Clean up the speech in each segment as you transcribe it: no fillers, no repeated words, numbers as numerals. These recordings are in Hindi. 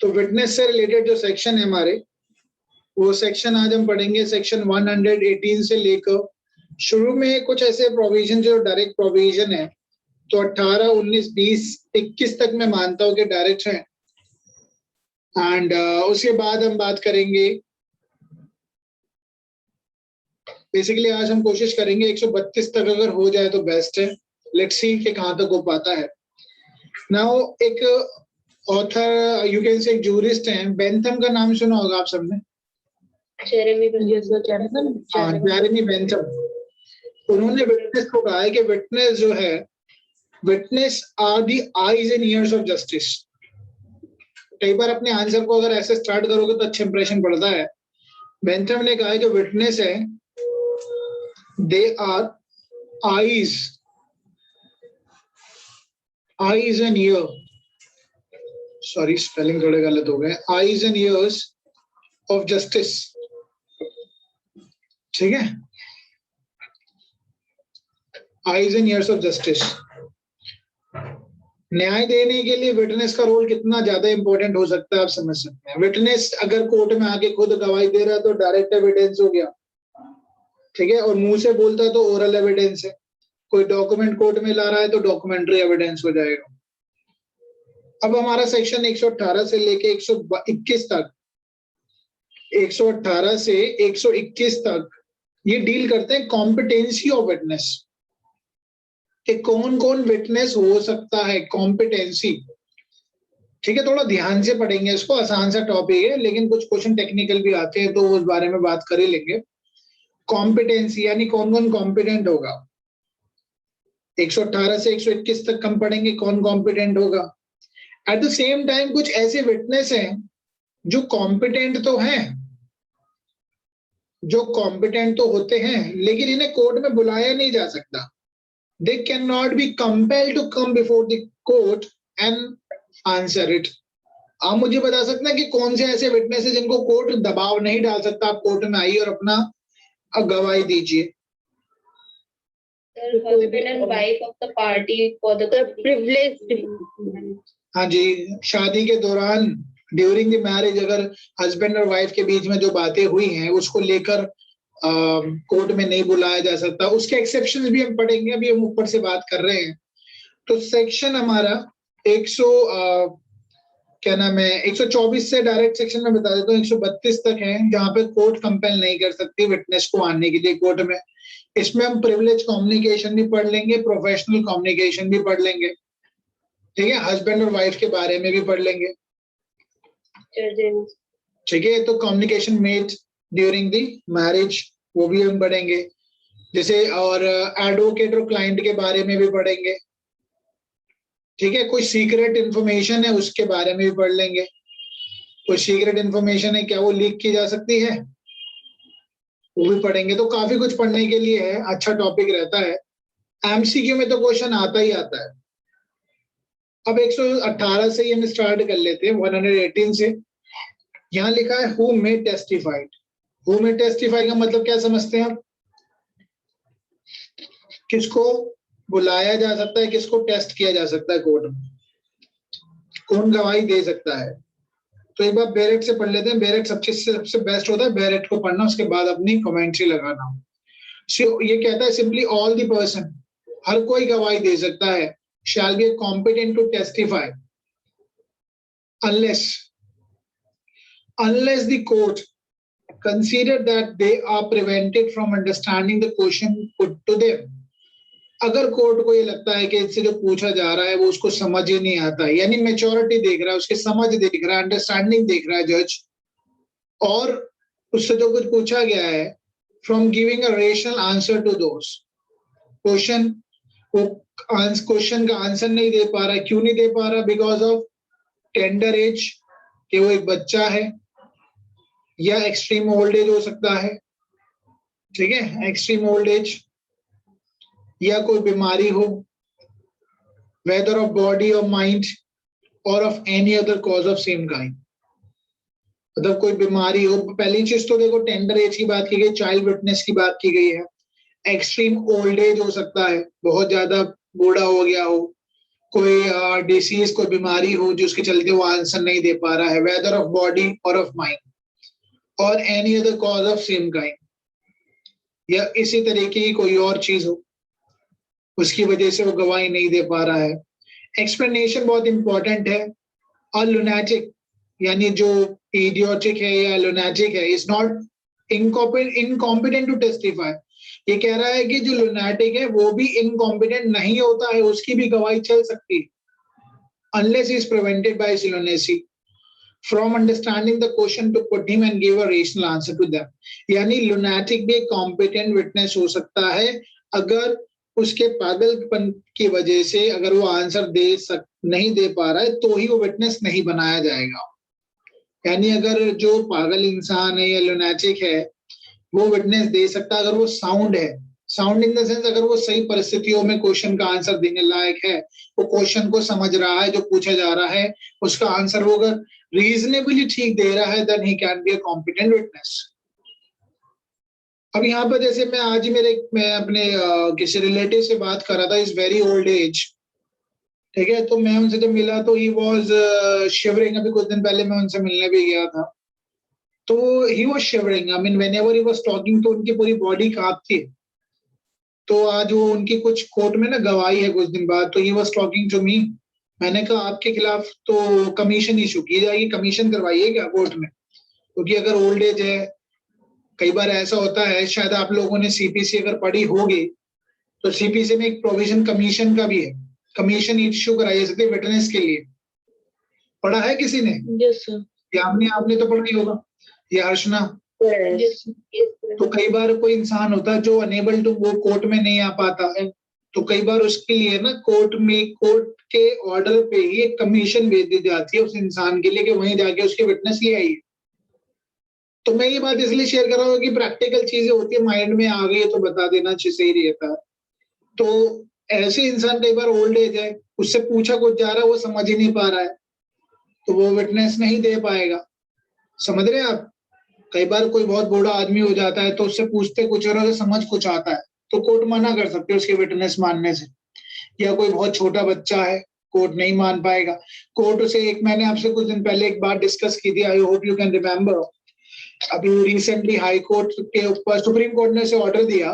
तो विटनेस से रिलेटेड जो सेक्शन है हमारे, वो सेक्शन आज हम पढ़ेंगे सेक्शन 118 से लेकर, शुरू में कुछ ऐसे प्रोविजन जो डायरेक्ट प्रोविजन है, तो 18, 19, 20, 21 तक मैं मानता हूँ कि डायरेक्ट है। एंड उसके बाद हम बात करेंगे, बेसिकली आज हम कोशिश करेंगे 132 तक अगर हो जाए तो बेस्ट है। लेट्स सी कि कहाँ तक हो पाता है। नाउ एक ऑथर, यू कैन से एक जूरिस्ट हैं, बेंथम का नाम सुना होगा आप सबने। Jeremy Bentham. उन्होंने विटनेस को कहा है कि विटनेस जो है, witness are the eyes and ears of justice. कई बार अपने आंसर को अगर ऐसे स्टार्ट करोगे तो अच्छा इंप्रेशन पड़ता है। बेंथम ने कहा है कि विटनेस है, they are eyes and ear, sorry spelling थोड़े गलत हो गए, eyes and ears of justice. ठीक है, eyes and ears of justice. न्याय देने के लिए विटनेस का रोल कितना ज्यादा इंपॉर्टेंट हो सकता है आप समझ सकते हैं। विटनेस अगर कोर्ट में आके खुद गवाही दे रहा है तो डायरेक्ट एविडेंस हो गया, ठीक है, और मुंह से बोलता है तो ओरल एविडेंस है। कोई डॉक्यूमेंट कोर्ट में ला रहा है तो डॉक्यूमेंट्री एविडेंस हो जाएगा। अब हमारा सेक्शन 118 से लेके 121 तक, 118 से 121 तक ये डील करते हैं कॉम्पिटेंसी ऑफ विटनेस, कि कौन कौन विटनेस हो सकता है, कॉम्पिटेंसी। ठीक है, थोड़ा ध्यान से पढ़ेंगे इसको, आसान सा टॉपिक है लेकिन कुछ क्वेश्चन टेक्निकल भी आते हैं तो उस बारे में बात कर ही लेंगे। कॉम्पिटेंसी यानी कौन कौन कॉम्पिटेंट होगा। 118 से 121 तक हम पढ़ेंगे कौन कॉम्पिटेंट होगा। एट द सेम टाइम कुछ ऐसे विटनेस हैं जो कॉम्पिटेंट तो हैं, जो कॉम्पिटेंट तो होते हैं लेकिन इन्हें कोर्ट में बुलाया नहीं जा सकता। They cannot be compelled to come before the court and answer it. आप मुझे बता सकते हैं कि कौन से ऐसे विटनेस है जिनको कोर्ट दबाव नहीं डाल सकता, आप कोर्ट में आइए और अपना गवाही दीजिए। husband and wife of the party for the privileged. हाँ जी, शादी के दौरान ड्यूरिंग द मैरिज अगर हस्बैंड और वाइफ के बीच में जो बातें हुई हैं उसको लेकर कोर्ट में नहीं बुलाया जा सकता। उसके एक्सेप्शंस भी हम पढ़ेंगे, अभी हम ऊपर से बात कर रहे हैं। तो सेक्शन हमारा 124 से डायरेक्ट सेक्शन में बता देता हूँ 132 तक है, जहां पे कोर्ट कंपेल नहीं कर सकती विटनेस को आने के लिए कोर्ट में। इसमें हम प्रिविलेज कम्युनिकेशन भी पढ़ लेंगे, प्रोफेशनल कम्युनिकेशन भी पढ़ लेंगे, ठीक है, हस्बैंड और वाइफ के बारे में भी पढ़ लेंगे। ठीक है, तो communication made during the marriage वो भी हम पढ़ेंगे, जैसे, और एडवोकेट और क्लाइंट के बारे में भी पढ़ेंगे। ठीक है, कोई सीक्रेट इंफॉर्मेशन है उसके बारे में भी पढ़ लेंगे। कोई सीक्रेट इंफॉर्मेशन है, क्या वो लीक की जा सकती है, वो भी पढ़ेंगे। तो काफी कुछ पढ़ने के लिए है, अच्छा टॉपिक रहता है। एमसीक्यू में तो क्वेश्चन आता ही आता है। अब 118 से ही हम स्टार्ट कर लेते हैं, 118 से। यहाँ लिखा है who may testified. Who may testify का मतलब क्या समझते हैं आप? किसको बुलाया जा सकता है, किसको टेस्ट किया जा सकता है कोर्ट में, कौन गवाही दे सकता है। तो एक बार बेरेट से पढ़ लेते हैं। बेरेट सबसे बेस्ट होता है, बेरेट को पढ़ना, उसके बाद अपनी कमेंट्री लगाना। ये कहता है सिंपली ऑल द पर्सन, हर कोई गवाही दे सकता है, shall be competent to testify unless the court consider that they are prevented from understanding the question put to them. अगर कोर्ट को ये लगता है कि इससे जो पूछा जा रहा है वो उसको समझ ही नहीं आता है, यानी मेच्योरिटी देख रहा है, उसकी समझ देख रहा है, अंडरस्टैंडिंग देख रहा है जज, और उससे जो कुछ पूछा गया है, from giving a rational answer to those question, वो क्वेश्चन का आंसर नहीं दे पा रहा है। क्यों नहीं दे पा रहा? बिकॉज ऑफ टेंडर एज, कि वो एक बच्चा है, या एक्सट्रीम ओल्ड एज हो सकता है, ठीक है, एक्सट्रीम ओल्ड एज, या कोई बीमारी हो, वेदर ऑफ बॉडी और माइंड और of any other cause of same kind. मतलब कोई बीमारी हो। पहली चीज तो देखो टेंडर एज की बात की गई, चाइल्ड विटनेस की बात की गई है। एक्सट्रीम ओल्ड एज हो सकता है, बहुत ज्यादा बूढ़ा हो गया हो, कोई डिसीज, कोई बीमारी हो जिसके चलते वो आंसर नहीं दे पा रहा है, वेदर ऑफ बॉडी और ऑफ माइंड और any other cause of same kind, या इसी तरीके की कोई और चीज हो उसकी वजह से वो गवाही नहीं दे पा रहा है। एक्सप्लेनेशन बहुत इंपॉर्टेंट है। और लुनेटिक यानी जो इडियोटिक है या लुनेटिक है is not incompetent to testify. ये कह रहा है कि जो लुनेटिक है वो भी इनकॉम्पिटेंट नहीं होता है, उसकी भी गवाही चल सकती है unless is prevented by lunacy from understanding the question to put him and give a rational answer to them। यानी lunatic भी एक competent witness हो सकता है अगर उसके पागलपन की वजह से अगर वो आंसर नहीं दे पा रहा है तो ही वो विटनेस नहीं बनाया जाएगा। यानी अगर जो पागल इंसान है या lunatic है वो विटनेस दे सकता है अगर वो साउंड है, साउंड इन द सेंस अगर वो सही परिस्थितियों में क्वेश्चन का आंसर देने लायक है, वो क्वेश्चन को समझ रहा है जो पूछा जा रहा है, उसका आंसर वो अगर रीजनेबली ठीक दे रहा है, then he can be a competent witness. अब यहाँ पर जैसे मैं अपने किसी रिलेटिव से बात कर रहा था, इज वेरी ओल्ड एज, ठीक है, तो मैं उनसे जब मिला तो ही वॉज शिवरिंग। अभी कुछ दिन पहले मैं उनसे मिलने भी गया था तो he was shivering, I mean whenever he was talking तो उनकी पूरी बॉडी कांपती। तो आज वो उनकी कुछ कोर्ट में ना गवाही है कुछ दिन बाद, तो he was talking to me. मैंने कहा आपके खिलाफ तो कमीशन इशू की जाएगी, कमीशन करवाइए क्या कोर्ट में, क्योंकि अगर ओल्ड एज है, कई बार ऐसा होता है, शायद आप लोगों ने सीपीसी अगर पढ़ी होगी तो सीपीसी में एक प्रोविजन कमीशन का भी है, कमीशन इशू कराई जा सकती है विटनेस के लिए। पढ़ा है किसी ने? Yes sir. या आपने तो पढ़ा ही होगा, ये अर्चना। यस। तो कई बार कोई इंसान होता है जो अनेबल टू वो कोर्ट में नहीं आ पाता है, तो कई बार उसके लिए ना कोर्ट के ऑर्डर पे ही एक कमीशन भेज दी जाती है उस इंसान के लिए कि वहीं जाके उसके विटनेस ले आइए। तो मैं ये बात इसलिए शेयर कर रहा हूँ कि प्रैक्टिकल चीजें होती है, माइंड में आ गई तो बता देना सही रहता है। तो ऐसे इंसान कई बार ओल्ड एज है, उससे पूछा कुछ जा रहा है वो समझ ही नहीं पा रहा है तो वो विटनेस नहीं दे पाएगा। समझ रहे हैं आप? कई बार कोई बहुत बूढ़ा आदमी हो जाता है तो उससे पूछते कुछ और उसे समझ कुछ आता है तो कोर्ट मना कर सकते हैं उसके विटनेस मानने से। या कोई बहुत छोटा बच्चा है, कोर्ट नहीं मान पाएगा। कोर्ट उसे एक मैंने आपसे कुछ दिन पहले एक बात डिस्कस की थी, I hope you can remember. अभी रिसेंटली हाई कोर्ट के ऊपर सुप्रीम कोर्ट ने उसे ऑर्डर दिया।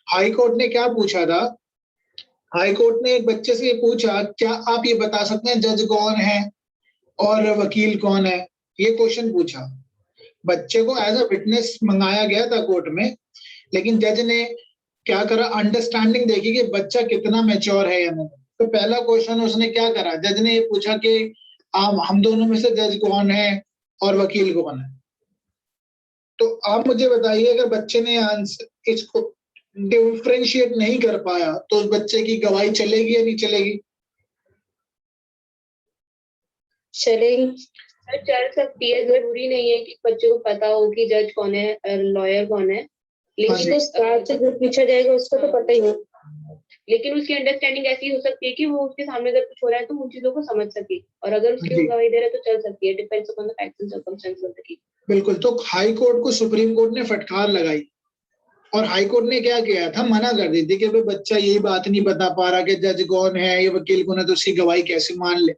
हाई कोर्ट ने क्या पूछा था, हाई कोर्ट ने एक बच्चे से पूछा क्या आप ये बता सकते हैं जज कौन है और वकील कौन है, ये क्वेश्चन पूछा। बच्चे को एज अ विटनेस मंगाया गया था कोर्ट में, लेकिन जज ने क्या करा, अंडरस्टैंडिंग देखी कि बच्चा कितना मैच्योर है या नहीं। तो पहला क्वेश्चन उसने क्या करा, जज ने ये पूछा कि हम दोनों में से जज कौन है और वकील कौन है। तो आप मुझे बताइए अगर बच्चे ने आंसर इसको डिफरेंशिएट नहीं कर पाया तो उस बच्चे की गवाही चलेगी या नहीं चलेगी? चलेगी। चल सकती है, जरूरी नहीं है कि बच्चे को पता हो कि जज कौन है, लॉयर कौन है, लेकिन हाँ उस बात से जो पूछा जाएगा उसको तो पता ही हो। लेकिन उसकी अंडरस्टैंडिंग ऐसी हो सकती है कि वो उसके सामने अगर कुछ हो रहा है तो उन चीजों को समझ सके, और अगर उसके वो गवाही दे रहा है तो चल सकती है, depends upon the facts and circumstances of the case. बिल्कुल। तो हाई कोर्ट को सुप्रीम कोर्ट ने फटकार लगाई और हाई कोर्ट ने क्या किया था, मना कर दी थी कि भाई बच्चा यही बात नहीं बता पा रहा कि जज कौन है या वकील कौन है तो उसकी गवाही कैसे मान ले।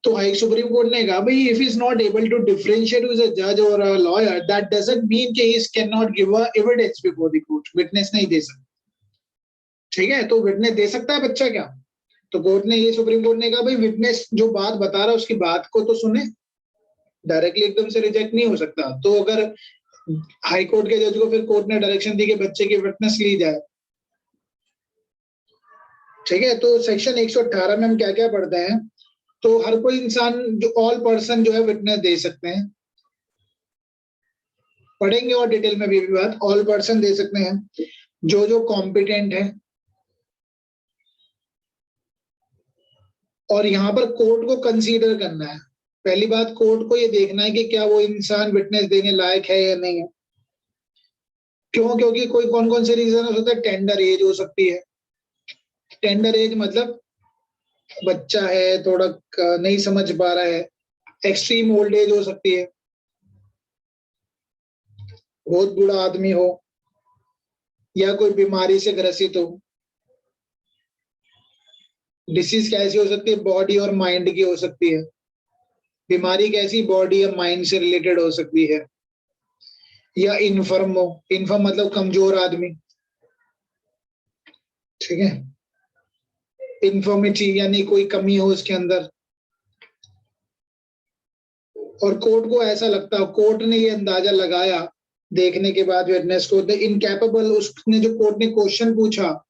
तो हाई सुप्रीम कोर्ट ने कहा भाई if is not able to differentiate with a जज और a lawyer that doesn't mean कि he can not give a evidence before the court, witness नहीं दे सकता। ठीक है, तो विटनेस दे सकता है बच्चा क्या? तो कोर्ट ने ये सुप्रीम कोर्ट ने कहा भाई विटनेस जो बात बता रहा है उसकी बात को तो सुने, डायरेक्टली एकदम से रिजेक्ट नहीं हो सकता। तो अगर हाई कोर्ट के जज को फिर कोर्ट ने डायरेक्शन दी कि बच्चे की विटनेस ली जाए। ठीक है, तो सेक्शन 118 में हम क्या क्या पढ़ते हैं, तो हर कोई इंसान जो ऑल पर्सन जो है विटनेस दे सकते हैं, पढ़ेंगे और डिटेल में भी बात, ऑल पर्सन दे सकते हैं जो जो कॉम्पिटेंट है। और यहाँ पर कोर्ट को कंसीडर करना है। पहली बात कोर्ट को ये देखना है कि क्या वो इंसान विटनेस देने लायक है या नहीं है। क्यों? क्योंकि कोई कौन कौन से रीजन हो सकता है, टेंडर एज हो सकती है। टेंडर एज मतलब बच्चा है, थोड़ा नहीं समझ पा रहा है। एक्सट्रीम ओल्ड एज हो सकती है, बहुत बूढ़ा आदमी हो या कोई बीमारी से ग्रसित हो, डिसीज कैसी हो सकती है? बॉडी और माइंड की हो सकती है। बीमारी कैसी? बॉडी या माइंड से रिलेटेड हो सकती है। या इन्फर्म हो, इन्फर्म मतलब कमजोर आदमी, ठीक है। इन्फॉर्मिटी यानी कोई कमी हो उसके अंदर। और कोर्ट को ऐसा लगता, कोर्ट ने ये अंदाजा लगाया देखने के बाद विटनेस को, द इनकैपेबल, उसने जो कोर्ट ने क्वेश्चन पूछा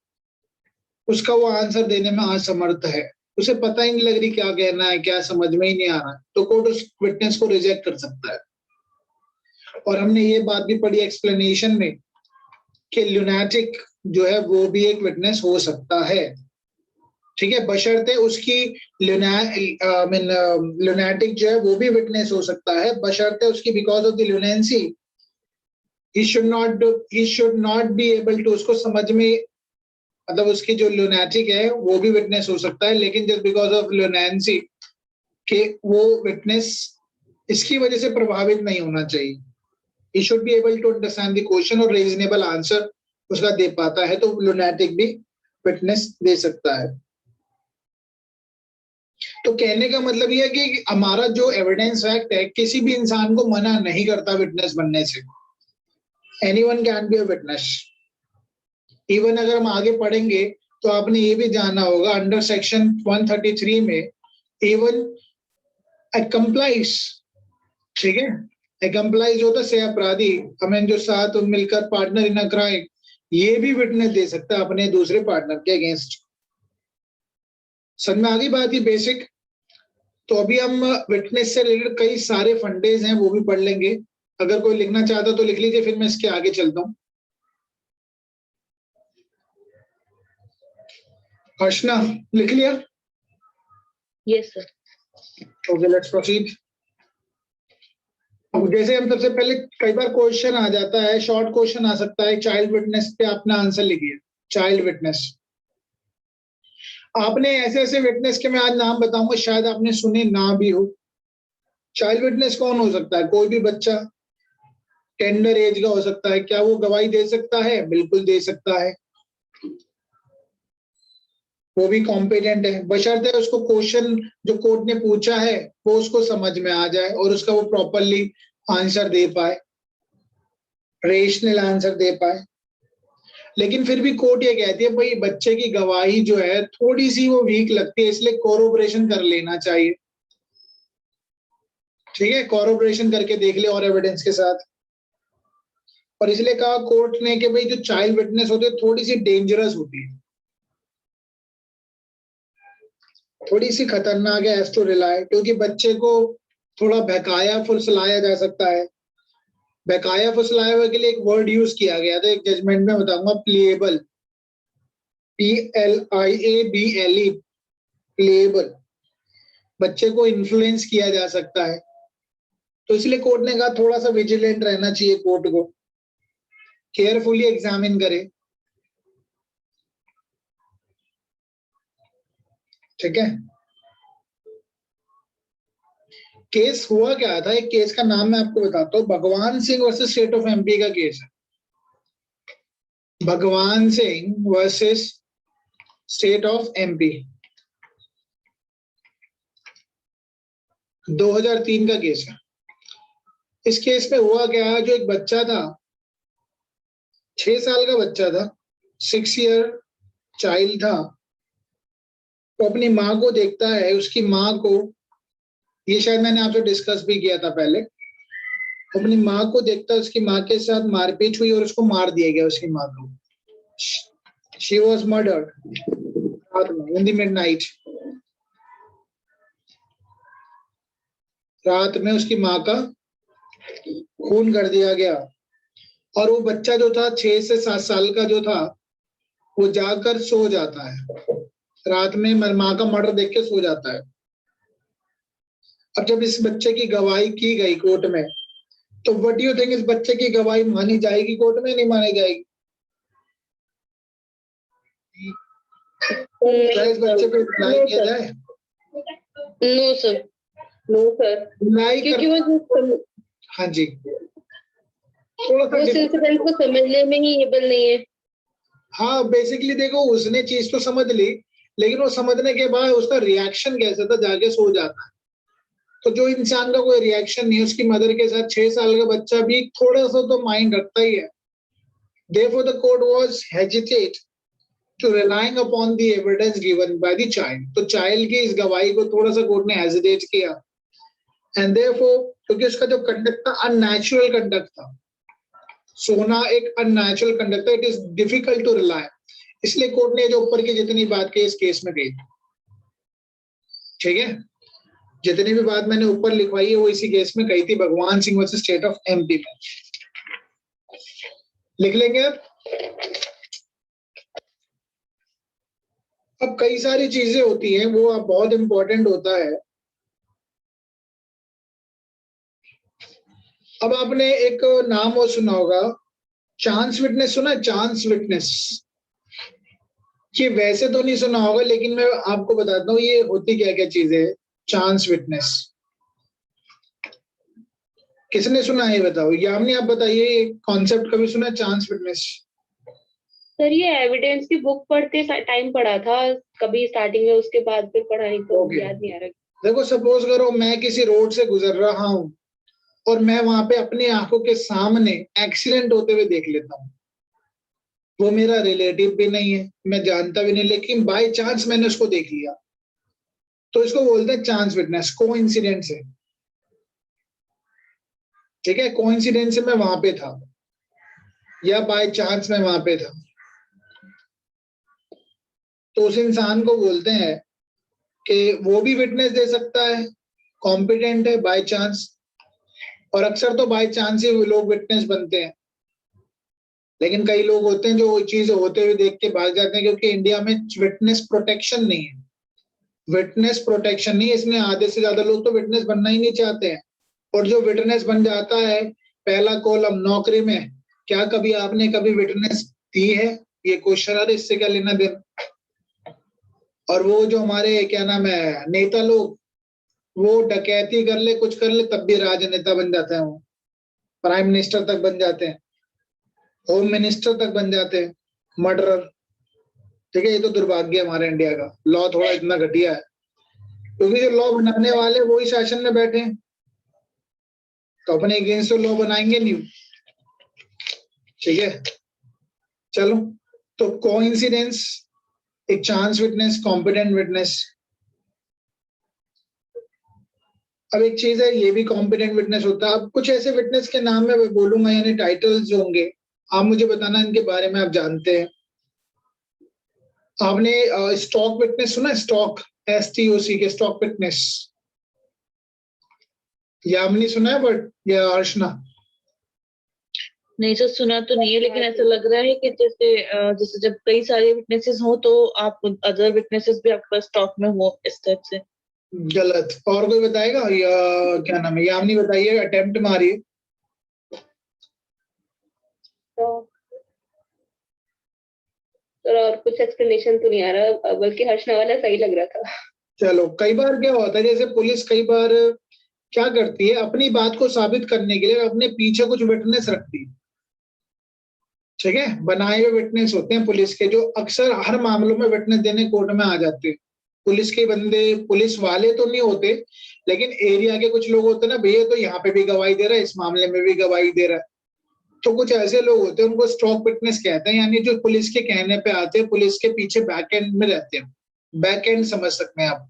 उसका वो आंसर देने में असमर्थ है, उसे पता ही नहीं लग रही क्या कहना है, क्या समझ में ही नहीं आ रहा है, तो कोर्ट उस विटनेस को रिजेक्ट कर सकता है। और हमने ये बात भी पढ़ी एक्सप्लेनेशन में कि ल्यूनाटिक जो है वो भी एक विटनेस हो सकता है, ठीक है, बशर्ते उसकी ल्यूनाटिक जो है वो भी विटनेस हो सकता है, बशर्ते उसकी because of the lunacy he should not be able to, उसको समझ में, मतलब उसकी जो ल्यूनेटिक है वो भी विटनेस हो सकता है, लेकिन जस्ट बिकॉज ऑफ ल्यूनेंसी के वो विटनेस इसकी वजह से प्रभावित नहीं होना चाहिए। he should be able to understand the question और रीजनेबल आंसर उसका दे पाता है, तो ल्यूनेटिक भी विटनेस दे सकता है। तो कहने का मतलब यह है कि हमारा जो एविडेंस फैक्ट है किसी भी इंसान को मना नहीं करता विटनेस बनने से। Anyone can be a witness. Even अगर हम आगे पढ़ेंगे तो आपने ये भी जाना होगा अंडर सेक्शन 133 में इवन अकम्प्लाइज, ठीक है, अकम्प्लाइज होता है अपराधी, हमें जो साथ मिलकर पार्टनर इन अ क्राइम, ये भी विटनेस दे सकता है अपने दूसरे पार्टनर के अगेंस्ट। समझ में आ गई बात ही बेसिक। तो अभी हम विटनेस से रिलेटेड कई सारे फंडेज हैं वो भी पढ़ लेंगे। अगर कोई लिखना चाहता तो लिख लीजिए, फिर मैं इसके आगे चलता हूँ। अर्चना लिख लिया? Yes sir. Okay, let's proceed. अब जैसे हम सबसे पहले, कई बार क्वेश्चन आ जाता है, शॉर्ट क्वेश्चन आ सकता है, चाइल्ड विटनेस पे अपना आंसर लिखिए। चाइल्ड विटनेस, आपने ऐसे ऐसे विटनेस के मैं आज नाम बताऊंगा, शायद आपने सुने ना भी हो। चाइल्ड विटनेस कौन हो सकता है? कोई भी बच्चा टेंडर एज का हो सकता है। क्या वो गवाही दे सकता है? बिल्कुल दे सकता है, वो भी कॉम्पिटेंट है, बशर्ते उसको क्वेश्चन जो कोर्ट ने पूछा है वो उसको समझ में आ जाए और उसका वो प्रॉपरली आंसर दे पाए, रेशनल आंसर दे पाए। लेकिन फिर भी कोर्ट ये कहती है भाई बच्चे की गवाही जो है थोड़ी सी वो वीक लगती है, इसलिए कोरोबरेशन कर लेना चाहिए, ठीक है, कोरोबरेशन करके देख ले और एविडेंस के साथ। और इसलिए कहा कोर्ट ने कि भाई जो चाइल्ड विटनेस होती है थोड़ी सी डेंजरस होती है, थोड़ी सी खतरनाक है एज टू रिलाई, क्योंकि बच्चे को थोड़ा बहकाया फुसलाया जा सकता है। बहकाया फुसलाया हुए के लिए एक वर्ड यूज किया गया था, एक जजमेंट में बताऊंगा, प्लेएबल, PLIABLE, प्लेएबल, बच्चे को इन्फ्लुएंस किया जा सकता है। तो इसलिए कोर्ट ने कहा थोड़ा सा विजिलेंट रहना चाहिए, कोर्ट को केयरफुली एग्जामिन करे, ठीक है। केस हुआ क्या था, एक केस का नाम मैं आपको बताता हूँ, भगवान Singh versus state of MP का केस है। भगवान Singh versus state of MP, 2003 का केस है। इस केस में हुआ क्या, जो एक बच्चा था, 6 साल का बच्चा था, 6 ईयर चाइल्ड था, वो अपनी माँ को देखता है, उसकी माँ को, ये शायद मैंने आपसे डिस्कस भी किया था पहले, अपनी माँ को देखता है, उसकी माँ के साथ मारपीट हुई और उसको मार दिया गया, उसकी माँ को। शी वॉज मर्डर्ड रात में, इन द मिडनाइट, रात में उसकी माँ का खून कर दिया गया। और वो बच्चा जो था 6 से 7 साल का जो था, वो जाकर सो जाता है, रात में माँ का मर्डर देख के सो जाता है। अब जब इस बच्चे की गवाही की गई कोर्ट में, तो व्हाट डू यू थिंक, इस बच्चे की गवाही मानी जाएगी कोर्ट में, नहीं मानी जाएगी? क्या इस बच्चे पे रिलाई किया जाए? No sir, no sir, rely क्योंकि वो हाँ जी, थोड़ा सा इंसिडेंट को समझने में ही एबल नहीं है। हाँ बेसिकली देखो, उसने चीज तो समझ ली, लेकिन वो समझने के बाद उसका रिएक्शन कैसा था, जाके सो जाता है। तो जो इंसान का कोई रिएक्शन नहीं है, उसकी मदर के साथ 6 साल का बच्चा भी थोड़ा सा तो माइंड रखता ही है। Therefore, the court was hesitate to relying upon the evidence given by the child. तो चाइल्ड की इस गवाही को थोड़ा सा कोर्ट ने हेजिटेट किया, एंड therefore क्योंकि उसका जो कंडक्ट था अननेचुरल कंडक्ट था, सोना एक अननेचुरल कंडक्ट था, it is difficult to rely, इसलिए कोर्ट ने जो ऊपर की जितनी बात की इस केस में कही। ठीक है, जितनी भी बात मैंने ऊपर लिखवाई है वो इसी केस में कही थी, भगवान Singh versus state of MP में। लिख लेंगे अब कई सारी चीजें होती हैं, वो अब बहुत इंपॉर्टेंट होता है। अब आपने एक नाम वो सुना होगा, चांस विटनेस सुना है? चांस विटनेस, ये वैसे तो नहीं सुना होगा, लेकिन मैं आपको बताता हूँ ये होती क्या क्या चीजें है। चांस विटनेस किसने सुना है, ये बताओ। यामिनी आप बताइए, कॉन्सेप्ट कभी सुना है चांस विटनेस? सर ये एविडेंस की बुक पढ़ते टाइम पढ़ा था कभी स्टार्टिंग में, उसके बाद फिर पढ़ा नहीं तो Okay. याद नहीं आ रहा। देखो सपोज करो मैं किसी रोड से गुजर रहा हूँ और मैं वहां पे अपनी आंखों के सामने एक्सीडेंट होते हुए देख लेता हूँ, वो मेरा रिलेटिव भी नहीं है, मैं जानता भी नहीं, लेकिन बाय चांस मैंने उसको देख लिया, तो इसको बोलते हैं चांस विटनेस, कोइंसिडेंस है। ठीक है, कोइंसिडेंस से मैं वहां पे था या बाय चांस मैं वहां पे था, तो उस इंसान को बोलते हैं कि वो भी विटनेस दे सकता है, कॉम्पिटेंट है बाय चांस। और अक्सर तो बाय चांस ही लोग विटनेस बनते हैं, लेकिन कई लोग होते हैं जो चीज होते हुए देख के भाग जाते हैं, क्योंकि इंडिया में विटनेस प्रोटेक्शन नहीं है। विटनेस प्रोटेक्शन नहीं है, इसमें आधे से ज्यादा लोग तो विटनेस बनना ही नहीं चाहते हैं। और जो विटनेस बन जाता है, पहला कॉलम नौकरी में, क्या कभी आपने कभी विटनेस दी है, ये क्वेश्चन आ रहा है, इससे क्या लेना देना। और वो जो हमारे क्या नाम है नेता लोग, वो डकैती कर ले कुछ कर ले तब भी राजनेता बन जाते हैं, वो प्राइम मिनिस्टर तक बन जाते हैं, होम मिनिस्टर तक बन जाते हैं, मर्डरर। ठीक है, ये तो दुर्भाग्य है हमारे इंडिया का, लॉ थोड़ा इतना घटिया है, क्योंकि जो लॉ बनाने वाले वो ही शासन में बैठे हैं, तो अपने अगेंस्ट तो लॉ बनाएंगे नहीं। ठीक है, चलो, तो कोइंसिडेंस, एक चांस विटनेस, कॉम्पिटेंट विटनेस। अब एक चीज है, ये भी कॉम्पिटेंट विटनेस होता है। अब कुछ ऐसे विटनेस के नाम मैं बोलूंगा, यानी टाइटल्स जो होंगे, आप मुझे बताना इनके बारे में आप जानते हैं। आपने स्टॉक विटनेस सुना है? स्टॉक, STOC के, स्टॉक विटनेस। यामिनी सुना है बट, या अर्चना? नहीं सर, सुना तो नहीं है, लेकिन ऐसा लग रहा है कि जैसे जैसे जब कई सारे विटनेसेस हो तो आप अदर विटनेसेस भी आपके पास स्टॉक में हो, इस टाइप से। गलत। और कोई बताएगा, या क्या नाम है, यामिनी बताइए, अटेम्प्ट मारिए। तो और कुछ एक्सप्लेनेशन तो नहीं आ रहा, बल्कि हर्षना वाला सही लग रहा था। चलो, कई बार क्या होता है, जैसे पुलिस कई बार क्या करती है, अपनी बात को साबित करने के लिए अपने पीछे कुछ विटनेस रखती है। ठीक है, बनाए हुए विटनेस होते हैं पुलिस के, जो अक्सर हर मामलों में विटनेस देने कोर्ट में आ जाते हैं। पुलिस के बंदे, पुलिस वाले तो नहीं होते, लेकिन एरिया के कुछ लोग होते हैं ना, भैया तो यहाँ पे भी गवाही दे रहा है, इस मामले में भी गवाही दे रहा है। तो कुछ ऐसे लोग होते हैं, उनको स्टॉक विटनेस कहते हैं, यानी जो पुलिस के कहने पे आते हैं, पुलिस के पीछे बैक एंड में रहते हैं। बैक एंड समझ सकते हैं आप।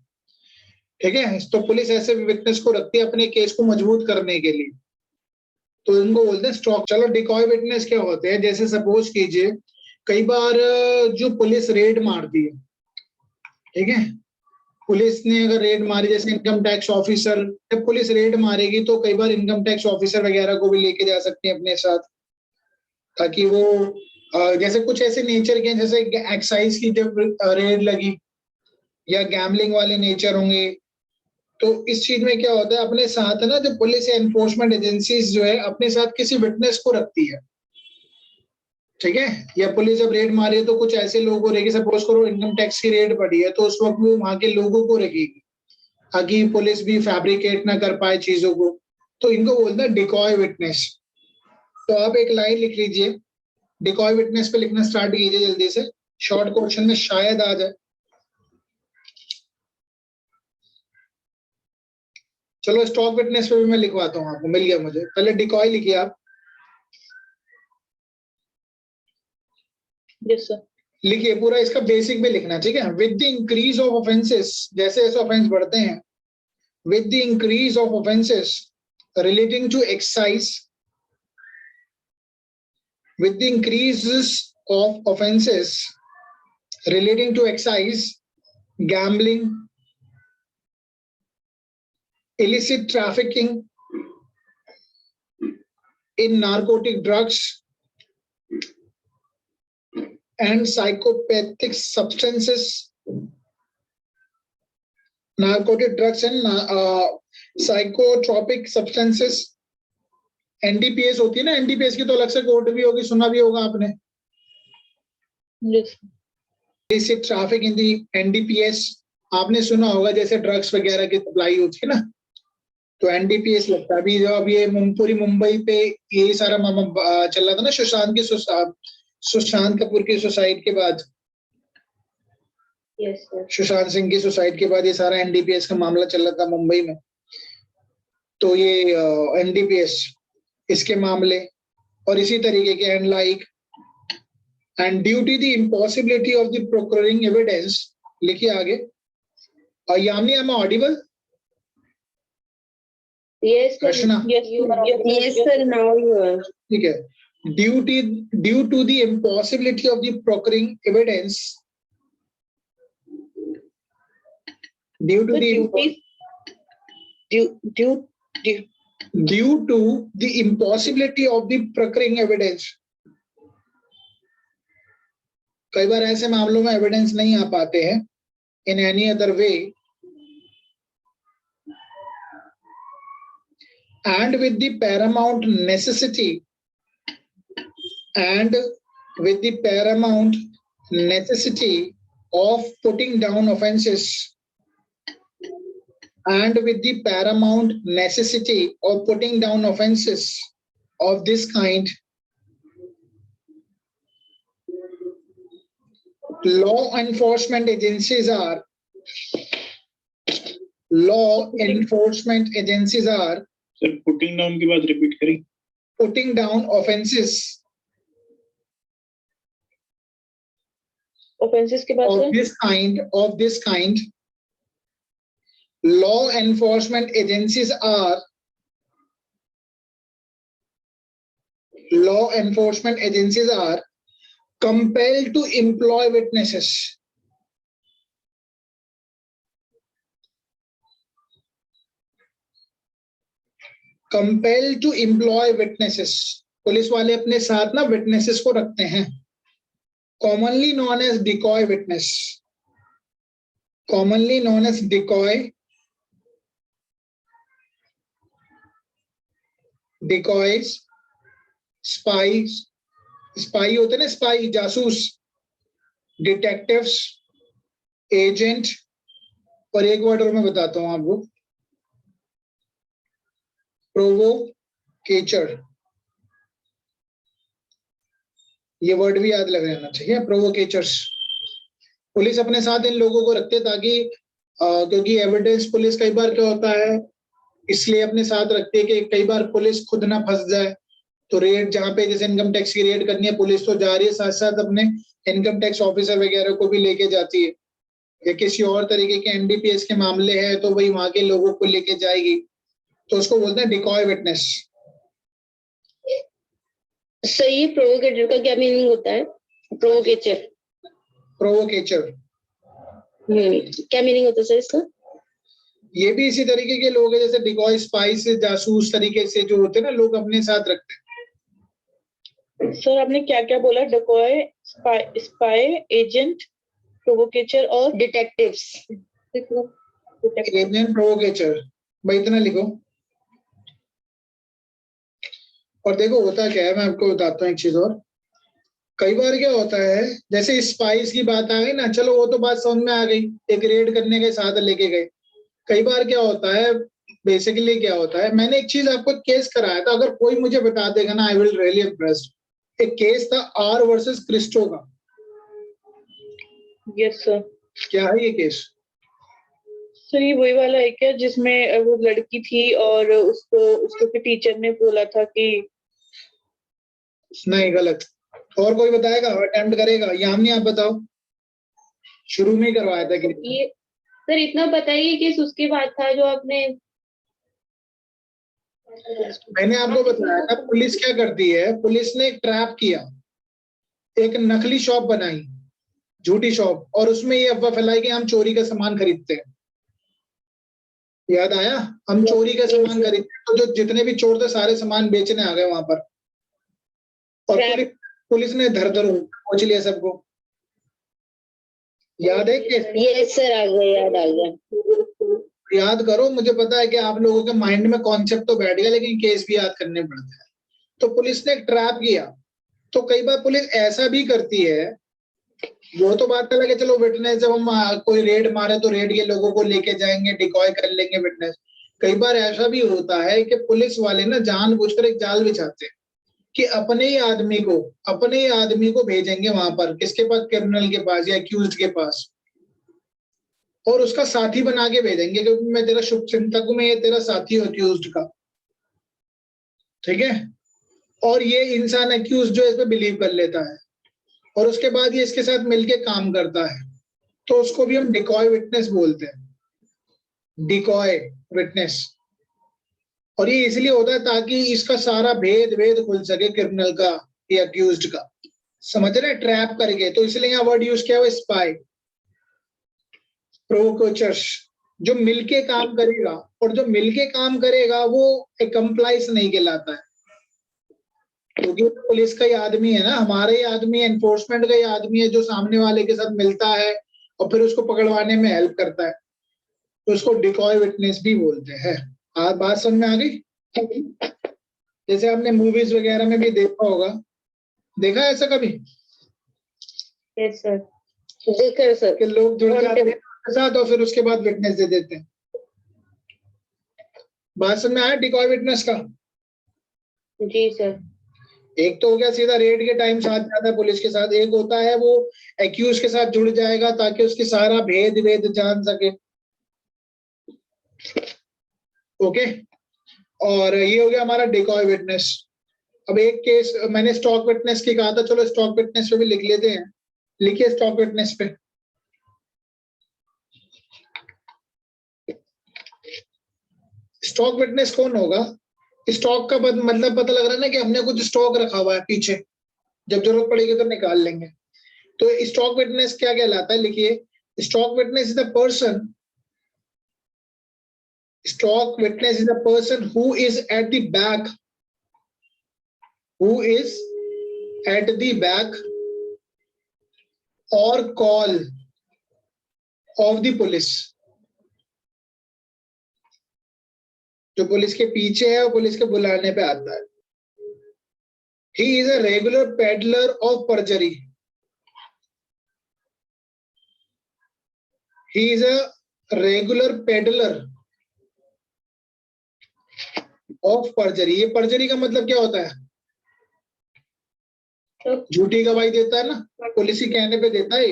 ठीक है, तो पुलिस ऐसे विटनेस को रखती है अपने केस को मजबूत करने के लिए, तो इनको बोलते हैं स्टॉक। चलो, डिकॉय विटनेस क्या होते हैं, जैसे सपोज कीजिए कई बार जो पुलिस रेड मारती है, ठीक है, पुलिस ने अगर रेड मारी, जैसे इनकम टैक्स ऑफिसर, जब पुलिस रेड मारेगी तो कई बार इनकम टैक्स ऑफिसर वगैरह को भी लेके जा सकते हैं अपने साथ, ताकि वो जैसे कुछ ऐसे नेचर के, जैसे एक्साइज की जब रेड लगी, या गैम्बलिंग वाले नेचर होंगे, तो इस चीज में क्या होता है, अपने साथ है ना, जो पुलिस या एनफोर्समेंट एजेंसीज जो है अपने साथ किसी विटनेस को रखती है। ठीक है, या पुलिस जब रेड मारे तो कुछ ऐसे लोगों को रहेगी, सपोज करो इनकम टैक्स की रेड पड़ी है, तो उस वक्त वो वहां के लोगों को रखेगी, ताकि पुलिस भी फैब्रिकेट ना कर पाए चीजों को, तो इनको बोलते हैं डिकॉय विटनेस। तो आप एक लाइन लिख लीजिए, डिकॉय विटनेस पे लिखना स्टार्ट कीजिए जल्दी से, शॉर्ट क्वेश्चन में शायद आ जाए। चलो स्टॉक विटनेस पे भी मैं लिखवाता हूँ आपको, मिल गया मुझे। पहले डिकॉय लिखिए आप। Yes sir. लिखिए पूरा, इसका बेसिक में लिखना, ठीक है। With the increase of offences, जैसे जैसे ऑफेंस बढ़ते हैं, with the increase of offences relating to excise, with the increases of offenses relating to excise, gambling, illicit trafficking in narcotic drugs and psychopathic substances, narcotic drugs and psychotropic substances, NDPS होती है ना, एनडीपीएस की तो अलग से कोर्ट भी होगी, सुना भी होगा आपने। Yes. illicit traffic in the NDPS आपने सुना होगा, जैसे ड्रग्स वगैरह की सप्लाई होती है ना, तो एनडीपीएस लगता है। अभी जो अब ये पूरी मुंबई पे यही सारा मामला चल रहा था ना, सुशांत कपूर की सुसाइड के बाद, यस सर, सुशांत सिंह की सुसाइड के बाद ये सारा एनडीपीएस का मामला चल रहा था मुंबई में। तो ये एनडीपीएस इसके मामले और इसी तरीके के, and like and due to the impossibility of the procuring evidence, लिखिए आगे। और Yamini, am I audible? Yes sir, Rashna? Yes sir, now you are. ठीक है। Due to the impossibility of the procuring evidence, due to the impossibility of the procuring evidence, कई बार ऐसे मामलों में एविडेंस नहीं आ पाते हैं, in any other way, and with the paramount necessity, of putting down offenses, and with the paramount necessity of putting down offenses of this kind, law enforcement agencies are sir putting down के बाद रिपीट करें। putting down offenses ऑफेंसेस के बाद of sir this kind, law enforcement agencies are compelled to employ witnesses, police वाले अपने साथ ना विटनेसेस को रखते हैं, commonly known as decoy witness, decoys, spies, spy होते हैं ना, स्पाई जासूस, डिटेक्टिव्स, एजेंट, और एक वर्ड और मैं बताता हूं आपको, प्रोवोकेचर। ये वर्ड भी याद लग रहना चाहिए, प्रोवोकेचर्स। पुलिस अपने साथ इन लोगों को रखते ताकि क्योंकि एविडेंस पुलिस कई बार क्या होता है, इसलिए अपने साथ रखते हैं कि कई बार पुलिस खुद ना फंस जाए। तो रेड, जहाँ पे जैसे इनकम टैक्स की रेड करनी है, पुलिस तो जा रही है, साथ साथ अपने इनकम टैक्स ऑफिसर वगैरह को भी लेके जाती है, या किसी और तरीके के एनडीपीएस के मामले हैं तो वही वहां के लोगों को लेके जाएगी, तो उसको बोलते हैं डिकॉय विटनेस। सर ये प्रोवोकेटर का क्या मीनिंग होता है? प्रोवोकेचर क्या मीनिंग होता है सर इसका? ये भी इसी तरीके के लोग हैं जैसे डिकॉय, स्पाइस, जासूस तरीके से जो होते हैं ना, लोग अपने साथ रखते हैं। सर आपने क्या क्या बोला? डिकॉय, स्पाई, एजेंट, प्रोवोकेचर और डिटेक्टिव्स। एजेंट, प्रोवोकेचर, भाई इतना लिखो। और देखो होता क्या है, मैं आपको बताता हूँ एक चीज और। कई बार क्या होता है, जैसे स्पाइस की बात आ गई ना, चलो वो तो बात समझ में आ गई, एक रेड करने के साथ लेके गए। कई बार क्या होता है, बेसिकली क्या होता है, मैंने एक चीज आपको केस कराया था, अगर कोई मुझे बता देगा ना, आई विल रियली इम्प्रेस्ड। एक केस था आर वर्सेस क्रिस्टो का। Yes sir. क्या है ये केस? सर ये वही वाला है क्या जिसमें वो लड़की थी और उसको उसके टीचर ने बोला था कि नहीं, गलत। और कोई बताएगा, अटेम्प्ट करेगा? यामिनी आप बताओ, शुरू में ही करवाया था कि ये सर इतना बताइए कि उसके बाद था जो आपने मैंने आपको बताया था पुलिस क्या करती है। पुलिस ने एक ट्रैप किया, एक नकली शॉप बनाई, झूठी शॉप, और उसमें ये अफवाह फैलाई कि हम चोरी का सामान खरीदते हैं। याद आया? हम चोरी का सामान खरीदते हैं, तो जो जितने भी चोर थे सारे सामान बेचने आ गए वहां पर, और पुलिस ने धर धर पहुंच लिया सबको। याद है कि यस सर, आ गया, याद आ गया। याद करो, मुझे पता है कि आप लोगों के माइंड में कॉन्सेप्ट तो बैठ गया, लेकिन केस भी याद करने पड़ता है। तो पुलिस ने एक ट्रैप किया। तो कई बार पुलिस ऐसा भी करती है, वो तो बात अलग है, चलो विटनेस जब हम कोई रेड मारे तो रेड के लोगों को लेके जाएंगे, डिकॉय कर लेंगे विटनेस। कई बार ऐसा भी होता है कि पुलिस वाले ना जानबूझकर एक जाल बिछाते हैं कि अपने ही आदमी को भेजेंगे वहां पर, किसके पास? क्रिमिनल के पास या एक्यूज्ड के पास, और उसका साथी बना के भेजेंगे, क्योंकि मैं तेरा शुभ चिंतक हूं, मैं ये तेरा साथी हूं एक्यूज्ड का। ठीक है? और ये इंसान एक्यूज जो है इस पे बिलीव कर लेता है, और उसके बाद ये इसके साथ मिलके काम करता है। तो उसको भी हम डिकॉय विटनेस बोलते हैं, डिकॉय विटनेस। और ये इसलिए होता है ताकि इसका सारा भेद भेद खुल सके, क्रिमिनल का या एक्यूज्ड का। समझ रहे? ट्रैप करके। तो इसलिए यहाँ वर्ड यूज किया हुआ स्पाई, प्रोवोकर्स। जो मिलके काम करेगा, और जो मिलके काम करेगा वो एक कंप्लाइज नहीं कहलाता है, क्योंकि तो पुलिस का ही आदमी है ना, हमारा ही आदमी है, एनफोर्समेंट का ही आदमी है, जो सामने वाले के साथ मिलता है और फिर उसको पकड़वाने में हेल्प करता है। तो उसको डिकॉय विटनेस भी बोलते हैं। आज बात समझ में आ गई? जैसे आपने मूवीज वगैरह में भी देखा होगा, देखा है ऐसा कभी? यस सर, देखा है सर कि लोग जुड़ जाते हैं उसके साथ और फिर उसके बाद विटनेस दे देते हैं। बात समझ में आया डिकॉय विटनेस का? जी सर। एक तो हो गया सीधा रेड के टाइम साथ जाता है पुलिस के साथ, एक होता है वो एक्यूज के साथ जुड़ जाएगा ताकि उसकी सारा भेद भेद जान सके। ओके, और ये हो गया हमारा डिकॉय विटनेस। अब एक केस मैंने स्टॉक विटनेस की कहा था, चलो स्टॉक विटनेस पे भी लिख लेते हैं। लिखिए स्टॉक विटनेस पे। स्टॉक विटनेस कौन होगा? स्टॉक का मतलब पता लग रहा है ना कि हमने कुछ स्टॉक रखा हुआ है पीछे, जब जरूरत पड़ेगी तो निकाल लेंगे। तो स्टॉक विटनेस क्या कहलाता है? लिखिए, stock witness is the person, stock witness is the person who is at the back, who is at the back or call of the police, जो पुलिस के पीछे है और पुलिस के बुलाने पे आता है। He is a regular peddler of perjury. He is a regular peddler of perjury. ये perjury का मतलब क्या होता है? झूठी गवाही देता है ना, पुलिस के कहने पे देता है।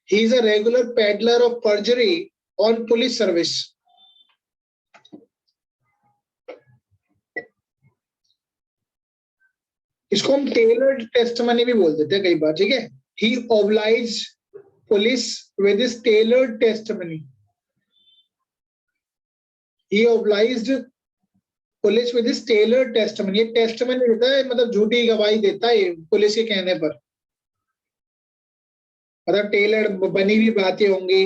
He is a regular peddler of perjury on police service. इसको हम टेलर्ड टेस्टिमनी भी बोल देते हैं कई बार। ठीक है? He obliged police with his tailored testimony. He obliged police with his tailored testimony. ये टेस्टिमनी देता है मतलब झूठी गवाही देता है पुलिस के कहने पर, मतलब टेलर्ड बनी हुई बातें होंगी।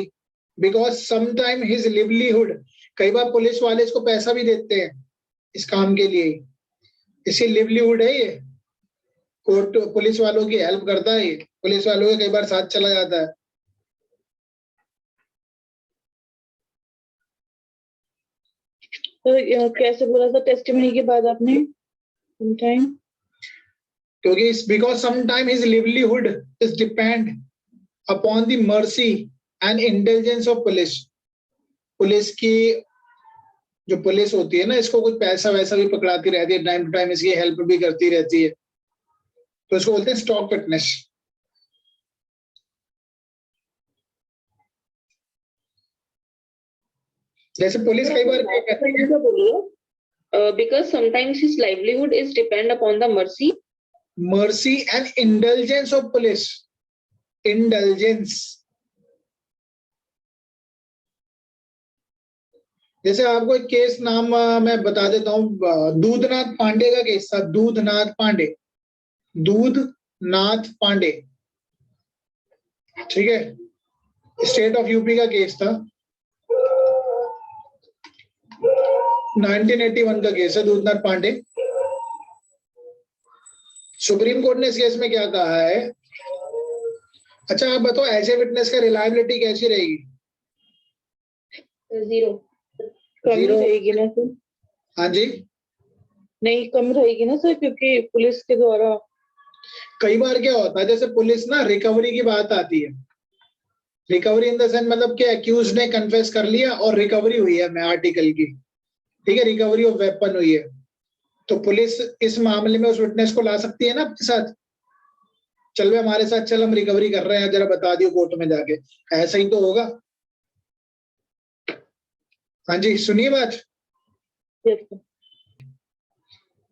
बिकॉज समटाइम हिज लिवलीहुड, कई बार पुलिस वाले इसको पैसा भी देते हैं इस काम के लिए, इसी लिवलीहुड है ये। कोर्ट पुलिस वालों की हेल्प करता है, ये पुलिस वालों के कई बार साथ चला जाता है। तो कैसे बोला था टेस्टिमनी के बाद आपने? समटाइम, क्योंकि because sometime his livelihood is depend upon the mercy and intelligence of police. Police की जो पुलिस होती है ना, इसको कुछ पैसा वैसा भी पकड़ाती रहती है, टाइम टू टाइम इसकी हेल्प भी करती रहती है, तो इसको बोलते हैं स्टॉक विटनेस। जैसे पुलिस कई बार क्या कहती है, because sometimes his livelihood is depend upon the mercy and indulgence of police. Indulgence. जैसे आपको एक केस नाम मैं बता देता हूँ, दूधनाथ पांडे का केस था। दूधनाथ पांडे, ठीक है, स्टेट ऑफ यूपी का केस था। 1981 का केस है, दूधनाथ पांडे। सुप्रीम कोर्ट ने इस केस में क्या कहा है? अच्छा आप बताओ, ऐसे विटनेस का रिलायबिलिटी कैसी रहेगी? कम रहेगी ना सर? हाँ जी, नहीं कम रहेगी ना सर, क्योंकि पुलिस के द्वारा कई बार क्या होता है, जैसे पुलिस ना रिकवरी की बात आती है। रिकवरी इन द सेंस मतलब क्या, एक्यूज ने कन्फेस कर लिया और रिकवरी हुई है मैं आर्टिकल की, ठीक है, रिकवरी ऑफ वेपन हुई है, तो पुलिस इस मामले में उस विटनेस को ला सकती है ना अपने साथ। चल वे हमारे साथ चल, हम रिकवरी कर रहे हैं, जरा बता दियो कोर्ट में जाके। ऐसा ही तो होगा। हाँ जी, सुनिए बात।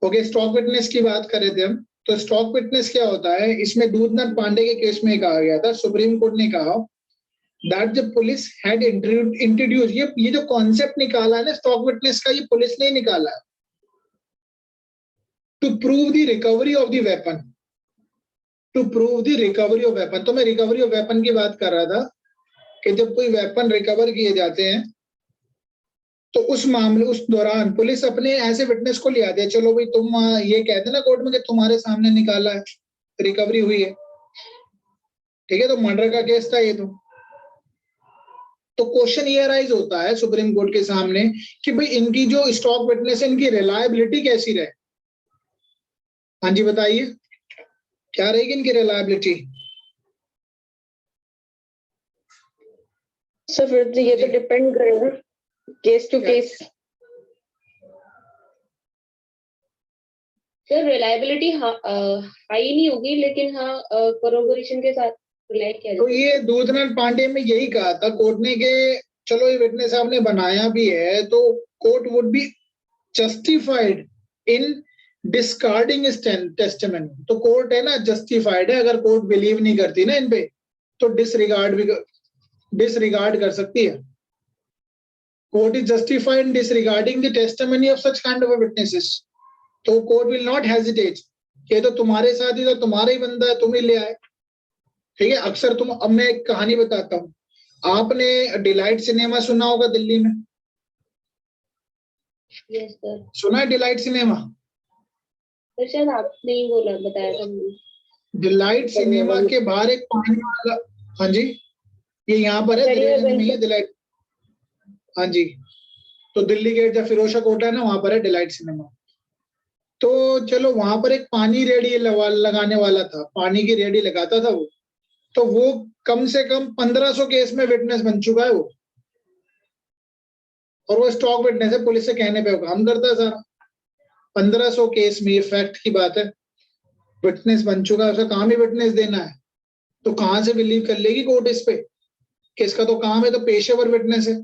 ओके, स्टॉक विटनेस की बात कर रहे थे हम। तो स्टॉक विटनेस क्या होता है? इसमें दूधनाथ पांडे के केस में कहा गया था, सुप्रीम कोर्ट ने कहा that the police had introduce, ये जो कॉन्सेप्ट निकाला है ना स्टॉक विटनेस का, ये पुलिस ने ही निकाला है, to prove the recovery of the weapon. To prove the recovery of weapon. तो मैं रिकवरी ऑफ वेपन की बात कर रहा था कि जब कोई वेपन रिकवर किए जाते हैं तो उस मामले, उस दौरान पुलिस अपने ऐसे विटनेस को ले आती है, चलो भाई तुम ये कहते ना कोर्ट में कि तुम्हारे सामने निकाला है, रिकवरी हुई है, ठीक है, तो मर्डर का केस था ये। तो क्वेश्चन ये राइज होता है सुप्रीम कोर्ट के सामने कि भाई इनकी जो स्टॉक विटनेस है, इनकी रिलायबिलिटी कैसी रहे। हाँ जी बताइए, क्या रहेगी इनकी रिलायबिलिटी? सर फिर ये तो डिपेंड करेगा case to case. Sir reliability high नहीं होगी, लेकिन हाँ कॉरोबोरेशन के साथ रिलाय किया तो ये दूधनाथ पांडे में यही कहा था कोर्ट ने कि चलो ये विटनेस आपने बनाया भी है तो court would be justified in discarding इस टेस्टिमनी। तो कोर्ट है ना जस्टिफाइड है, अगर कोर्ट बिलीव नहीं करती ना इन पे तो डिसरिगार्ड कर सकती है। Court is justified in disregarding the testimony of such kind of witnesses. तो कोर्ट विल नॉट हेजिटेट कि तो तुम्हारे साथ ही, तो तुम्हारा ही बंदा है, तुम ही ले आए, ठीक है। अक्सर तुम, अब मैं एक कहानी बताता हूँ, आपने डिलाइट सिनेमा सुना होगा दिल्ली में? Yes sir. सुना है डिलाइट सिनेमा? सर शायद आपने ही बोला, बताया था मुझे। डिलाइट सिनेमा के बाहर एक पानी वाला, हाँ जी, ये यहाँ पर है दरियागंज में, है डिलाइट। हाँ जी, तो दिल्ली गेट जब फिरोजा कोट है ना, वहां पर है डिलाइट सिनेमा। तो चलो वहां पर एक पानी रेडी लगाने वाला था, पानी की रेडी लगाता था वो। तो वो कम से कम 1500 केस में विटनेस बन चुका है वो, और वो स्टॉक विटनेस है, पुलिस से कहने पे वो काम करता है सारा। 1500 केस में, ये फैक्ट की बात है, विटनेस बन चुका है, उसका काम ही विटनेस देना है। तो कहां से बिलीव कर लेगी कोर्ट इस पे कि इसका तो काम है, तो पेशेवर विटनेस है।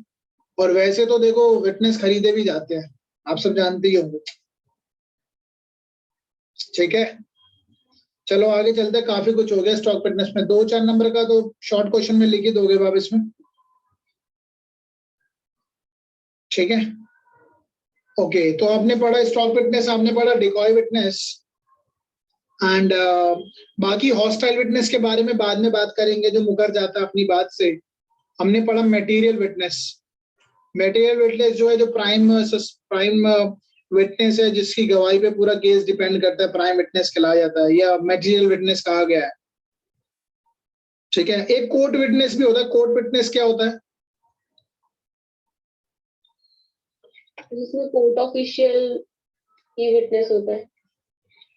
और वैसे तो देखो विटनेस खरीदे भी जाते हैं, आप सब जानते ही होंगे, ठीक है। चलो आगे चलते, काफी कुछ हो गया स्टॉक विटनेस में। 2-4 नंबर का तो शॉर्ट क्वेश्चन में लिख ही दोगे बाब इसमें, ठीक है। ओके, तो आपने पढ़ा स्टॉक विटनेस, आपने पढ़ा डिकॉय विटनेस, एंड बाकी हॉस्टाइल विटनेस के बारे में बाद में बात करेंगे, जो मुकर जाता है अपनी बात से। हमने पढ़ा मटेरियल विटनेस। मटेरियल विटनेस जो है, जो प्राइम विटनेस है, जिसकी गवाही पे पूरा केस डिपेंड करता है, प्राइम विटनेस कहलाया जाता है, या मटेरियल विटनेस कहा गया है, ठीक है। एक कोर्ट विटनेस भी होता है। कोर्ट विटनेस क्या होता है? जिसमें कोर्ट ऑफिशियल की विटनेस होता है।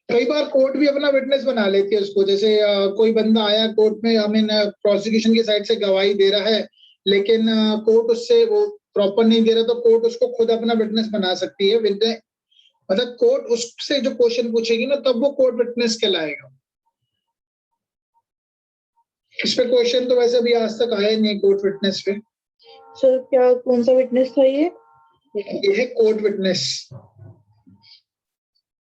कई बार कोर्ट भी अपना विटनेस बना लेती है उसको, जैसे कोई बंदा आया कोर्ट में, हमें प्रोसिक्यूशन की साइड से गवाही दे रहा है, लेकिन कोर्ट उससे वो प्रॉपर नहीं दे रहा, तो कोर्ट उसको खुद अपना विटनेस बना सकती है। मतलब कोर्ट उससे जो क्वेश्चन पूछेगी ना, तब वो कोर्ट विटनेस कहलाएगा। इस पे क्वेश्चन तो वैसे भी आज तक आया नहीं कोर्ट विटनेस पे, सर क्या कौन सा विटनेस था ये? ये है कोर्ट विटनेस।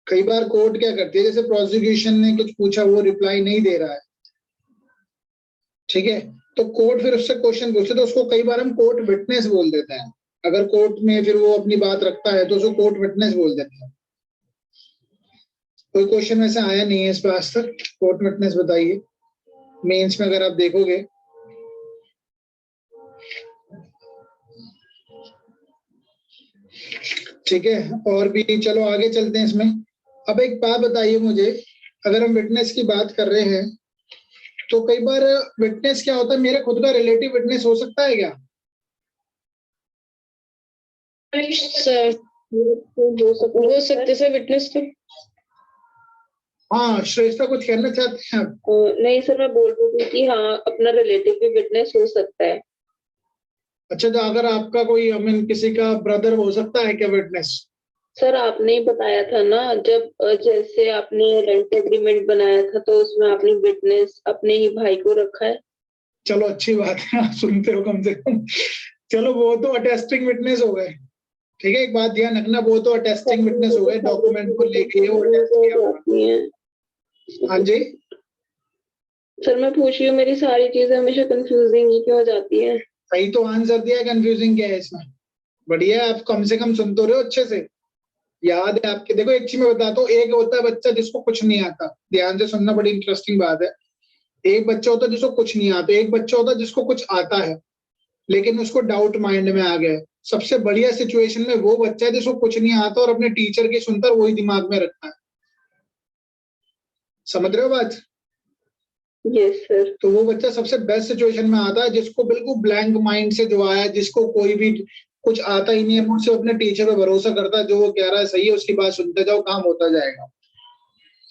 कई बार कोर्ट क्या करती है, जैसे प्रोसिक्यूशन ने कुछ पूछा, वो रिप्लाई नहीं दे रहा है, ठीक है, तो कोर्ट फिर उससे क्वेश्चन पूछते, तो उसको कई बार हम कोर्ट विटनेस बोल देते हैं। अगर कोर्ट में फिर वो अपनी बात रखता है तो उसको कोर्ट विटनेस बोल देते हैं। कोई क्वेश्चन वैसे आया नहीं है इस पर आज तक, कोर्ट विटनेस बताइए मेंस में अगर आप देखोगे। ठीक है, और भी चलो आगे चलते हैं इसमें। अब एक बात बताइए मुझे, अगर हम विटनेस की बात कर रहे हैं तो कई बार विटनेस क्या होता है, मेरा खुद का रिलेटिव विटनेस हो सकता है क्या? सर हो सकते सर विटनेस तो। हाँ श्रेष्ठा, कुछ कहना चाहते हैं आप? नहीं सर, मैं बोल रही थी कि हाँ, अपना रिलेटिव भी विटनेस हो सकता है। अच्छा, तो अगर आपका कोई किसी का ब्रदर हो सकता है क्या विटनेस? सर आपने ही बताया था ना, जब जैसे आपने रेंट एग्रीमेंट बनाया था तो उसमें आपने विटनेस अपने ही भाई को रखा है। चलो अच्छी बात है, आप सुनते हो कम से कम। चलो वो तो अटेस्टिंग विटनेस हो गए, ठीक है, एक बात ध्यान रखना, वो तो अटेस्टिंग विटनेस हो गए, डॉक्यूमेंट को लेके वो अटेस्ट किया होगा। हाँ जी सर मैं पूछ रही हूँ, मेरी सारी चीजें हमेशा कंफ्यूजिंग ही क्यों हो जाती है? सही तो आंसर दिया, कंफ्यूजिंग क्या है इसमें? बढ़िया है, आप कम से कम सुन तो रहे हो अच्छे से, याद है आपके। देखो एक चीज मैं बताता हूँ, एक होता है बच्चा जिसको कुछ नहीं आता, ध्यान से सुनना, बड़ी इंटरेस्टिंग बात है। एक बच्चा होता है जिसको कुछ नहीं आता, एक बच्चा होता है जिसको कुछ आता है लेकिन उसको डाउट माइंड में आ गया। सबसे बढ़िया सिचुएशन में वो बच्चा है जिसको कुछ नहीं आता और अपने टीचर की सुनकर वही दिमाग में रखता है। समझ रहे हो बात? Yes sir. तो वो बच्चा सबसे बेस्ट सिचुएशन में आता है जिसको बिल्कुल ब्लैंक माइंड से जो आया, जिसको कोई भी कुछ आता ही नहीं है, मुझसे अपने टीचर पे भरोसा करता है, जो वो कह रहा है सही है, उसकी बात सुनते जाओ, काम होता जाएगा।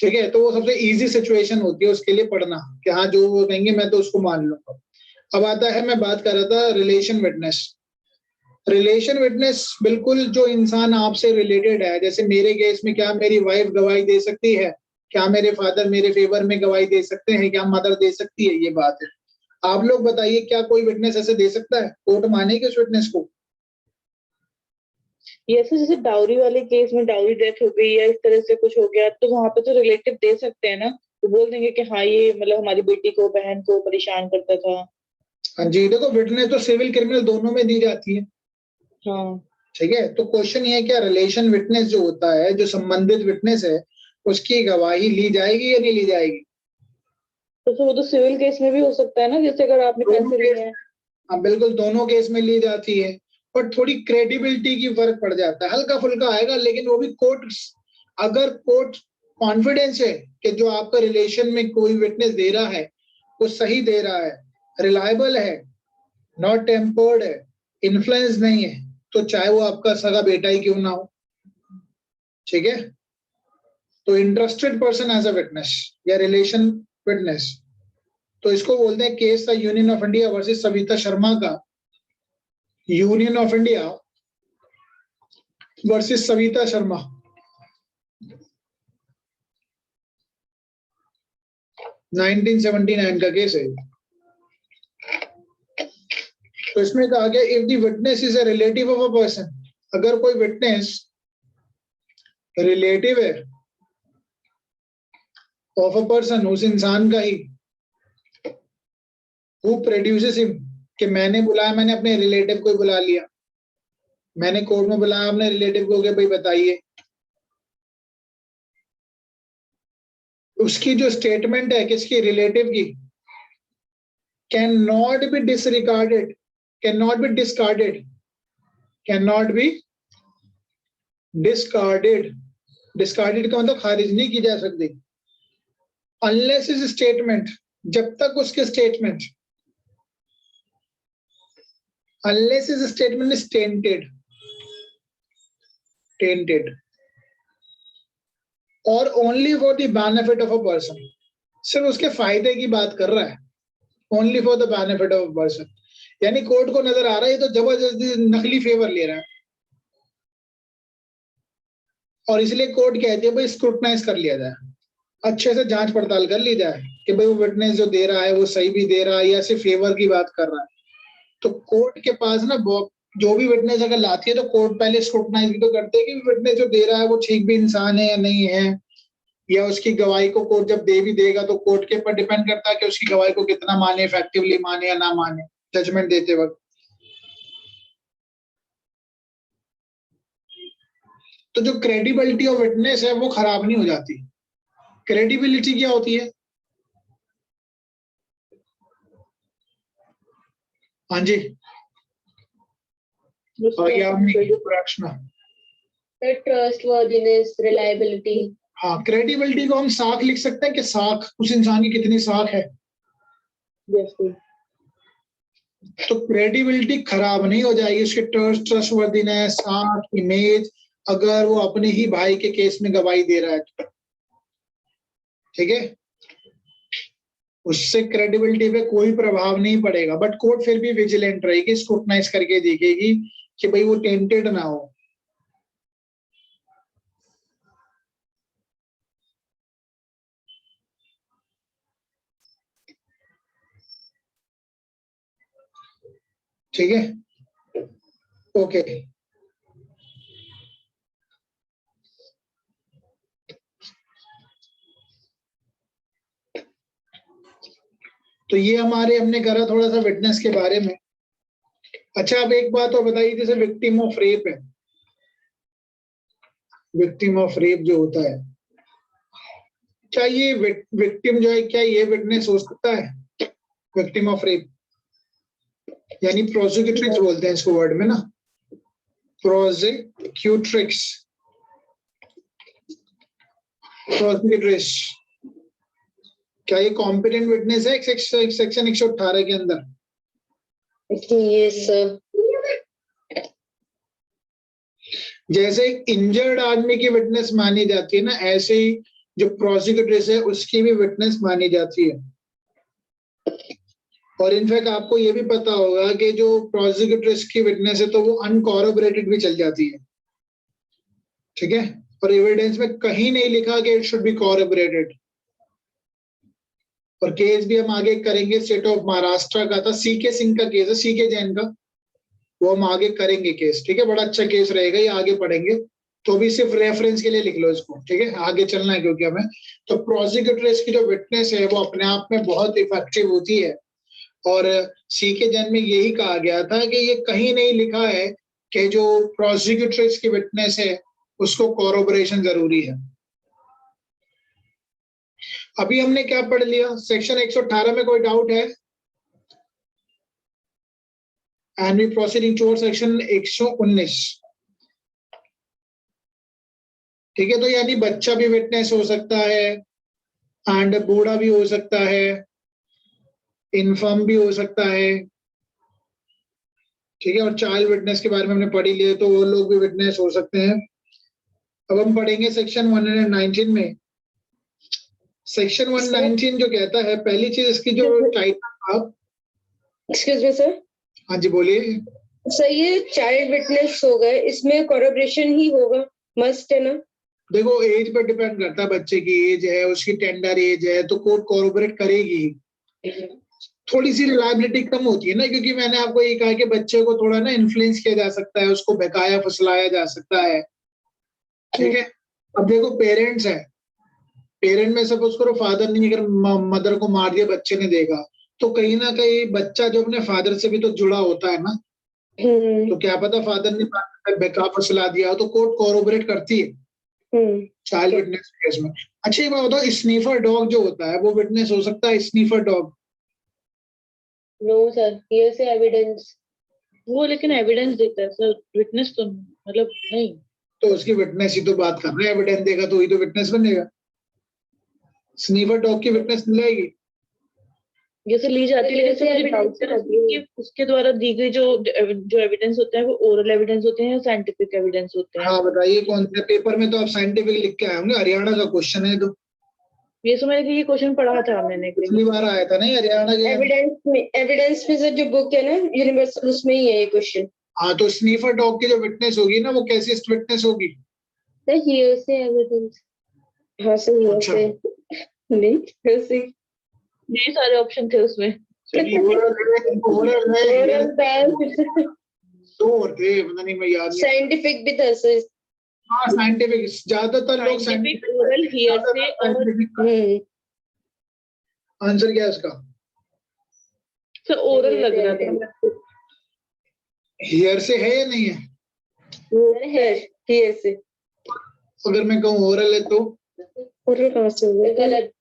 ठीक है, तो वो सबसे इजी सिचुएशन होती है उसके लिए पढ़ना, कि हाँ जो वो कहेंगे मैं तो उसको मान लूंगा। अब आता है, मैं बात कर रहा था रिलेशन विटनेस। रिलेशन विटनेस बिल्कुल जो इंसान आपसे रिलेटेड है, जैसे मेरे केस में क्या मेरी वाइफ गवाही दे सकती है, क्या मेरे फादर मेरे फेवर में गवाही दे सकते हैं, क्या मदर दे सकती है, ये बात है। आप लोग बताइए, क्या कोई विटनेस ऐसे दे सकता है? कोर्ट मानेगी उस विटनेस को? ये सर जैसे डाउरी वाले केस में डाउरी डेथ हो गई या इस तरह से कुछ हो गया तो वहां पे तो रिलेटिव दे सकते हैं ना, तो बोल देंगे कि हाँ ये मतलब हमारी बेटी को बहन को परेशान करता था। हाँ जी, देखो विटनेस तो सिविल क्रिमिनल दोनों में दी जाती है। हाँ ठीक है, तो क्वेश्चन ये है, क्या रिलेशन विटनेस जो होता है, जो संबंधित विटनेस है, उसकी गवाही ली जाएगी या नहीं ली जाएगी? तो फिर वो तो सिविल केस में भी हो सकता है ना, जैसे अगर आपने पैसे लिए हैं। हाँ बिल्कुल, दोनों केस में ली जाती है, पर थोड़ी क्रेडिबिलिटी की फर्क पड़ जाता है, हल्का फुल्का आएगा, लेकिन वो भी कोर्ट, अगर कोर्ट कॉन्फिडेंस है कि जो आपका रिलेशन में कोई विटनेस दे रहा है वो सही दे रहा है, रिलायबल है, नॉट टेम्पर्ड है, इन्फ्लुएंस नहीं है, तो चाहे वो आपका सगा बेटा ही क्यों ना हो। ठीक है, तो interested person as a witness या रिलेशन विटनेस, तो इसको बोलते हैं, केस था union of India versus Savita Sharma का, union of India versus Savita Sharma, 1979 का केस है। तो इसमें कहा गया, if the witness is a relative of a person, अगर कोई विटनेस रिलेटिव है ऑफ अ पर्सन, उस इंसान का ही, हु प्रोड्यूसेस हिम, कि मैंने बुलाया, मैंने अपने रिलेटिव को बुला लिया, मैंने कोर्ट में बुलाया अपने रिलेटिव को कि भाई बताइए, उसकी जो स्टेटमेंट है किसकी, रिलेटिव की, can not B disregarded, can not be discarded, can not be discarded, discarded का मतलब खारिज नहीं की जा सकती, अनलेस इज स्टेटमेंट, जब तक उसके statement, unless is statement is tainted, tainted, और only for the benefit of a person, सिर्फ उसके फायदे की बात कर रहा है, only for the benefit of a person, यानी कोर्ट को नजर आ रहा है तो जबरदस्ती नकली फेवर ले रहा है, और इसलिए कोर्ट कहती है भाई स्क्रूटनाइज कर लिया जाए, अच्छे से जांच पड़ताल कर ली जाए कि भाई वो विटनेस जो दे रहा है वो सही भी दे रहा है या सिर्फ फेवर की बात कर रहा है। तो कोर्ट के पास ना जो भी विटनेस अगर लाती है तो कोर्ट पहले स्क्रूटनाइज भी तो करते हैं कि विटनेस जो दे रहा है वो ठीक भी इंसान है या नहीं है, या उसकी गवाही को कोर्ट जब दे भी देगा तो कोर्ट के ऊपर डिपेंड करता है कि उसकी गवाही को कितना माने, इफेक्टिवली माने या ना माने जजमेंट देते वक्त। तो जो क्रेडिबिलिटी ऑफ विटनेस है वो खराब नहीं हो जाती। क्रेडिबिलिटी क्या होती है? हाँ जी, ट्रस्टवर्दीनेस, रिलायबिलिटी। हाँ, क्रेडिबिलिटी को हम साख लिख सकते हैं कि साख उस इंसान की कितनी साख है। तो क्रेडिबिलिटी खराब नहीं हो जाएगी, उसके ट्रस्टवर्दीनेस, साख, इमेज, अगर वो अपने ही भाई के केस में गवाही दे रहा है तो ठीक है, उससे क्रेडिबिलिटी पे कोई प्रभाव नहीं पड़ेगा। बट कोर्ट फिर भी विजिलेंट रहेगी, स्क्रूटनाइज करके देखेगी कि भाई वो टेंटेड ना हो। ठीक है, ओके। तो ये हमने करा थोड़ा सा विटनेस के बारे में। अच्छा, अब एक बात और बताइए, जैसे विक्टिम ऑफ रेप है, विक्टिम ऑफ रेप जो होता है, क्या ये विक्टिम जो है क्या ये विटनेस हो सकता है? विक्टिम ऑफ रेप यानी प्रोसिक्यूट्रिक्स बोलते हैं इसको वर्ड में ना, प्रोसिक्यूट्रिक्स, प्रोसिक्यूट्रिक्स, क्या ये कॉम्पिटेंट विटनेस है सेक्शन 118 के अंदर? Yes sir. जैसे इंजर्ड आदमी की विटनेस मानी जाती है ना, ऐसे ही जो प्रोसिक्यूट्रिक्स है उसकी भी विटनेस मानी जाती है। और इनफैक्ट आपको ये भी पता होगा कि जो प्रोसिक्यूट्रिक्स की विटनेस है तो वो अनकॉरोबरेटेड भी चल जाती है, ठीक है, और एविडेंस में कहीं नहीं लिखा कि इट शुड बी कॉरोबरेटेड। और केस भी हम आगे करेंगे, स्टेट ऑफ महाराष्ट्र का था, सीके सिंह का केस है, सीके जैन का, वो हम आगे करेंगे केस, ठीक है, बड़ा अच्छा केस रहेगा, ये आगे पढ़ेंगे, तो भी सिर्फ रेफरेंस के लिए लिख लो इसको, ठीक है, आगे चलना है क्योंकि हमें। तो प्रोसिक्यूटर्स की जो विटनेस है वो अपने आप में बहुत इफेक्टिव होती है, और सीके जैन में यही कहा गया था कि ये कहीं नहीं लिखा है कि जो प्रोसिक्यूटर्स की विटनेस है उसको कॉरोबोरेशन जरूरी है। अभी हमने क्या पढ़ लिया? सेक्शन 118 में कोई डाउट है? And we proceeding towards section 119, ठीक है। तो यानी बच्चा भी विटनेस हो सकता है, एंड बूढ़ा भी हो सकता है, इन्फर्म भी हो सकता है, ठीक है, और चाइल्ड विटनेस के बारे में हमने पढ़ी लिए, तो वो लोग भी विटनेस हो सकते हैं। अब हम पढ़ेंगे सेक्शन 119 में। सेक्शन 119 जो कहता है, पहली चीज इसकी जो टाइटल, आप एक्सक्यूज मी सर। हाँ जी बोलिए। सर ये चाइल्ड विटनेस होगा, इसमें कॉरोबरेशन ही होगा, मस्ट है ना? देखो एज पर डिपेंड करता है, बच्चे की एज है, उसकी टेंडर एज है, तो कोर्ट कॉरोबरेट करेगी। थोड़ी सी रिलायबिलिटी कम होती है ना, क्योंकि मैंने आपको ये कहा कि बच्चे को थोड़ा ना इन्फ्लुएंस किया जा सकता है, उसको बहकाया फुसलाया जा सकता है, ठीक है। अब देखो पेरेंट्स है, पेरेंट में सपोज करो फादर नहीं, अगर मदर को मार दिया बच्चे ने देखा, तो कहीं ना कहीं बच्चा जो अपने फादर से भी तो जुड़ा होता है ना, तो क्या पता फादर ने बहका फुसला दिया, तो कोर्ट कॉरोबरेट करती है चाइल्ड विटनेस केस में। अच्छा ये बात बताओ, स्नीफर डॉग जो होता है वो विटनेस हो सकता है? स्नीफर डॉग नो सर, ये से एविडेंस। वो लेकिन एविडेंस देता है सर, विटनेस तो मतलब नहीं। तो उसकी विटनेस ही तो बात कर रहे हैं, एविडेंस देगा तो ही तो विटनेस बनेगा। स्नीफर डॉग की विटनेस मिल जाएगी? जैसे ली जाती है, लेकिन मुझे डाउट है कि उसके द्वारा दी गई जो एविडेंस होता है वो ओरल एविडेंस होते हैं या साइंटिफिक एविडेंस होते हैं? हाँ बताइए कौन से पेपर में? तो आप साइंटिफिक लिख के आए होंगे, हरियाणा का क्वेश्चन है तो। ये तो मैंने ये क्वेश्चन पढ़ा था मैंने पिछली बार आया था नहीं हरियाणा के? एविडेंस में सर जो बुक है ना यूनिवर्सल, उसमें ही है ये क्वेश्चन। हाँ, तो स्नीफर डॉग की जो विटनेस होगी ना, वो कैसी विटनेस होगी? सर हियर से एविडेंस। हाँ सर, हियर अच्छा। से नहीं, हियर से। यही सारे ऑप्शन थे उसमें। चलिए ओरल है ओरल का दो होते, पता नहीं, मैं याद नहीं। साइंटिफिक भी था सर। हाँ साइंटिफिक, ज्यादातर लोग साइंटिफिक ओरल हियरसे और आंसर क्या है उसका? सर ओरल लग रहा था। हियर से है या नहीं है? है हियरसे। अगर मैं कहूँ ओरल है तो ओरल कहाँ से होगा? गलत।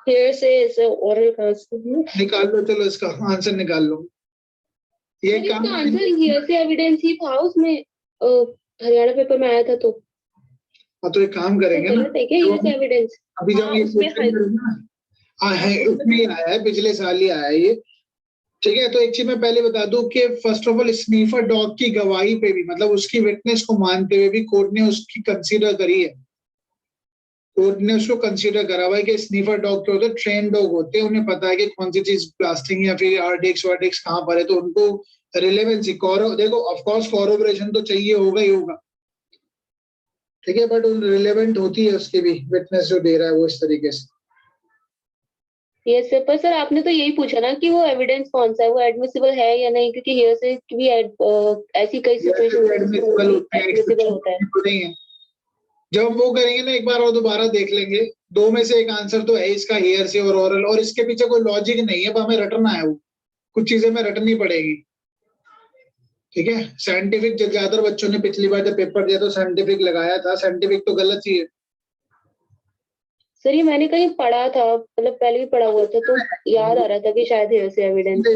हियरसे सर, ओरल कहाँ से? निकाल लो, चलो इसका आंसर निकाल लो। ये सर, काम इसका आंसर हियर से एविडेंस ही था उसमें, हरियाणा पेपर में आया था तो। हाँ तो एक काम करेंगे ना, गलत है क्या हियर से एविडेंस? अभी जब हाँ, ये उसमें क्वेश्चन करेंगे ना, है उसमें ही आया है, पिछले साल ही आया है ये। ठीक है, तो एक चीज मैं पहले बता दूं कि first of all sniffer dog की गवाही पे भी, मतलब उसकी विटनेस को मानते हुए भी कोर्ट ने उसकी कंसीडर करी है। कोर्ट ने उसको कंसीडर करा हुआ है कि स्नीफर डॉग क्या होते हैं, ट्रेन डॉग होते हैं, उन्हें पता है कि कौन सी चीज प्लास्टिक या फिर आरडेक्स वार्डेक्स कहाँ पर है, तो उनको रिलेवेंसी देखो ऑफ कोर्स कॉरोबरेशन तो चाहिए होगा ही होगा, ठीक है, बट रिलेवेंट होती है उसकी भी विटनेस जो दे रहा है वो इस तरीके से। यस सर, पर सर आपने तो यही पूछा ना कि वो एविडेंस कौन सा है, वो एडमिसिबल है या नहीं, क्योंकि हियर से भी ऐसी कई सिचुएशन एडमिसिबल होते हैं, एडमिसिबल होता है। नहीं है। जब हम वो करेंगे ना एक बार और दोबारा देख लेंगे, दो में से एक आंसर तो है इसका, हियर से और ओरल, और इसके पीछे कोई लॉजिक नहीं है, हमें रटना है, वो कुछ चीजें में रटनी पड़ेगी। ठीक है, साइंटिफिक ज्यादातर बच्चों ने पिछली बार जब पेपर दिया तो साइंटिफिक लगाया था, साइंटिफिक तो गलत ही है। सर ये मैंने कहीं पढ़ा था, मतलब पहले भी पढ़ा हुआ था, तो याद आ रहा था कि शायद हियर से एविडेंस।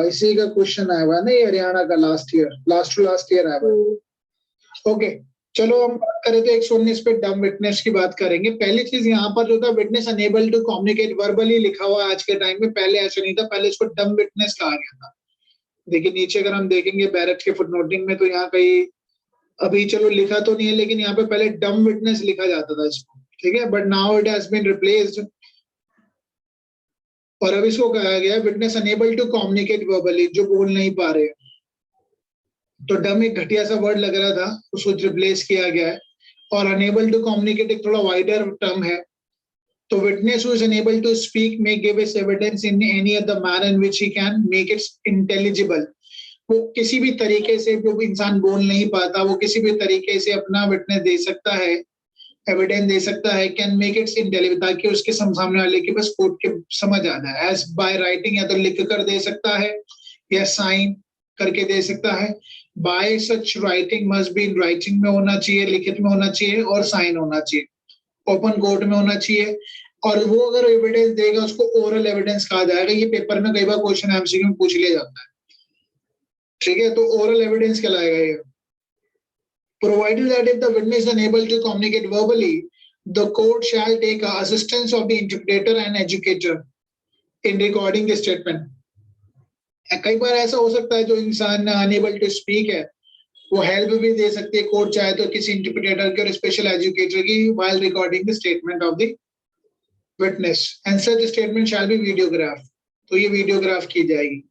इसी का क्वेश्चन आया हुआ है ना, ये हरियाणा का लास्ट ईयर आया हुआ है। ओके, चलो हम बात करें तो 119 पे डम विटनेस की बात करेंगे। पहली चीज यहाँ पर जो था, witness unable to communicate verbally लिखा हुआ है आज के टाइम में, पहले ऐसा नहीं था, पहले इसको डम विटनेस कहा गया था। देखिए नीचे अगर हम देखेंगे बैरेट के फुटनोटिंग में, तो यहाँ कहीं अभी चलो लिखा तो नहीं है, लेकिन यहाँ पे पहले डम विटनेस लिखा जाता था इसको, ठीक है, but now it has been replaced और अब इसको कहा गया witness unable to communicate verbally, जो बोल नहीं पा रहे। तो डम एक घटिया सा वर्ड लग रहा था, उसको रिप्लेस किया गया है, और अनेबल टू कम्युनिकेट एक थोड़ा वाइडर टर्म है। तो witness who is unable to speak may give his evidence in any other manner in which he can make it intelligible. वो किसी भी तरीके से, जो इंसान बोल नहीं पाता, वो किसी भी तरीके से अपना विटनेस दे सकता है, एविडेंस दे सकता है, कैन मेक इट्स इंटेलिजिबल, ताकि उसके सामने वाले के बस कोर्ट के समझ आ जाए। एज बाय राइटिंग, या तो लिख कर दे सकता है या साइन करके दे सकता है। Bye such writing must be in writing में होना चाहिए, लिखित में होना चाहिए, और साइन होना चाहिए, ओपन कोर्ट में होना चाहिए। और वो अगर एविडेंस देगा उसको ओरल एविडेंस कहा जाएगा। ये पेपर में कई बार क्वेश्चन एमसीक्यू में पूछ लिया जाता है, ठीक है, तो ओरल एविडेंस कहलाएगा ये। Provided that if the witness is unable to communicate verbally, the court shall take assistance of the interpreter and educator in recording the statement. कई बार ऐसा हो सकता है जो इंसान अनेबल टू स्पीक है, वो हेल्प भी दे सकती है कोर्ट चाहे तो किसी इंटरप्रेटर की और स्पेशल एजुकेटर की, while recording the statement of the witness, and such statement shall be videographed. तो ये वीडियोग्राफ की जाएगी।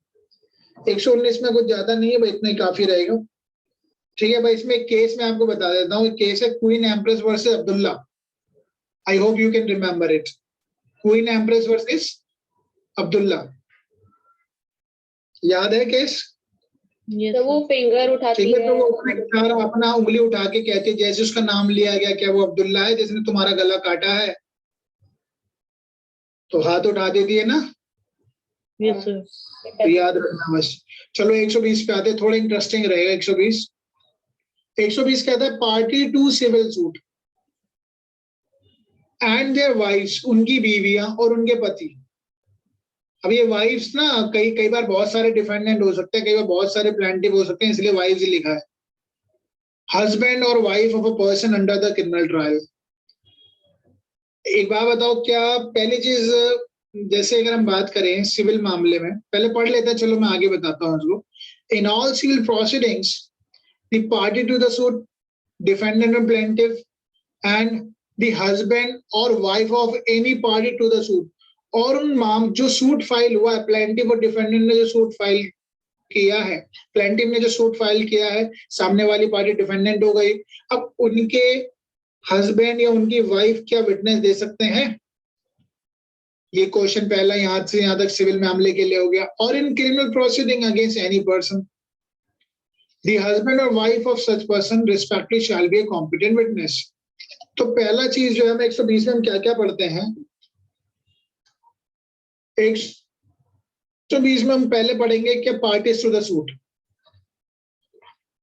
119 में कुछ ज्यादा नहीं है भाई, इतना ही काफी रहेगा। ठीक है भाई, इसमें एक केस मैं आपको बता देता हूँ, केस है queen Empress versus Abdullah. I hope you can remember it. Queen Empress versus Abdullah, याद है केस? तो वो फिंगर उठाती है, तो वो अपना उंगली उठा के कहती है, जैसे उसका नाम लिया गया, क्या वो अब्दुल्ला है जिसने तुम्हारा गला काटा है? तो हाथ उठा देती है ना। Yes sir. तो याद रखना बस। चलो 120 पे आते, थोड़ा इंटरेस्टिंग रहेगा। 120 कहता है party to civil suit and their wifes, उनकी बीवियां और उनके पति। अब ये वाइफ्स ना कई बार बहुत सारे डिफेंडेंट हो सकते हैं, कई बार बहुत सारे प्लेंटिव हो सकते हैं, इसलिए वाइफ्स ही लिखा है। हस्बैंड और wife of a person under the criminal trial. एक बात बताओ, क्या पहली चीज, जैसे अगर हम बात करें सिविल मामले में, पहले पढ़ लेते हैं, चलो मैं आगे बताता हूँ उसको। In all civil proceedings the party to the suit, defendant and plaintiff, and the husband or wife of any party to the suit, और उन जो सूट फाइल हुआ है, प्लेंटिफ और डिफेंडेंट ने जो सूट फाइल किया है, प्लेंटिफ ने जो सूट फाइल किया है, सामने वाली पार्टी डिफेंडेंट हो गई। अब उनके हस्बैंड या उनकी वाइफ क्या विटनेस दे सकते हैं? ये क्वेश्चन पहला यहाँ से यहाँ तक सिविल मामले के लिए हो गया। और in criminal proceeding against any person the husband और wife of such person respectively shall be a competent witness. तो पहला चीज जो है हम 120 में हम क्या क्या पढ़ते हैं, 120 में हम पहले पढ़ेंगे कि parties to the suit,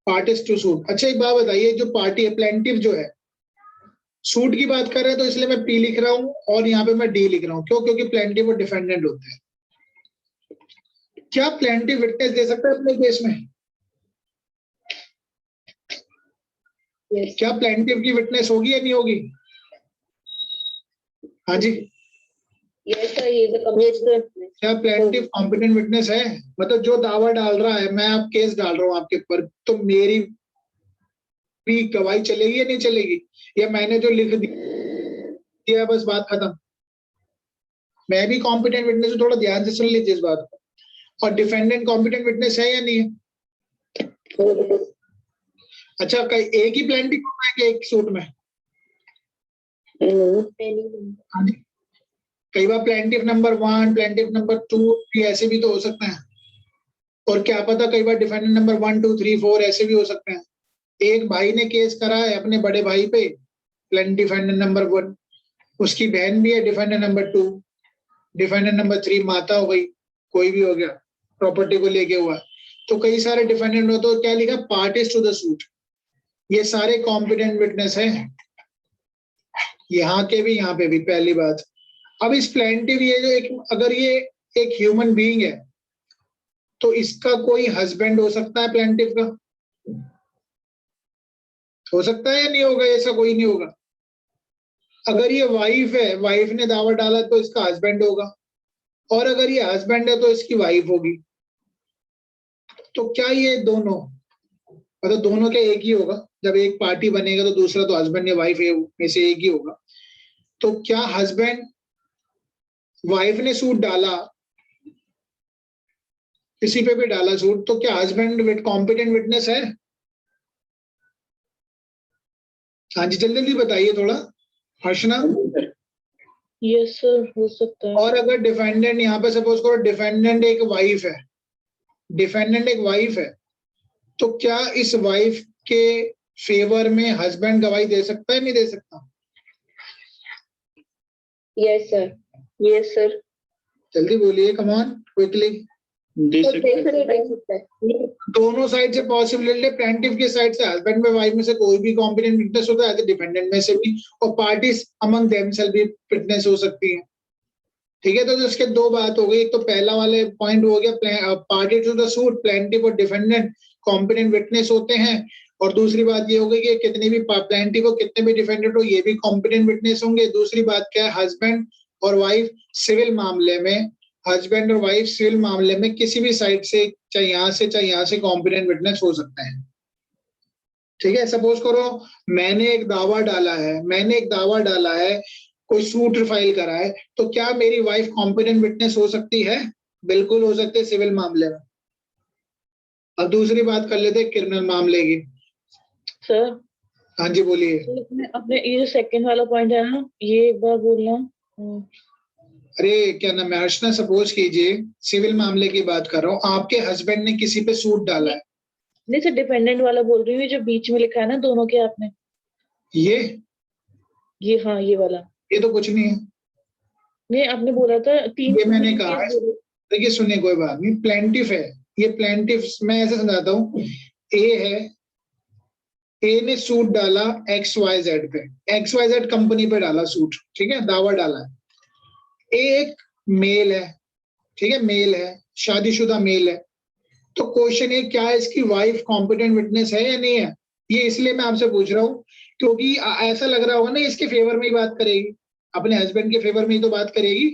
parties to suit. अच्छा एक बात बताइए, जो पार्टी है प्लेंटिव जो है सूट की बात कर रहे हैं तो इसलिए मैं पी लिख रहा हूं और यहाँ पे मैं डी लिख रहा हूं, क्यों? क्योंकि प्लेंटिव और डिफेंडेंट होते हैं। क्या प्लेंटिव विटनेस दे सकता है अपने केस में? Yes. क्या प्लेंटिव की विटनेस होगी या नहीं होगी? हाँ जी, Yes, sir. He is a competent witness. क्या प्लेंटिव कॉम्पिटेंट विटनेस है? मतलब जो दावा डाल रहा है, मैं आप केस डाल रहा हूँ आपके ऊपर, तो मेरी भी गवाही चलेगी या नहीं चलेगी? या मैंने जो लिख दिया बस बात खत्म? मैं भी कॉम्पिटेंट विटनेस हूँ, थोड़ा ध्यान से सुन लीजिए इस बात को। और डिफेंडेंट कॉम्पिटेंट विटनेस है या नहीं है? अच्छा, कई एक ही प्लेंटिव होगा कि एक सूट में? हाँ जी, कई बार प्लेंटिव नंबर 1, प्लेंटिव नंबर 2 भी ऐसे भी तो हो सकते हैं। और क्या पता कई बार डिफेंडेंट नंबर 1, 2, 3, 4 ऐसे भी हो सकते हैं। एक भाई ने केस करा है अपने बड़े भाई पे, डिफेंडेंट नंबर 1, उसकी बहन भी है डिफेंडेंट नंबर 2, डिफेंडेंट नंबर 3 माता हो गई, कोई भी हो गया, प्रॉपर्टी को लेके हुआ। तो कई सारे डिफेंडेंट हो, तो क्या लिखा? Parties to the suit. ये सारे कॉम्पिटेंट विटनेस हैं, यहाँ के भी यहाँ पे भी। पहली बात, अब इस प्लेंटिव ये जो एक, अगर ये एक ह्यूमन बीइंग है तो इसका कोई हस्बैंड हो सकता है प्लेंटिव का? हो सकता है या नहीं होगा? ऐसा कोई नहीं होगा। अगर ये वाइफ है, वाइफ ने दावा डाला तो इसका हस्बैंड होगा, और अगर ये हस्बैंड है तो इसकी वाइफ होगी। तो क्या ये दोनों, मतलब दोनों क्या एक ही होगा? जब एक पार्टी बनेगा तो दूसरा तो हस्बैंड या वाइफ में से एक ही होगा। तो क्या हस्बैंड, वाइफ ने सूट डाला, किसी पे भी डाला सूट, तो क्या हस्बैंड कॉम्पिटेंट विटनेस है? हाँ जी, जल्दी जल्दी बताइए थोड़ा, हर्षना। यस सर, हो सकता है। और अगर डिफेंडेंट, यहाँ पे सपोज करो डिफेंडेंट एक वाइफ है, डिफेंडेंट एक वाइफ है, तो क्या इस वाइफ के फेवर में हस्बैंड गवाही दे सकता है, नहीं दे सकता? Yes, sir. Yes sir. जल्दी बोलिए, कम ऑन, क्विकली। दे सकते हैं। दे सकता है। दोनों साइड से पॉसिबिलिटी, प्लेंटिफ की साइड से हस्बैंड में वाइफ में से कोई भी कॉम्पिटेंट विटनेस होता है, डिफेंडेंट में से भी, और पार्टीज अमंग देमसेल्फ भी विटनेस हो सकती है। ठीक है, तो इसके दो बात हो गई। एक तो पहला वाले पॉइंट हो गया, party to the suit, plaintiff और डिफेंडेंट कॉम्पिटेंट विटनेस होते हैं। और दूसरी बात ये हो गई कि कितने भी प्लेंटिफ हो, कितने भी डिफेंडेंट हो, ये भी कॉम्पिटेंट विटनेस होंगे। दूसरी बात क्या है, हस्बैंड और वाइफ सिविल मामले में, हस्बैंड और वाइफ सिविल मामले में किसी भी साइड से, चाहे यहाँ से कॉम्पिटेंट विटनेस हो सकते हैं। ठीक है, सपोज करो मैंने एक दावा डाला है, कोई सूट फाइल करा है, तो क्या मेरी वाइफ कॉम्पिटेंट विटनेस हो सकती है? बिल्कुल हो सकती है सिविल मामले में। अब दूसरी बात कर लेते हैं क्रिमिनल मामले की। सर हाँ जी, बोलिए। अपने ये जो सेकंड वाला पॉइंट है ना, ये एक बार बोलना। अरे क्या नाम है, अर्चना, सपोज कीजिए सिविल मामले की बात कर रहा हूँ, आपके हस्बैंड ने किसी पे सूट डाला है। नहीं सर, डिपेंडेंट वाला बोल रही हूँ, जो बीच में लिखा है ना दोनों के आपने, ये हाँ ये वाला। ये तो कुछ नहीं है। नहीं, आपने बोला था तीन, ये मैंने कहा है, देखिए सुनिए, कोई बात नहीं, प्लेंटिफ है ये, प्लेंटिफ मैं ऐसे समझाता हूँ। ए है, ए ने सूट डाला XYZ पे, XYZ कंपनी पे डाला सूट, ठीक है, दावा डाला है। ए एक मेल है, ठीक है, मेल है, शादीशुदा मेल है। तो क्वेश्चन है, क्या इसकी वाइफ कॉम्पिटेंट विटनेस है या नहीं है? ये इसलिए मैं आपसे पूछ रहा हूँ क्योंकि ऐसा लग रहा होगा ना इसके फेवर में ही बात करेगी, अपने हस्बैंड के फेवर में ही तो बात करेगी।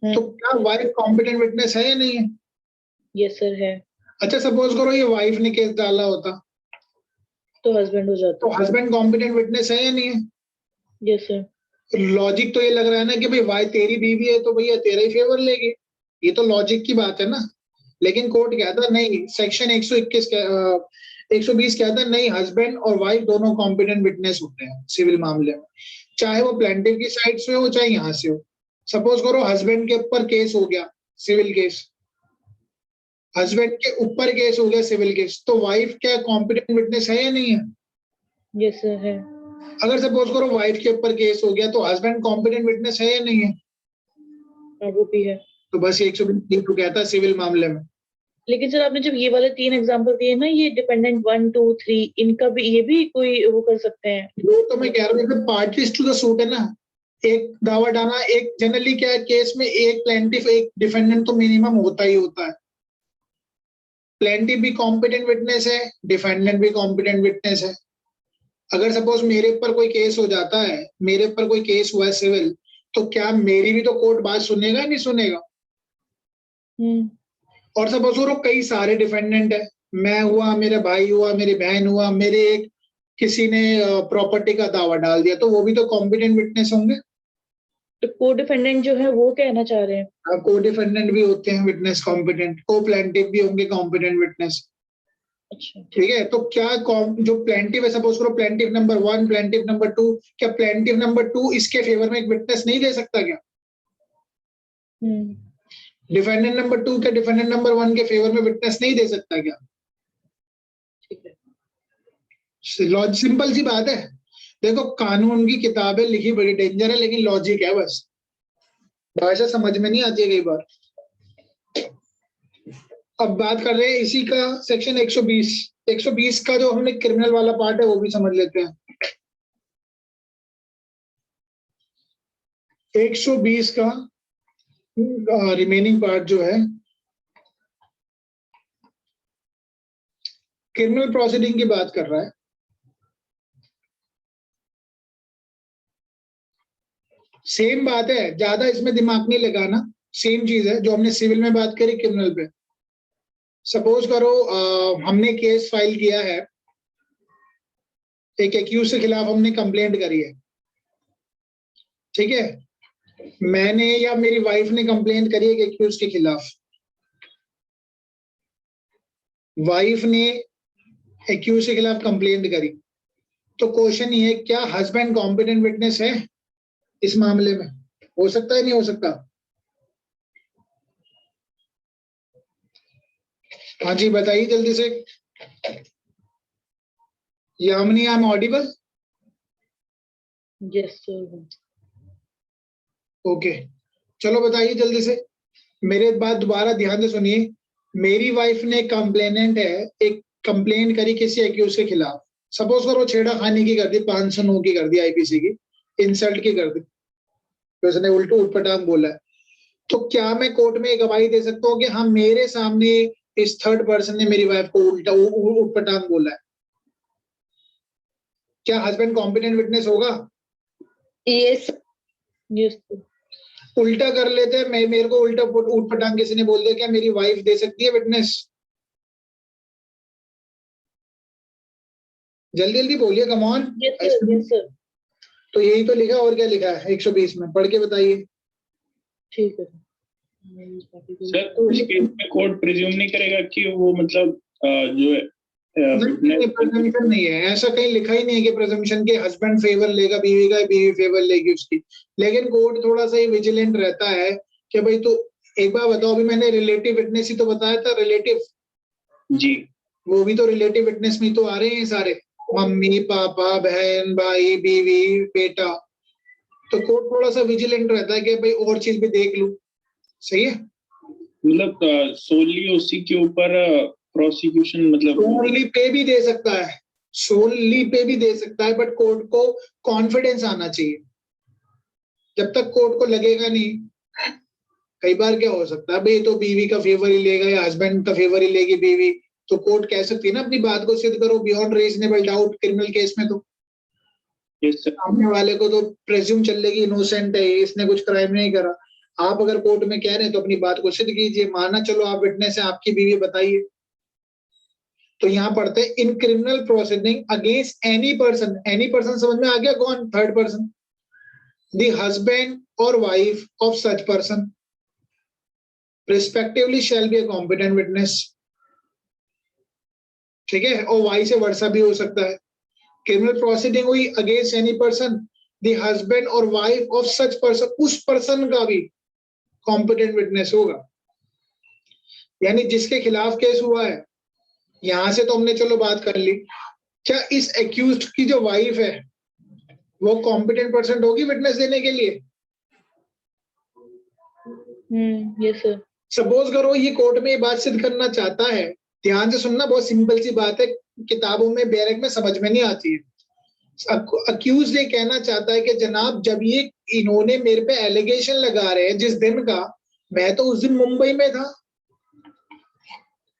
तो क्या वाइफ कॉम्पिटेंट विटनेस है या नहीं है? यस सर है। अच्छा, सपोज करो ये वाइफ ने केस डाला होता, तो हस्बैंड हो जाता। तो हस्बैंड कॉम्पिटेंट विटनेस है या नहीं है? Yes sir. लॉजिक तो ये लग रहा है ना कि भाई वाइफ तेरी बीवी है तो भैया तेरा ही फेवर लेगी, ये तो लॉजिक की बात है ना। लेकिन कोर्ट कहता नहीं, सेक्शन 120 कहता नहीं, हस्बैंड और वाइफ दोनों कॉम्पिटेंट विटनेस होते हैं सिविल मामले में, चाहे वो प्लेंटिफ की साइड से हो चाहे यहाँ से हो। सपोज करो हस्बैंड के ऊपर केस हो गया, सिविल केस, हस्बैंड के ऊपर केस हो गया सिविल केस, तो वाइफ क्या कॉम्पिटेंट विटनेस है या नहीं है? यस सर है। अगर सपोज करो वाइफ के ऊपर केस हो गया तो हस्बैंड कॉम्पिटेंट विटनेस है या नहीं है? वो भी है। तो बस 120 तो कहता है सिविल मामले में। लेकिन सर आपने जब ये वाले 3 एग्जांपल दिए ना, ये डिपेंडेंट 1 2 3, इनका भी ये भी कोई वो कर सकते हैं? वो तो मैं कह रहा हूँ पार्टीज टू द सूट है ना, एक दावा डालना, एक जनरली क्या है केस में एक प्लेंटिफ एक डिफेंडेंट तो मिनिमम होता ही होता है। प्लेंटिफ भी कॉम्पिटेंट विटनेस है, डिफेंडेंट भी कॉम्पिटेंट विटनेस है। अगर सपोज मेरे ऊपर कोई केस हो जाता है, मेरे ऊपर कोई केस हुआ है सिविल, तो क्या मेरी भी तो कोर्ट बात सुनेगा नहीं सुनेगा? और सपोज करो कई सारे डिफेंडेंट है, मैं हुआ, मेरा भाई हुआ, मेरी बहन हुआ, मेरे एक किसी ने प्रॉपर्टी का दावा डाल दिया, तो वो भी तो कॉम्पिटेंट विटनेस होंगे। तो को डिफेंडेंट जो है वो कहना चाह रहे हैं? को डिफेंडेंट भी होते हैं विटनेस कॉम्पिटेंट, को प्लेंटिफ भी होंगे कॉम्पिटेंट विटनेस। अच्छा ठीक है, तो क्या जो प्लेंटिफ है, सपोज करो प्लेंटिफ नंबर 1, प्लेंटिफ नंबर 2, क्या प्लेंटिफ नंबर 2 इसके फेवर में एक विटनेस नहीं दे सकता क्या? डिफेंडेंट नंबर 2 क्या डिफेंडेंट नंबर 1 के फेवर में विटनेस नहीं दे सकता क्या? ठीक है। सिंपल सी बात है। देखो कानून की किताबें लिखी बड़ी डेंजर है, लेकिन लॉजिक है, बस भाषा समझ में नहीं आती है कई बार। अब बात कर रहे हैं इसी का सेक्शन 120। 120 का जो हमने क्रिमिनल वाला पार्ट है वो भी समझ लेते हैं। 120 का रिमेनिंग पार्ट जो है क्रिमिनल प्रोसीडिंग की बात कर रहा है। सेम बात है, ज्यादा इसमें दिमाग नहीं लगाना, सेम चीज है जो हमने सिविल में बात करी क्रिमिनल पे। सपोज करो हमने केस फाइल किया है, एक एक्यूज के खिलाफ हमने कंप्लेंट करी है, ठीक है, मैंने या मेरी वाइफ ने कंप्लेंट करी है एक एक्यूज के खिलाफ। वाइफ ने एक्यूज के खिलाफ कंप्लेंट करी, तो क्वेश्चन ये है क्या हस्बैंड कॉम्पिटेंट विटनेस है इस मामले में? हो सकता है नहीं हो सकता? हाँ जी बताइए जल्दी से। Yamini, I am audible? Yes sir. Okay, चलो बताइए जल्दी से। मेरे बात दोबारा ध्यान से सुनिए। मेरी वाइफ ने कंप्लेनेंट है, एक कंप्लेंट करी किसी एक्यूज के खिलाफ। सपोज करो छेड़ाखानी की कर दी, 509 की कर दी आईपीसी की, इंसल्ट की कर दी, तो उसने उल्टू उटपटांग बोला है। तो क्या मैं कोर्ट में गवाही दे सकता हूँ कि हाँ मेरे सामने इस थर्ड पर्सन ने मेरी वाइफ को उल्टा उटपटांग बोला है? क्या हस्बैंड कॉम्पिटेंट विटनेस होगा? Yes yes. उल्टा कर लेते हैं, मेरे को उल्टा उटपटांग किसी ने बोल दिया, क्या मेरी वाइफ दे सकती है विटनेस? जल्दी जल्दी बोलिए, कम ऑन। Yes sir. तो यही तो लिखा, और क्या लिखा है 120 में? पढ़ के बताइए। ठीक है सर, इस केस में कोर्ट प्रिज्यूम नहीं करेगा कि वो मतलब जो है प्रेजम्पशन नहीं है, ऐसा कहीं लिखा ही नहीं है कि प्रेजम्पशन के हस्बैंड फेवर लेगा बीवी का, बीवी फेवर लेगी उसकी। लेकिन कोर्ट थोड़ा सा ही विजिलेंट रहता है कि भाई तो एक बार बताओ, अभी मैंने रिलेटिव विटनेस ही तो बताया था, रिलेटिव जी, वो भी तो रिलेटिव विटनेस में तो आ रहे हैं सारे, मम्मी पापा बहन भाई बीवी बेटा। तो कोर्ट थोड़ा सा विजिलेंट रहता है कि भाई और चीज भी देख लूं। सही है, मतलब सोली उसी के ऊपर प्रोसिक्यूशन मतलब सोनली पे भी दे सकता है, सोनली पे भी दे सकता है, बट कोर्ट को कॉन्फिडेंस आना चाहिए। जब तक कोर्ट को लगेगा नहीं, कई बार क्या हो सकता है भाई तो बीवी का फेवर ही लेगा या हस्बैंड का फेवर ही लेगी बीवी, तो कोर्ट कह सकती है ना अपनी बात को सिद्ध करो beyond reasonable doubt. Criminal case में तो सामने वाले को तो प्रेज्यूम चलेगी इनोसेंट है, इसने कुछ क्राइम नहीं करा। आप अगर कोर्ट में कह रहे हैं तो अपनी बात को सिद्ध कीजिए, माना चलो आप विटनेस है, आपकी बीवी बताइए। तो यहाँ पढ़ते हैं इन criminal proceeding against any person समझ में आ गया कौन? थर्ड पर्सन, द हस्बैंड और wife of such person respectively shall be a competent witness. ठीक है, और वाइस वर्सा भी हो सकता है। क्रिमिनल प्रोसीडिंग हुई against any person the husband और वाइफ ऑफ सच पर्सन, उस पर्सन का भी कॉम्पिटेंट विटनेस होगा। यानी जिसके खिलाफ केस हुआ है, यहां से तो हमने चलो बात कर ली, क्या इस एक्यूज्ड की जो वाइफ है वो कॉम्पिटेंट पर्सन होगी विटनेस देने के लिए? Yes sir. सपोज करो ये कोर्ट में ये बात सिद्ध करना चाहता है, ध्यान से सुनना, बहुत सिंपल सी बात है, किताबों में बैरक में समझ में नहीं आती है। अक्यूज ये कहना चाहता है कि जनाब जब ये इन्होंने मेरे पे एलिगेशन लगा रहे हैं जिस दिन का, मैं तो उस दिन मुंबई में था,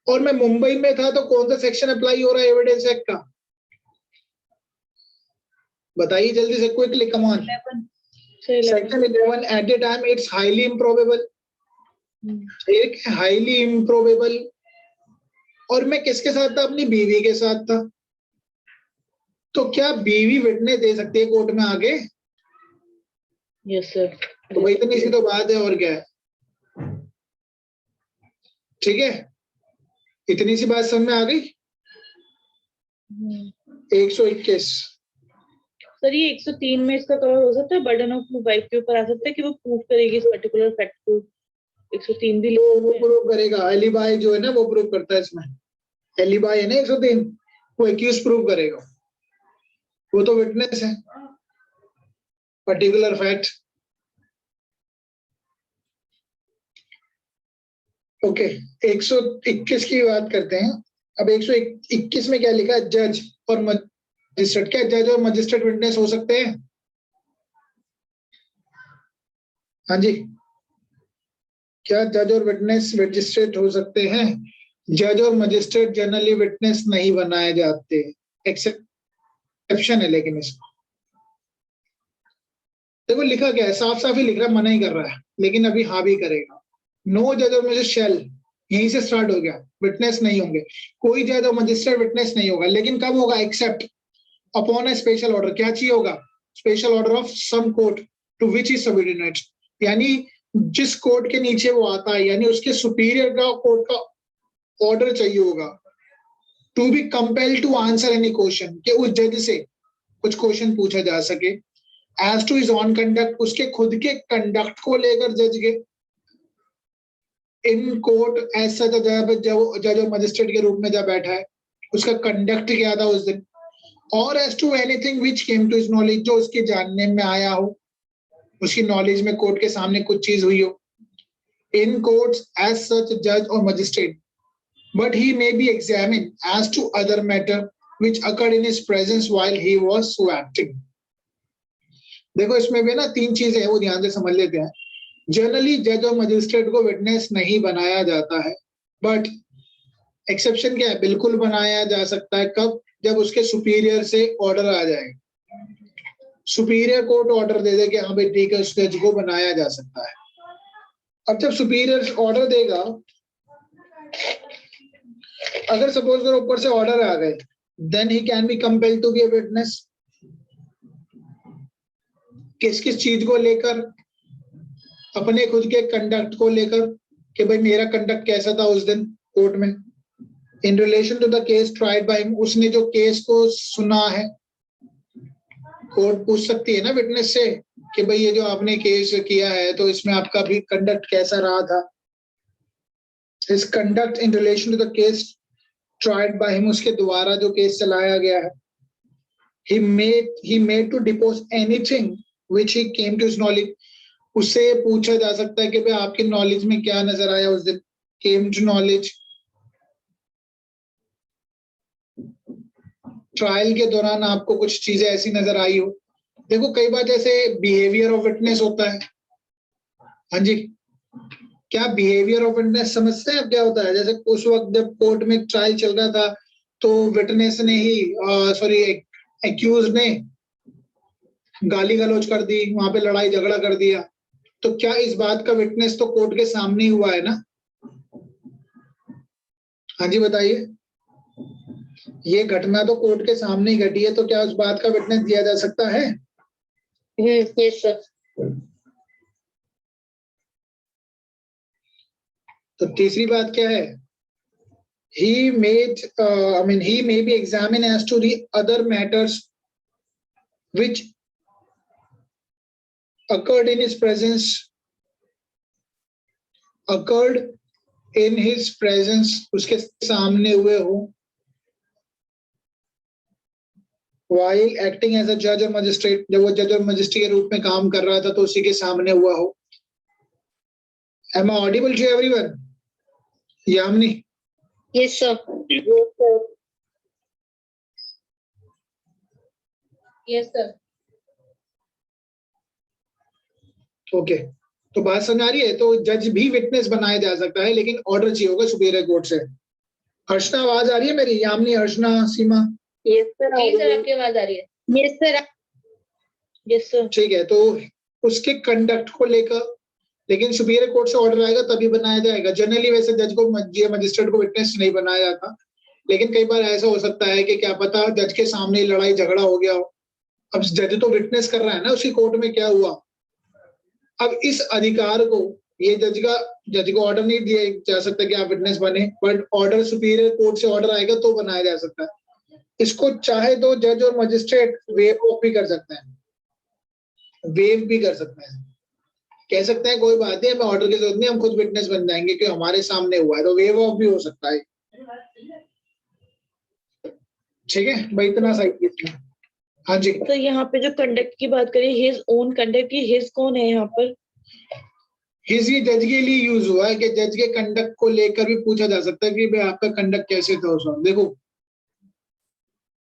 और मैं मुंबई में था तो कौन सा सेक्शन अप्लाई हो रहा है एविडेंस एक्ट का? बताइए जल्दी से, quickly, come on. Section 11 at the time it's highly improbable, एक हाईली इम्प्रोबेबल, और मैं किसके साथ था? अपनी बीवी के साथ था। तो क्या बीवी विटनेस दे सकती है कोर्ट में आगे? Yes sir. तो भाई इतनी सी तो बात है, और क्या है? ठीक है, इतनी सी बात समझ में आ गई। 121 सर ये 103 में इसका कवर हो सकता है, बर्डन ऑफ वाइफ के ऊपर आ सकता है कि वो प्रूव करेगी इस पर्टिकुलर फैक्ट को। 103 भी वो प्रूव करेगा, एलिबाई जो है ना वो प्रूव करता है इसमें। एलिबाई है ना 103, वो एक्यूज प्रूव करेगा, वो तो विटनेस है पर्टिकुलर फैक्ट। ओके, 121 की बात करते हैं। अब 121 में क्या लिखा है? जज और मजिस्ट्रेट। क्या जज और मजिस्ट्रेट विटनेस हो सकते हैं? हाँ जी, क्या जज और विटनेस मजिस्ट्रेट हो सकते हैं? जज और मजिस्ट्रेट जनरली विटनेस नहीं बनाए जाते, एक्सेप्शन है लेकिन इसमें। देखो लिखा क्या है, साफ साफ ही लिख रहा है, मना ही कर रहा है, लेकिन अभी हाँ भी करेगा। नो जज और मजिस्ट्रेट शैल, यहीं से स्टार्ट हो गया, विटनेस नहीं होंगे, कोई जज और मजिस्ट्रेट विटनेस नहीं होगा। लेकिन कब होगा? Except upon a special order. क्या चाहिए होगा? Special order of some court to which is subordinate, यानी जिस कोर्ट के नीचे वो आता है, यानी उसके सुपीरियर का कोर्ट का ऑर्डर चाहिए होगा। To be compelled to answer any question, कि उस जज से कुछ क्वेश्चन पूछा जा सके। As to his own conduct, उसके खुद के कंडक्ट को लेकर जज के इन कोर्ट एज सच, जज और मजिस्ट्रेट के रूप में जब बैठा है उसका कंडक्ट क्या था उस दिन। और as to anything which came to his knowledge, जो उसके जानने में आया हो, उसकी नॉलेज में कोर्ट के सामने कुछ चीज हुई हो। इन कोर्ट्स एज सच जज और magistrate, but he may be examined as to other matter which occurred in his presence while he was so acting. देखो इसमें भी ना तीन चीजें हैं, वो ध्यान से समझ लेते हैं। जनरली जज और मजिस्ट्रेट को विटनेस नहीं बनाया जाता है, बट एक्सेप्शन क्या है? बिल्कुल बनाया जा सकता है। कब? जब उसके सुपीरियर से ऑर्डर आ जाए, सुपीरियर कोर्ट ऑर्डर दे दे कि हाँ भाई ठीक है, उस जज को बनाया जा सकता है। अब जब सुपीरियर ऑर्डर देगा, अगर सपोज करो ऊपर से ऑर्डर आ गए, then he can be compelled to be a witness. किस किस चीज को लेकर? अपने खुद के कंडक्ट को लेकर, कि भाई मेरा कंडक्ट कैसा था उस दिन कोर्ट में। In relation to the case tried by him, उसने जो केस को सुना है, कोर्ट पूछ सकती है ना विटनेस से कि भाई ये जो आपने केस किया है तो इसमें आपका भी कंडक्ट कैसा रहा था। His conduct in relation to the case tried by him, उसके द्वारा जो केस चलाया गया है। He made to depose anything which he came to his knowledge, उससे ये पूछा जा सकता है कि भाई आपके नॉलेज में क्या नजर आया उस दिन। Came to knowledge, ट्रायल के दौरान आपको कुछ चीजें ऐसी नजर आई हो। देखो कई बार जैसे बिहेवियर ऑफ विटनेस होता है। हाँ जी, क्या बिहेवियर ऑफ विटनेस समझते हैं आप क्या होता है? जैसे उस वक्त जब कोर्ट में ट्रायल चल रहा था तो विटनेस ने ही एक्यूज ने गाली गलौज कर दी, वहां पे लड़ाई झगड़ा कर दिया, तो क्या इस बात का विटनेस तो कोर्ट के सामने ही हुआ है ना? हाँ जी बताइए, ये घटना तो कोर्ट के सामने ही घटी है, तो क्या उस बात का विटनेस दिया जा सकता है? Yes sir. तो तीसरी बात क्या है? he may be examined as to the other matters which occurred in his presence, occurred in his presence, उसके सामने हुए हो, while acting as a judge or magistrate, जब वो जज और मजिस्ट्रेट के रूप में काम कर रहा था तो उसी के सामने हुआ हो. Am I audible to everyone? Yamini? Yes, sir. Yes, sir. Yes, sir. Okay, तो बात समझ आ रही है. तो जज भी विटनेस बनाया जा सकता है, लेकिन ऑर्डर चाहिए होगा सुपीरियर कोर्ट से. हर्षना आवाज आ रही है मेरी? यामिनी, हर्षना, सीमा? Yes, sir. जी सर, आपकी आवाज आ रही है. Yes, sir. Yes, sir. ठीक है, तो उसके कंडक्ट को लेकर, लेकिन सुपीरियर कोर्ट से ऑर्डर आएगा तभी बनाया जाएगा. जनरली वैसे जज को, मजिस्ट्रेट को विटनेस नहीं बनाया जाता, लेकिन कई बार ऐसा हो सकता है कि क्या पता जज के सामने लड़ाई झगड़ा हो गया हो. अब जज तो विटनेस कर रहा है ना उसकी कोर्ट में क्या हुआ. अब इस अधिकार को, ये जज को ऑर्डर नहीं दिया जा सकता कि आप विटनेस बने, बट ऑर्डर सुपीरियर कोर्ट से ऑर्डर आएगा तो बनाया जा सकता है. इसको चाहे तो जज और मजिस्ट्रेट वेव ऑफ भी कर सकते हैं, वेव भी कर सकते हैं. कह सकते हैं कोई बात नहीं, हमें ऑर्डर की जरूरत नहीं, हम खुद विटनेस बन जाएंगे कि हमारे सामने हुआ है, तो वेव ऑफ भी हो सकता है. ठीक है भाई, इतना सही है. हाँ जी. तो यहाँ पे जो कंडक्ट की बात करें, हिज ओन कंडक्ट, की हिज कौन है यहाँ पर? हिज ये जज के लिए यूज हुआ है कि जज के कंडक्ट को लेकर भी पूछा जा सकता है कि भाई आपका कंडक्ट कैसे था उस वक्त. देखो,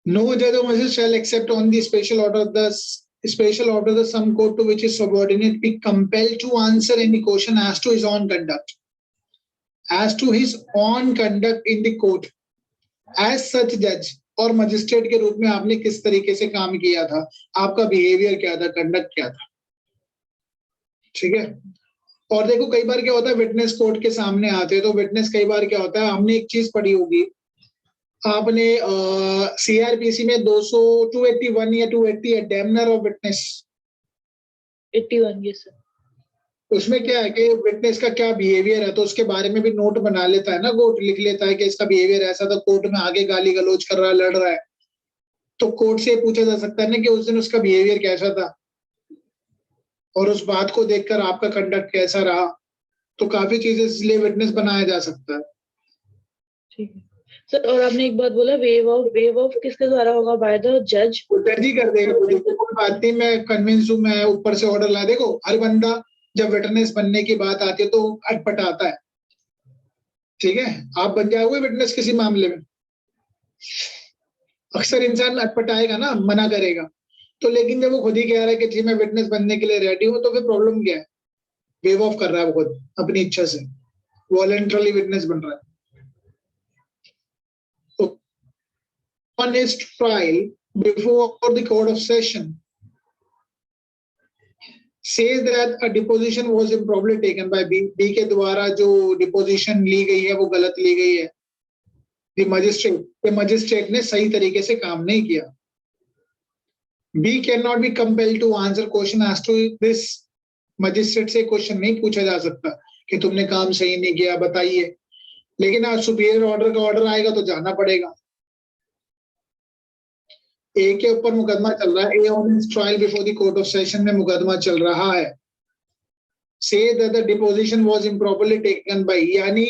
नो जज और magistrate shall except on the special order the some court to which is subordinate be compelled to answer any question as to his own conduct, as to his own conduct in the court. As such judge और मजिस्ट्रेट के रूप में आपने किस तरीके से काम किया था, आपका बिहेवियर क्या था, कंडक्ट क्या था. ठीक है. और देखो कई बार क्या होता है, विटनेस कोर्ट के सामने आते हैं तो विटनेस कई बार क्या होता है, हमने एक चीज पढ़ी होगी, आपने सीआरपीसी में 281 या 280 है डैमनर ऑफ विटनेस. 81. Yes, sir. उसमें क्या है कि विटनेस का क्या बिहेवियर है, तो उसके बारे में भी नोट बना लेता है ना कोर्ट, लिख लेता है कि इसका बिहेवियर ऐसा था, कोर्ट में आगे गाली गलौज कर रहा है, लड़ रहा है, तो कोर्ट से पूछा जा सकता है ना कि उस दिन उसका बिहेवियर कैसा था और उस बात को देखकर आपका कंडक्ट कैसा रहा. तो काफी चीजें इसलिए विटनेस बनाया जा सकता है. ठीक है सर. और आपने एक बात बोला, वेव ऑफ किसके द्वारा होगा? बाय द जज. जज ही कर देगा. कोई बात नहीं, मैं कन्विंस हूँ, मैं ऊपर से ऑर्डर ला. देखो हर बंदा जब विटनेस बनने की बात आती है तो अटपटाता है. ठीक है, आप बन जाओगे विटनेस किसी मामले में, अक्सर इंसान अटपटाएगा ना, मना करेगा. तो लेकिन जब वो खुद ही कह रहा है कि जी मैं विटनेस बनने के लिए रेडी हूँ, तो फिर प्रॉब्लम क्या है? वेव ऑफ कर रहा है वो खुद अपनी इच्छा से, वॉलंटरली विटनेस बन रहा है. On his trial before the court of session says that a deposition was improperly taken by B. B के द्वारा जो डिपोजिशन ली गई है वो गलत ली गई है. मजिस्ट्रेट ने सही तरीके से काम नहीं किया. B cannot be compelled to answer question as to this. Magistrate से क्वेश्चन नहीं पूछा जा सकता कि तुमने काम सही नहीं किया, बताइए. लेकिन आज सुपीरियर ऑर्डर का ऑर्डर आएगा तो जाना पड़ेगा. ए के ऊपर मुकदमा चल रहा है, A on his trial before the court of session में मुकदमा चल रहा है. Say that the deposition was improperly taken by, यानी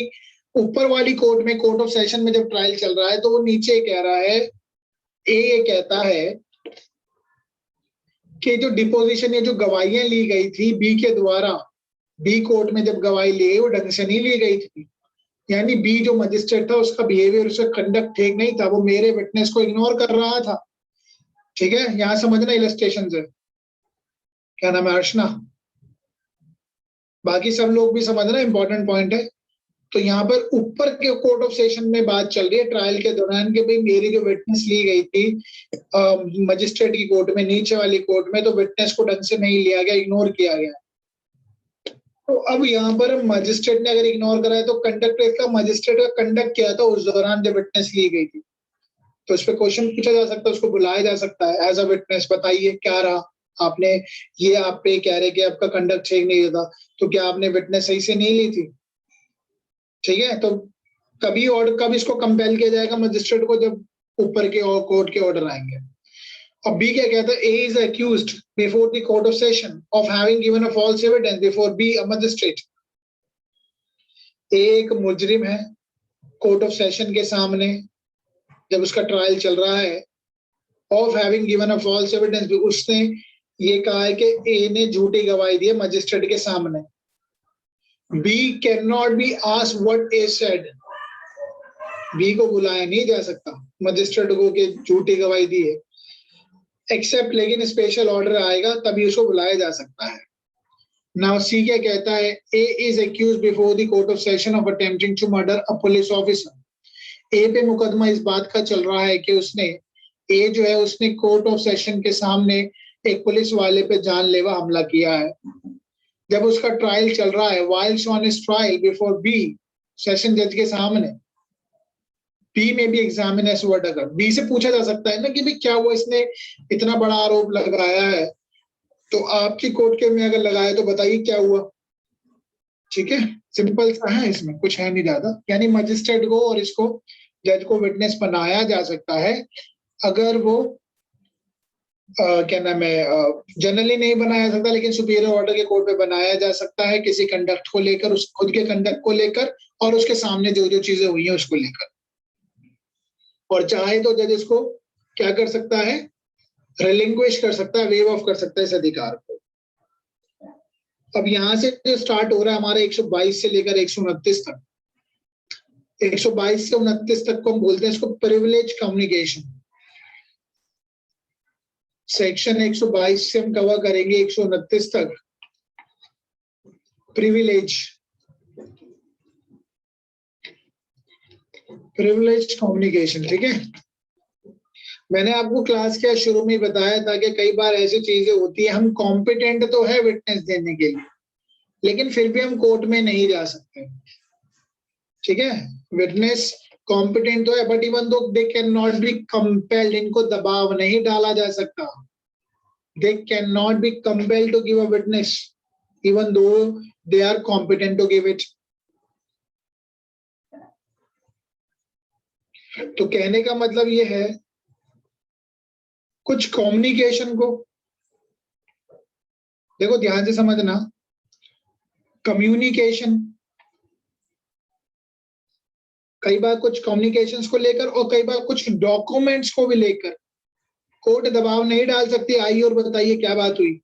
ऊपर वाली कोर्ट में, कोर्ट ऑफ सेशन में जब ट्रायल चल रहा है तो वो नीचे कह रहा है, ए ये कहता है कि जो डिपोजिशन, ये जो गवाहियां ली गई थी बी के द्वारा, बी कोर्ट में जब गवाही ली वो ढंग से नहीं ली गई थी. यानी बी जो मजिस्ट्रेट था उसका बिहेवियर, उसका कंडक्ट ठीक नहीं था, वो मेरे विटनेस को इग्नोर कर रहा था. ठीक है, यहां समझना इलस्ट्रेशन है. क्या नाम है? अर्चना. बाकी सब लोग भी समझना, इंपॉर्टेंट पॉइंट है. तो यहाँ पर ऊपर के कोर्ट ऑफ सेशन में बात चल रही है ट्रायल के दौरान कि भाई मेरी जो विटनेस ली गई थी मजिस्ट्रेट की कोर्ट में, नीचे वाली कोर्ट में, तो विटनेस को ढंग से नहीं लिया गया, इग्नोर किया गया. तो अब यहाँ पर मजिस्ट्रेट ने अगर इग्नोर करा है तो कंडक्ट का, मजिस्ट्रेट का कंडक्ट क्या था उस दौरान जब विटनेस ली गई थी, तो इस पे क्वेश्चन पूछा जा सकता है, उसको बुलाया जा सकता है एज अ विटनेस. बताइए क्या रहा, आपने ये आप पे कह रहे कि आपका कंडक्ट ठीक नहीं था, तो क्या आपने विटनेस सही से नहीं ली थी? ठीक है, तो कब इसको कंपेल किया जाएगा मजिस्ट्रेट को? जब ऊपर के और कोर्ट के ऑर्डर आएंगे. अब बी क्या कहता है, A is accused before the court of session of having given a false evidence before B a magistrate. A एक मुजरिम है कोर्ट ऑफ सेशन के सामने जब उसका ट्रायल चल रहा है, of having given a false evidence, उसने ये कहा है कि ए ने झूठी गवाही दी है मजिस्ट्रेट के सामने। B can not be asked what A said, B को बुलाया नहीं जा सकता मजिस्ट्रेट को कि झूठी गवाही दी है, एक्सेप्ट, लेकिन स्पेशल ऑर्डर आएगा तभी उसको बुलाया जा सकता है। नाउ सी क्या कहता है, A is accused before the court of session of attempting to murder a police officer. A पे मुकदमा इस बात का चल रहा है कि उसने, ए जो है उसने कोर्ट ऑफ सेशन के सामने एक पुलिस वाले पे जानलेवा हमला किया है। जब उसका ट्रायल चल रहा है, whilst on his trial before B, session जज के सामने, बी में भी एग्जामिन एज व्हाट अगर, बी से पूछा जा सकता है ना कि भाई क्या हुआ, इसने इतना बड़ा आरोप लगाया है तो आपकी कोर्ट के में अगर लगाया तो बताइए क्या हुआ। ठीक है, सिंपल सा है, इसमें कुछ है नहीं ज्यादा। यानी मजिस्ट्रेट को और इसको जज को विटनेस बनाया जा सकता है अगर वो क्या नाम है, जनरली नहीं बनाया सकता लेकिन सुपीरियर ऑर्डर के कोर्ट पे बनाया जा सकता है किसी कंडक्ट को लेकर, उस खुद के कंडक्ट को लेकर और उसके सामने जो जो चीजें हुई हैं उसको लेकर। और चाहे तो जज इसको क्या कर सकता है, रिलिंक्विश कर सकता है, वेव ऑफ कर सकता है इस अधिकार को। अब यहां से जो स्टार्ट हो रहा है हमारे 122 से लेकर 129 तक, 122 से 29 तक को हम बोलते हैं इसको प्रिविलेज कम्युनिकेशन। सेक्शन 122 से हम कवर करेंगे 129 तक प्रिविलेज कम्युनिकेशन। ठीक है, मैंने आपको क्लास के शुरू में बताया था कि कई बार ऐसी चीजें होती है, हम कॉम्पिटेंट तो है विटनेस देने के लिए लेकिन फिर भी हम कोर्ट में नहीं जा सकते। ठीक है, विटनेस कॉम्पिटेंट तो है but even though they can not be compelled, इनको दबाव नहीं डाला जा सकता। They can not be compelled to give a witness even though they are competent to give it. तो कहने का मतलब ये है, कुछ कम्युनिकेशन को देखो ध्यान से समझना, कम्युनिकेशन कई बार कुछ कम्युनिकेशंस को लेकर और कई बार कुछ डॉक्यूमेंट्स को भी लेकर कोर्ट दबाव नहीं डाल सकती, आइए और बताइए क्या बात हुई।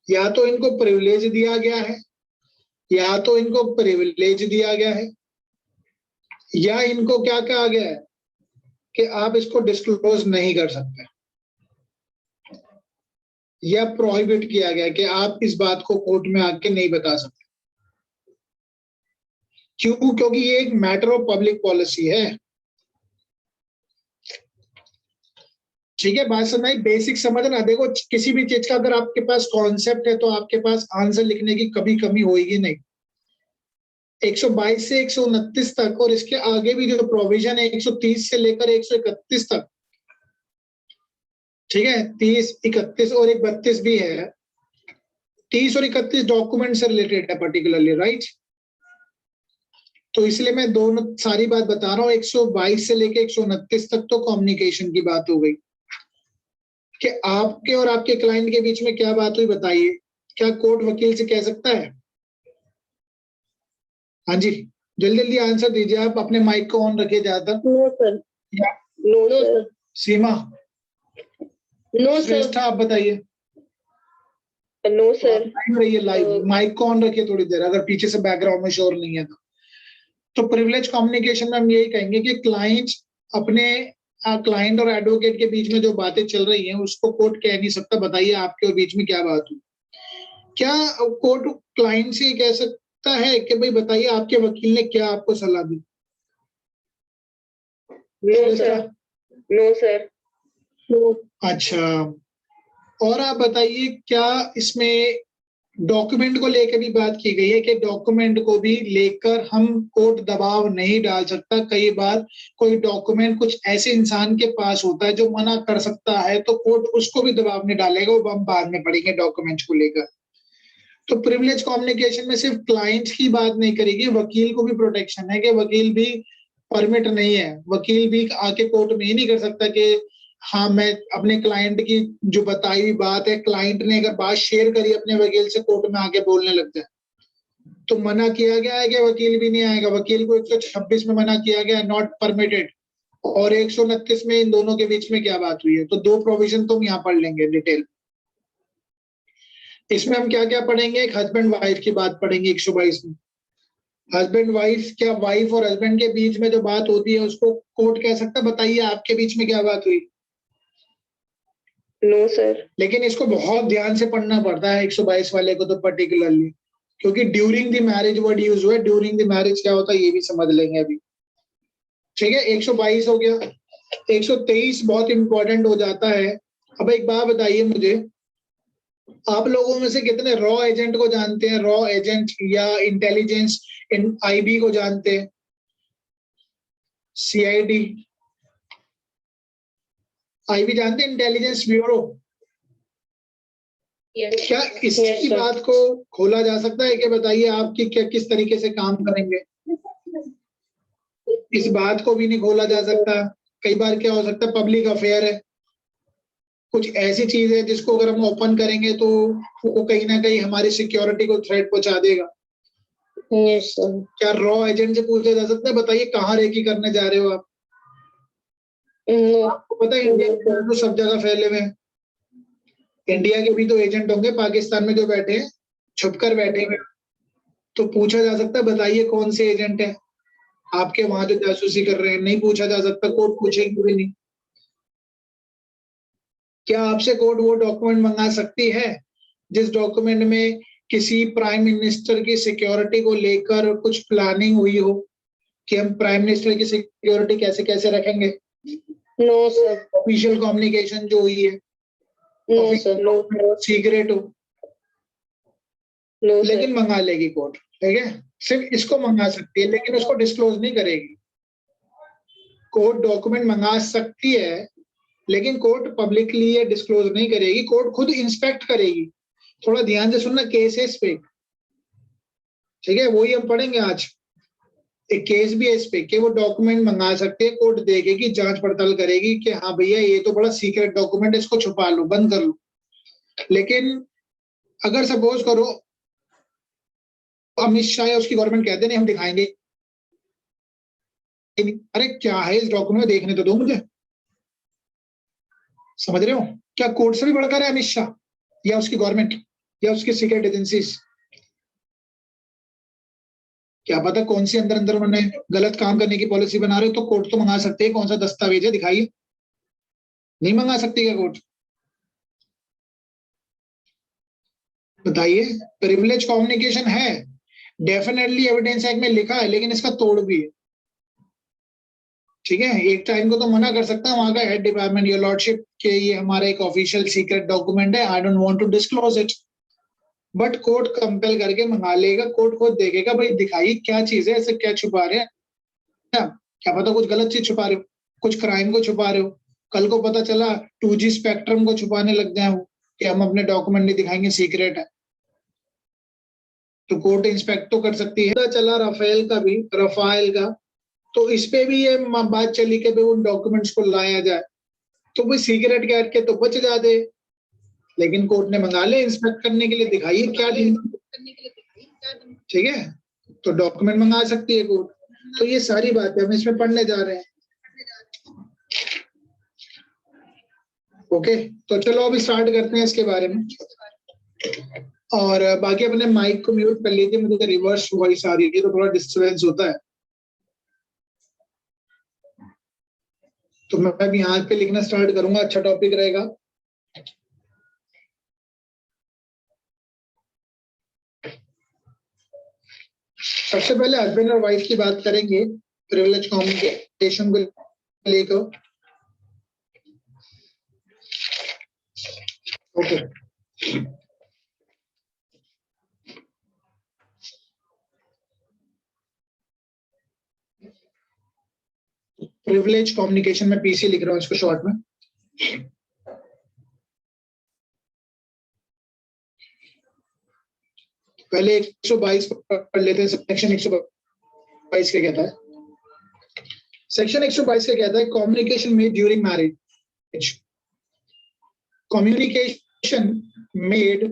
या तो इनको प्रिविलेज दिया गया है, या तो इनको प्रिविलेज दिया गया है, या इनको क्या कहा गया है कि आप इसको डिस्क्लोज नहीं कर सकते, या प्रोहिबिट किया गया कि आप इस बात को कोर्ट में आके नहीं बता सकते। क्यों? क्योंकि ये एक मैटर ऑफ पब्लिक पॉलिसी है। ठीक है, बात समझ, बेसिक समझना। देखो किसी भी चीज का अगर आपके पास कॉन्सेप्ट है तो आपके पास आंसर लिखने की कभी कमी होगी नहीं। 122 से 129 तक और इसके आगे भी जो प्रोविजन है 130 से लेकर 131 तक, ठीक है, 30, 31 और एक 32 भी है। 30 और 31 डॉक्यूमेंट से रिलेटेड है पर्टिकुलरली, राइट। तो इसलिए मैं दोनों सारी बात बता रहा हूँ। 122 से लेकर 129 तक तो कम्युनिकेशन की बात हो गई कि आपके और आपके क्लाइंट के बीच में क्या बात हुई, बताइए। क्या कोर्ट वकील से कह सकता है? हाँ जी, जल्दी जल्दी आंसर दीजिए। आप अपने माइक को ऑन रखिए ज्यादा। No sir, no sir. Seema, no Shreshtha, sir, आप बताइए। No sir. लाइव रहिए, लाइव। माइक को ऑन रखिए थोड़ी देर, अगर पीछे से बैकग्राउंड में शोर नहीं है तो प्रिविलेज कम्युनिकेशन में हम यही कहेंगे कि क्लाइंट अपने क्लाइंट और एडवोकेट के बीच में जो बातें चल रही हैं उसको कोर्ट कह नहीं सकता, बताइए आपके बीच में क्या बात हुई। क्या कोर्ट क्लाइंट से कह सकता है कि भाई बताइए आपके वकील ने क्या आपको सलाह दी? No sir, no sir. अच्छा, और आप बताइए क्या इसमें डॉक्यूमेंट को लेकर भी बात की गई है कि डॉक्यूमेंट को भी लेकर हम कोर्ट दबाव नहीं डाल सकता। कई बार कोई डॉक्यूमेंट कुछ ऐसे इंसान के पास होता है जो मना कर सकता है तो कोर्ट उसको भी दबाव नहीं डालेगा, वो हम बाद में पढ़ेंगे डॉक्यूमेंट्स को लेकर। तो प्रिविलेज कम्युनिकेशन में सिर्फ क्लाइंट्स की बात नहीं करेगी, वकील को भी प्रोटेक्शन है कि वकील भी परमिट नहीं है, वकील भी आके कोर्ट में ही नहीं कर सकता कि हाँ मैं अपने क्लाइंट की जो बताई हुई बात है, क्लाइंट ने अगर बात शेयर करी अपने वकील से, कोर्ट में आके बोलने लग जाए, तो मना किया गया है कि वकील भी नहीं आएगा। वकील को 126 में मना किया गया है, नॉट परमिटेड, और 129 में इन दोनों के बीच में क्या बात हुई है। तो दो प्रोविजन तो हम यहाँ पढ़ लेंगे डिटेल। इसमें हम क्या क्या पढ़ेंगे, एक हस्बैंड वाइफ की बात पढ़ेंगे 122 में। हस्बैंड वाइफ, क्या वाइफ और हस्बैंड के बीच में जो बात होती है उसको कोर्ट कह सकता है? बताइए आपके बीच में क्या बात हुई? No sir. लेकिन इसको बहुत ध्यान से पढ़ना पड़ता है 122 वाले को तो पर्टिकुलरली, क्योंकि during the marriage word use हुआ है। ड्यूरिंग द मैरिज क्या होता है ये भी समझ लेंगे अभी। ठीक है, 122 हो गया। 123 बहुत इंपॉर्टेंट हो जाता है। अब एक बात बताइए मुझे, आप लोगों में से कितने रॉ एजेंट को जानते हैं? रॉ एजेंट या इंटेलिजेंस इन आईबी को जानते हैं? सीआईडी, आईबी जानते हैं, इंटेलिजेंस ब्यूरो। क्या इसकी बात को खोला जा सकता है कि बताइए आपकी क्या किस तरीके से काम करेंगे? इस बात को भी नहीं खोला जा सकता। कई बार क्या हो सकता है, पब्लिक अफेयर है, कुछ ऐसी चीज है जिसको अगर हम ओपन करेंगे तो वो कहीं ना कहीं हमारी सिक्योरिटी को थ्रेट पहुंचा देगा। Yes sir. क्या रॉ एजेंट से पूछा जा सकता है बताइए कहाँ रेकी करने जा रहे हो आप? आपको पता है इंडिया में तो सब जगह फैले हुए हैं। इंडिया के भी तो एजेंट होंगे पाकिस्तान में जो बैठे हैं, छुपकर बैठे हुए। तो पूछा जा सकता है बताइए कौन से एजेंट है आपके वहां जो जासूसी कर रहे हैं? नहीं पूछा जा सकता, कोर्ट पूछेगी भी नहीं। क्या आपसे कोर्ट वो डॉक्यूमेंट मंगा सकती है जिस डॉक्यूमेंट में किसी प्राइम मिनिस्टर की सिक्योरिटी को लेकर कुछ प्लानिंग हुई हो कि हम प्राइम मिनिस्टर की सिक्योरिटी कैसे कैसे रखेंगे? No sir. ऑफिशियल कम्युनिकेशन जो हुई है, नो सर। नो सीक्रेट हो, नो लेकिन सर। मंगा लेगी कोर्ट। ठीक है, सिर्फ इसको मंगा सकती है लेकिन उसको डिस्क्लोज नहीं करेगी। कोर्ट डॉक्यूमेंट मंगा सकती है लेकिन कोर्ट पब्लिकली ये डिस्क्लोज नहीं करेगी, कोर्ट खुद इंस्पेक्ट करेगी। थोड़ा ध्यान से सुनना केसेस पे। ठीक है, वही हम पढ़ेंगे आज। एक केस भी है इस पे कि वो डॉक्यूमेंट मंगा सकते हैं, कोर्ट देखेगी, जांच पड़ताल करेगी कि हाँ भैया ये तो बड़ा सीक्रेट डॉक्यूमेंट है, इसको छुपा लो, बंद कर लो। लेकिन अगर सपोज करो अमित शाह या उसकी गवर्नमेंट कहते हैं नहीं हम दिखाएंगे, अरे क्या है इस डॉक्यूमेंट में, देखने तो दो मुझे। समझ रहे हो? क्या कोर्ट से भी बढ़कर है अमित शाह या उसकी गवर्नमेंट या उसकी सीक्रेट एजेंसीज? क्या पता कौन सी अंदर अंदर उन्होंने गलत काम करने की पॉलिसी बना रहे हो, तो कोर्ट तो मंगा सकते हैं कौन सा दस्तावेज है दिखाइए। नहीं मंगा सकती क्या कोर्ट? बताइए। प्रिविलेज कम्युनिकेशन है, डेफिनेटली एविडेंस एक्ट में लिखा है, लेकिन इसका तोड़ भी है। ठीक है, एक टाइम को तो मना कर सकता है वहां का हेड डिपार्टमेंट, योर लॉर्डशिप, के ये हमारा एक ऑफिशियल सीक्रेट डॉक्यूमेंट है, I don't want to disclose it. But court compel करके मंगा लेगा, कोर्ट खुद देखेगा भाई दिखाइए क्या चीज है, ऐसे क्या छुपा रहे हैं। क्या पता कुछ गलत चीज छुपा रहे हो, कुछ क्राइम को छुपा रहे हो। कल को पता चला 2G स्पेक्ट्रम को छुपाने लग जाए वो कि हम अपने डॉक्यूमेंट नहीं दिखाएंगे, सीक्रेट है, तो कोर्ट इंस्पेक्ट तो कर सकती है। पता चला राफेल का भी, रफाइल का, तो इस पे भी ये बात चली कि उन डॉक्यूमेंट्स को लाया जाए, तो वो सीक्रेट कैट के तो बच जाते, लेकिन कोर्ट ने मंगा ले इंस्पेक्ट करने के लिए, दिखाइए क्या ठीक है, तो डॉक्यूमेंट मंगा सकती है कोर्ट। तो ये सारी बातें हम इसमें पढ़ने जा रहे हैं। ओके, तो चलो अभी स्टार्ट करते हैं इसके बारे में। और बाकी अपने माइक को म्यूट कर लीजिए, मुझे रिवर्स वॉइस आ रही है तो थोड़ा डिस्टर्बेंस होता है। तो मैं अभी यहाँ पे लिखना स्टार्ट करूंगा, अच्छा टॉपिक रहेगा। सबसे पहले हस्बैंड और वाइफ की बात करेंगे, प्रिविलेज कम्युनिकेशन को लेकर। ओके, प्रिविलेज कम्युनिकेशन में पीसी लिख रहा हूँ इसको शॉर्ट में। पहले 122 पढ़ लेते हैं। सेक्शन 122 क्या कहता है? सेक्शन 122 क्या कहता है? कम्युनिकेशन में during marriage, communication made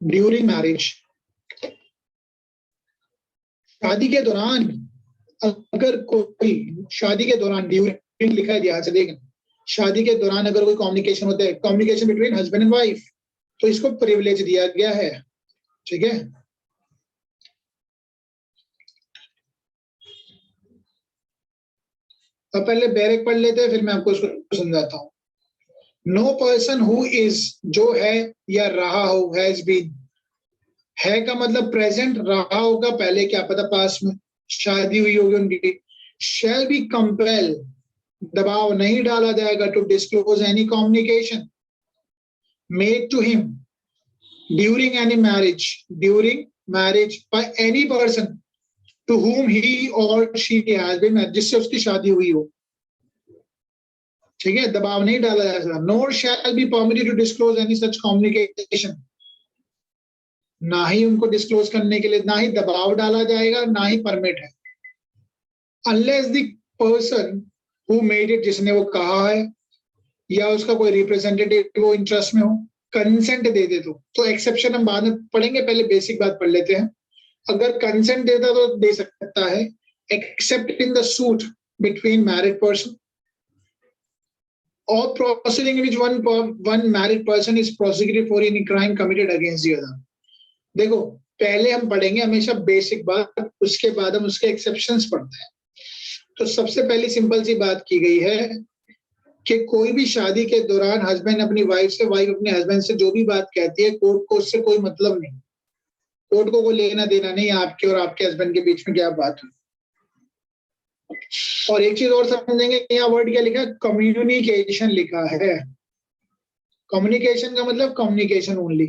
during marriage. शादी के दौरान अगर कोई शादी के दौरान ड्यूरिंग लिखा है ध्यान से देखना, शादी के दौरान अगर कोई कम्युनिकेशन होता है, communication between husband and wife, तो इसको प्रिविलेज दिया गया है, ठीक है। अब पहले बैरक पढ़ लेते हैं, फिर मैं आपको इसको समझाता हूँ। नो पर्सन हु इज, जो है या रहा हो, हैज बीन, है का मतलब प्रेजेंट, रहा होगा पहले, क्या पता पास में, शादी हुई होगी उनकी। शैल बी कंपेल, दबाव नहीं डाला जाएगा, to disclose any communication made to him during any marriage by any person to whom he or she has been married, जिससे उसकी शादी हुई हो, ठीक है। दबाव नहीं डाला जाएगा। nor shall be permitted to disclose any such communication, ना ही उनको डिस्क्लोज करने के लिए, ना ही दबाव डाला जाएगा, ना ही परमिट है। unless the person who made it, जिसने वो कहा है, या उसका कोई रिप्रेजेंटेटिव वो इंटरेस्ट में हो, कंसेंट दे दे तो एक्सेप्शन हम बाद में पढ़ेंगे, पहले बेसिक बात पढ़ लेते हैं। अगर कंसेंट देता तो दे सकता है, accept in the suit between married person or proceeding in which one married person is prosecuted for any crime committed against the other. देखो पहले हम पढ़ेंगे हमेशा बेसिक बात, उसके बाद हम उसके एक्सेप्शंस पढ़ते हैं। तो सबसे पहली सिंपल सी बात की गई है कि कोई भी शादी के दौरान हस्बैंड अपनी वाइफ से, वाइफ अपने हस्बैंड से जो भी बात कहती है, कोर्ट को उससे कोई मतलब नहीं, कोर्ट को कोई लेना देना नहीं आपके और आपके हस्बैंड के बीच में क्या बात हुई। और एक चीज और समझेंगे, यहाँ वर्ड क्या लिखा है, कम्युनिकेशन लिखा है। कम्युनिकेशन का मतलब communication only,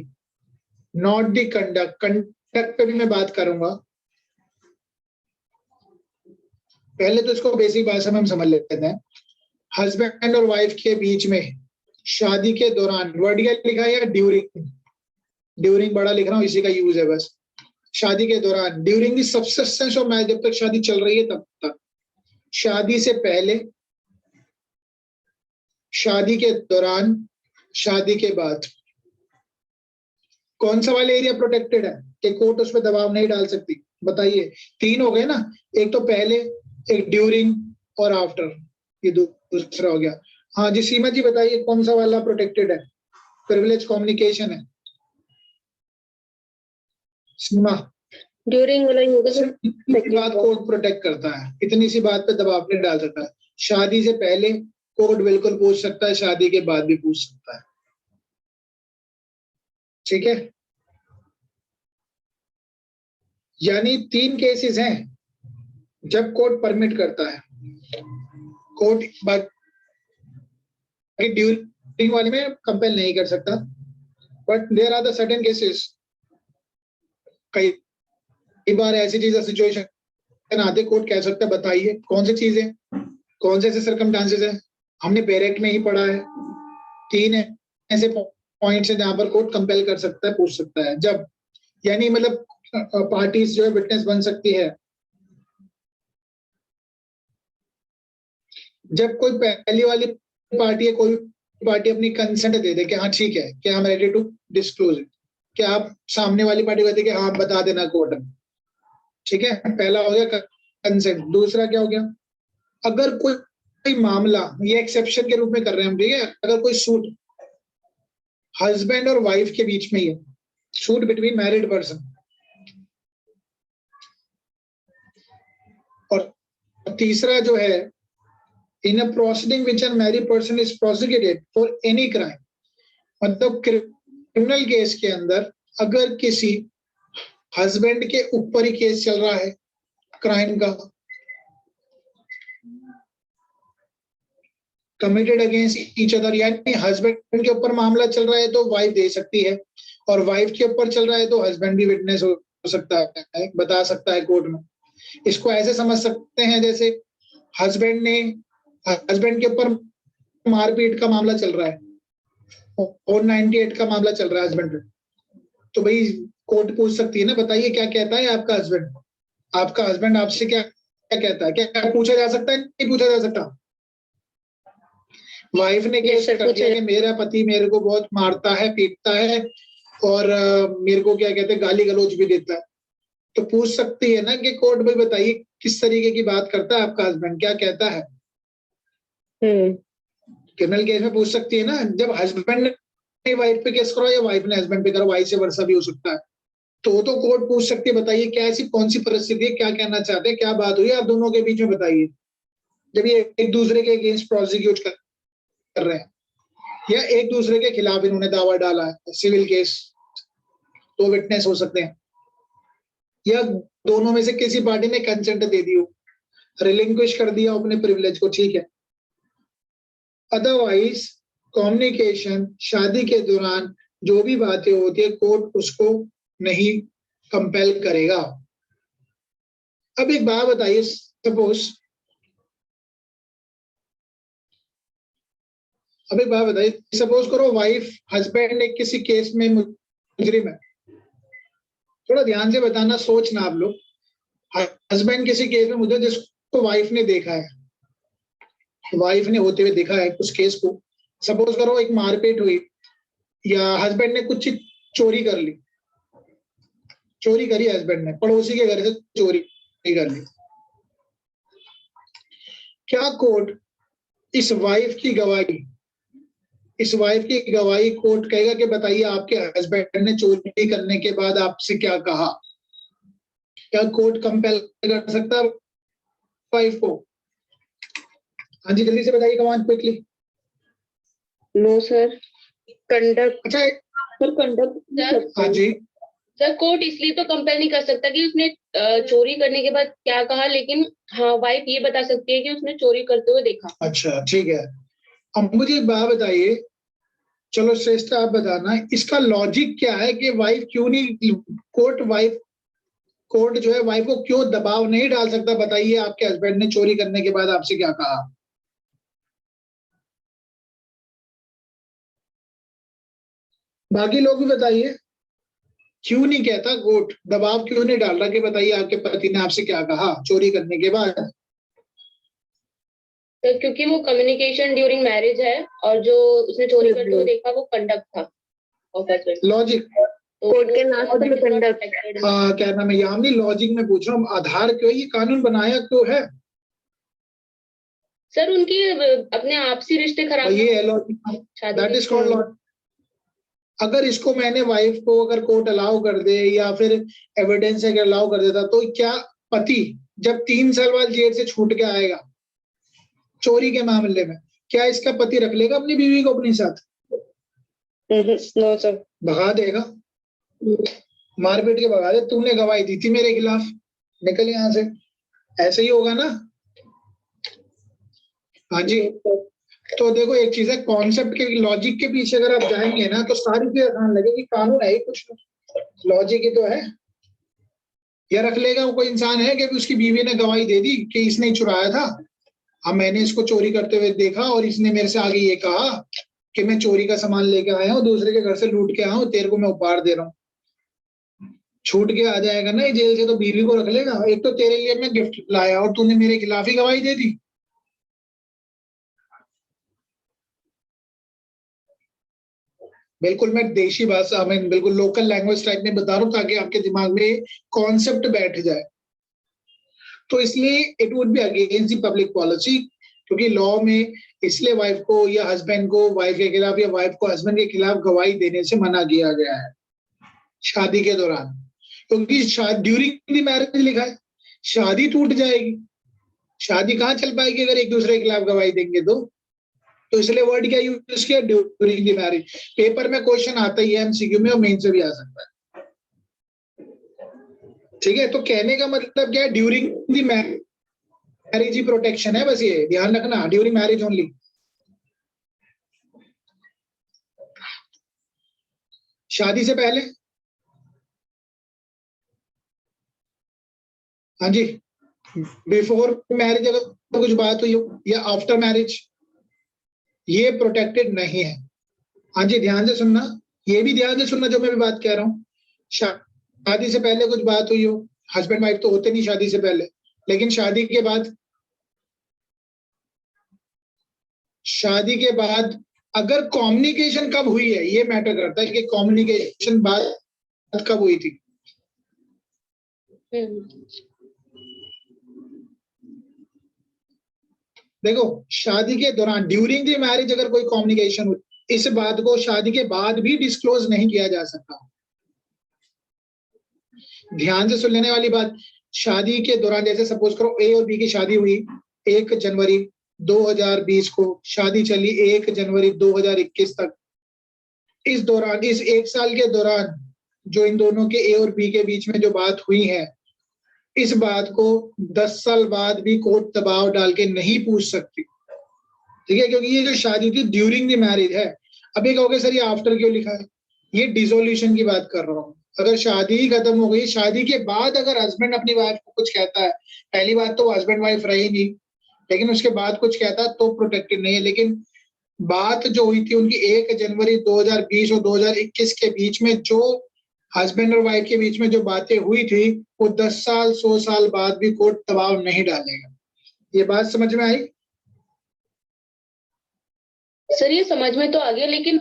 not the conduct. Conduct पे भी मैं बात करूंगा, पहले तो इसको बेसिक भाषा में हम समझ लेते हैं। हस्बैंड और वाइफ के बीच में शादी के दौरान, वर्ड क्या लिखा है या ड्यूरिंग, ड्यूरिंग बड़ा लिख रहा हूँ, इसी का यूज है बस। शादी के दौरान, during the subsistence of marriage, जब तक शादी चल रही है तब तक। शादी से पहले, शादी के दौरान, शादी के बाद। कौन सा वाला एरिया प्रोटेक्टेड है कि कोर्ट उस पर दबाव नहीं डाल सकती, बताइए। तीन हो गए ना, एक तो पहले, एक ड्यूरिंग और आफ्टर, ये दूसरा हो गया। हाँ जी सीमा जी बताइए, कौन सा वाला प्रोटेक्टेड है, प्रिविलेज कम्युनिकेशन है सीमा? ड्यूरिंग वाला ही होगा सर। इतनी बात कोर्ट प्रोटेक्ट करता है, इतनी सी बात पे दबाव नहीं डाल सकता है। शादी से पहले कोर्ट बिल्कुल पूछ सकता है, शादी के बाद भी पूछ सकता है, ठीक है। यानी तीन केसेस हैं जब कोर्ट परमिट करता है। कोर्ट ड्यूरिंग वाले में कंपेल नहीं कर सकता, but there are the certain cases. कई बार ऐसी चीज सिचुएशन आते, कोर्ट कह सकता है बताइए कौन सी चीज है, कौन से ऐसे सर्कमस्टांसेस है। हमने बैरेक्ट में ही पढ़ा है, तीन ऐसे पॉइंट्स है जहां पर कोर्ट कंपेल कर सकता है, पूछ सकता है। जब यानी मतलब पार्टीज जो है विटनेस बन सकती है जब कोई पहली वाली पार्टी है, कोई पार्टी अपनी कंसेंट दे दे कि हाँ ठीक है, कि हम रेडी टू डिस्क्लोज इट, कि आप सामने वाली पार्टी कहते कि हाँ बता देना कोर्ट में, ठीक है। पहला हो गया कंसेंट। दूसरा क्या हो गया, अगर कोई मामला, ये एक्सेप्शन के रूप में कर रहे हैं हम, ठीक है, अगर कोई सूट हस्बैंड और वाइफ के बीच में ही है, सूट बिटवीन मैरिड पर्सन। और तीसरा जो है, in a proceeding which an married person is prosecuted for any crime, मतलब क्रिमिनल केस के अंदर अगर किसी हस्बैंड के ऊपर ही केस चल रहा है क्राइम का, कमिटेड अगेंस्ट ईच अदर, यानी हस्बैंड के ऊपर मामला चल रहा है तो वाइफ दे सकती है, और वाइफ के ऊपर चल रहा है तो हस्बैंड भी विटनेस हो सकता है, बता सकता है कोर्ट में। इसको ऐसे समझ सकते हैं जैसे हस्बैंड के ऊपर मारपीट का मामला चल रहा है और 98 का मामला चल रहा है हस्बैंड पे, तो भाई कोर्ट पूछ सकती है ना, बताइए क्या कहता है आपका हस्बैंड आपसे क्या कहता है, क्या पूछा जा सकता है, नहीं पूछा जा सकता। वाइफ ने केस sir, कर दिया कि मेरा पति मेरे को बहुत मारता है, पीटता है और मेरे को क्या कहते हैं गाली गलौज भी देता है, तो पूछ सकती है ना कि कोर्ट में बताइए किस तरीके की बात करता है आपका हस्बैंड, क्या कहता है। क्रिमिनल केस में पूछ सकती है ना, जब हस्बैंड ने वाइफ पे केस करो या वाइफ ने हस्बैंड पे करो, वाइस वर्सा भी हो सकता है, तो कोर्ट पूछ सकती है बताइए क्या ऐसी कौन सी परिस्थिति है, क्या कहना चाहते हैं, क्या बात हुई आप दोनों के बीच में बताइए, जब ये एक दूसरे के अगेंस्ट प्रोसिक्यूट कर रहे हैं या एक दूसरे के खिलाफ इन्होंने दावा डाला है, सिविल केस, तो विटनेस हो सकते हैं, या दोनों में से किसी पार्टी ने कंसेंट दे दी हो, रिलिंक्विश कर दिया अपने प्रिविलेज को, ठीक है। अदरवाइज कम्युनिकेशन शादी के दौरान जो भी बातें होती है कोर्ट उसको नहीं कंपेल करेगा। अब एक बात बताइए, सपोज करो वाइफ हस्बैंड एक किसी केस में मुजरिम है, थोड़ा ध्यान से बताना, सोचना आप लोग, हस्बैंड किसी केस में मुझे जिसको वाइफ ने देखा है, वाइफ ने होते हुए देखा है उस केस को, सपोज करो एक मारपीट हुई या हस्बैंड ने कुछ चीज चोरी कर ली, चोरी करी हस्बैंड ने, पड़ोसी के घर से चोरी कर ली, क्या कोर्ट इस वाइफ की गवाही कोर्ट कहेगा कि बताइए आपके हस्बैंड ने चोरी करने के बाद आपसे क्या कहा, क्या कोर्ट कंपेल कर सकता है वाइफ को? हाँ जी, जल्दी से बताइए, कमान क्विकली। नो सर, कंडक्ट अच्छा, सर, कंडक्ट हाँ जी, सर कोर्ट इसलिए तो कंपेल नहीं कर सकता कि उसने चोरी करने के बाद क्या कहा, लेकिन हाँ वाइफ ये बता सकती है कि उसने चोरी करते हुए देखा। अच्छा ठीक है। अब मुझे एक बात बताइए, चलो श्रेष्ठ आप बताना, इसका लॉजिक क्या है कि वाइफ क्यों नहीं, कोर्ट जो है वाइफ को क्यों दबाव नहीं डाल सकता, बताइए आपके हस्बैंड ने चोरी करने के बाद आपसे क्या कहा? बाकी लोग भी बताइए, क्यों नहीं कहता कोर्ट, दबाव क्यों नहीं डाल रहा कि बताइए आपके पति ने आपसे क्या कहा चोरी करने के बाद? तो क्योंकि वो कम्युनिकेशन ड्यूरिंग मैरिज है और जो उसने चोरी करते हुए देखा वो कंडक्ट था ऑफ हस्बैंड। लॉजिक कोर्ट के नाम पे कंडक्ट, क्या नाम है, यामिनी लॉजिक में पूछ रहा हूँ, आधार क्यों, ये कानून बनाया क्यों है? सर उनकी अपने आपसी रिश्ते खराब, ये है logic, that is called logic. अगर इसको मैंने वाइफ को अगर कोर्ट अलाउ कर दे या फिर एविडेंस अगर अलाउ कर देता, तो क्या पति जब 3 साल बाद जेल से छूट के आएगा चोरी के मामले में, क्या इसका पति रख लेगा अपनी बीवी को अपने साथ? नो सर, भगा देगा, मारपीट के भगा दे, तूने गवाही दी थी मेरे खिलाफ, निकल यहाँ से, ऐसे ही होगा ना? हाँ जी। तो देखो एक चीज है, कॉन्सेप्ट के लॉजिक के पीछे अगर आप जाएंगे ना तो सारी चीज आसान लगेगी, कानून है ही कुछ, लॉजिक ही तो है। या रख लेगा वो कोई इंसान है कि उसकी बीवी ने गवाही दे दी कि इसने ही चुराया था, अब मैंने इसको चोरी करते हुए देखा और इसने मेरे से आगे ये कहा कि मैं चोरी का सामान लेके आया हूँ, दूसरे के घर से लूट के आया हूँ, तेरे को मैं उपहार दे रहा हूँ, छूट के आ जाएगा ना ये जेल से, तो बीवी को रख लेगा। एक तो तेरे लिए मैं गिफ्ट लाया और तूने मेरे खिलाफ ही गवाही दे दी। बिल्कुल मैं देशी भाषा में, बिल्कुल लोकल लैंग्वेज टाइप में बता रहा हूँ ताकि आपके दिमाग में कॉन्सेप्ट बैठ जाए। तो इसलिए it would be against the public policy, क्योंकि लॉ में इसलिए वाइफ को या हस्बैंड को वाइफ के खिलाफ या वाइफ को हस्बैंड के खिलाफ गवाही देने से मना किया गया है शादी के दौरान, क्योंकि ड्यूरिंग द मैरिज लिखा है, शादी टूट जाएगी, शादी कहाँ चल पाएगी अगर एक दूसरे के खिलाफ गवाही देंगे तो इसलिए वर्ड क्या यूज किया, ड्यूरिंग द मैरिज। पेपर में क्वेश्चन आता ही है, एमसीक्यू में और मेन से भी आ सकता है, ठीक है। तो कहने का मतलब क्या है, during the marriage he protection है, बस ये ध्यान रखना, ड्यूरिंग मैरिज ओनली। शादी से पहले, हाँ जी, बिफोर मैरिज अगर कुछ बात हुई हो या आफ्टर मैरिज, ये प्रोटेक्टेड नहीं है। हाँ जी, ध्यान से सुनना, ये भी ध्यान से सुनना जो मैं भी बात कह रहा हूँ। शादी से पहले कुछ बात हुई हो, हस्बैंड वाइफ तो होते नहीं शादी से पहले, लेकिन शादी के बाद शादी के बाद अगर कम्युनिकेशन कब हुई है ये मैटर करता है कि कम्युनिकेशन बात कब हुई थी। देखो शादी के दौरान ड्यूरिंग द मैरिज अगर कोई कम्युनिकेशन हुई, इस बात को शादी के बाद भी डिस्क्लोज नहीं किया जा सकता। ध्यान से सुन लेने वाली बात, शादी के दौरान जैसे सपोज करो ए और बी की शादी हुई 1 जनवरी 2020 को, शादी चली 1 जनवरी 2021 तक। इस दौरान, इस 1 साल के दौरान जो इन दोनों के ए और बी के बीच में जो बात हुई है, इस बात को 10 साल बाद भी कोर्ट दबाव डाल के नहीं पूछ सकती, ठीक है, क्योंकि ये जो शादी थी ड्यूरिंग द मैरिज है। अब ये कहोगे सर ये आफ्टर क्यों लिखा है, ये डिसोल्यूशन की बात कर रहा हूँ। अगर शादी ही खत्म हो गई, शादी के बाद अगर हस्बैंड अपनी वाइफ को कुछ कहता है, पहली बात तो हस्बैंड वाइफ रही नहीं, लेकिन उसके बाद कुछ कहता है तो प्रोटेक्टेड नहीं है। लेकिन बात जो हुई थी उनकी 1 जनवरी 2020 और 2021 के बीच में, जो हस्बैंड और वाइफ के बीच में जो बातें हुई थी, वो 10 साल 100 साल बाद भी कोर्ट दबाव नहीं डालेगा। ये बात समझ में आई? सर ये समझ में तो आ गया, लेकिन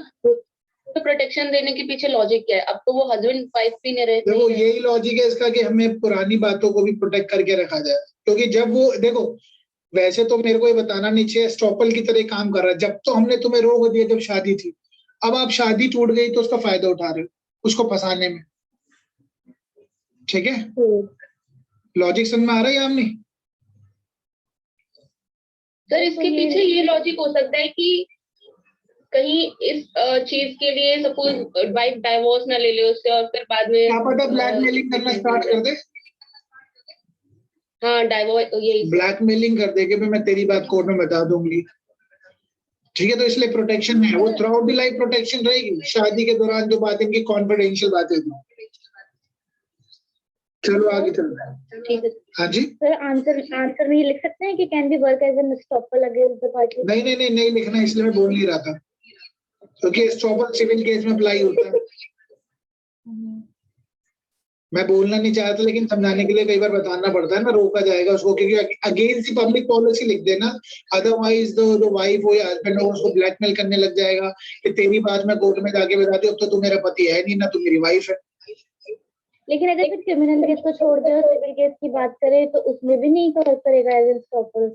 तो प्रोटेक्शन देने के पीछे लॉजिक क्या है? अब तो वो हस्बैंड वाइफ भी नहीं रहते। देखो यही लॉजिक है इसका कि हमें पुरानी बातों को भी प्रोटेक्ट करके रखा जाए, क्योंकि जब वो, देखो वैसे तो मेरे को ये बताना नहीं चाहिए, स्टॉपल की तरह काम कर रहा है। जब तो हमने तुम्हें रोक दिया जब शादी थी, अब आप शादी टूट गई तो उसका फायदा उठा रहे हो उसको फंसाने में, ठीक है? लॉजिक समझ में आ रहा है या नहीं? सर इसके पीछे ये लॉजिक हो सकता है कि कहीं इस चीज के लिए सपोज वाइफ डाइवोर्स ना ले ले उससे, और फिर बाद में क्या पता ब्लैकमेलिंग करना स्टार्ट कर दे। हाँ डाइवोर्स, यही ब्लैकमेलिंग कर दे कि मैं तेरी बात कोर्ट में बता दूंगी, ठीक है? तो इसलिए प्रोटेक्शन है, वो through out the life protection रहेगी। शादी के दौरान जो बातें इनकी कॉन्फिडेंशियल बातें थी। चलो आगे चलते हैं। ठीक है। हाँ जी सर आंसर में ये लिख सकते हैं कि can be work as an estoppel against the party. नहीं लिखना, इसलिए मैं बोल नहीं रहा था, क्योंकि स्टॉपर सिविल केस में अप्लाई होता है। मैं बोलना नहीं चाहता, लेकिन समझाने के लिए कई बार बताना पड़ता है ना, रोका जाएगा उसको, क्योंकि अगेंस्ट दी पब्लिक पॉलिसी लिख देना, अदरवाइज जो वाइफ हो या हस्बैंड हो उसको ब्लैकमेल करने लग जाएगा कि तेरी बात मैं कोर्ट में जाके बताती हूँ, अब तो तू मेरा पति है नहीं ना, तू मेरी वाइफ है। लेकिन अगर फिर क्रिमिनल केस को छोड़ दे और सिविल केस की बात करें तो उसमें भी नहीं वर्क करेगा एज एन स्टॉपर।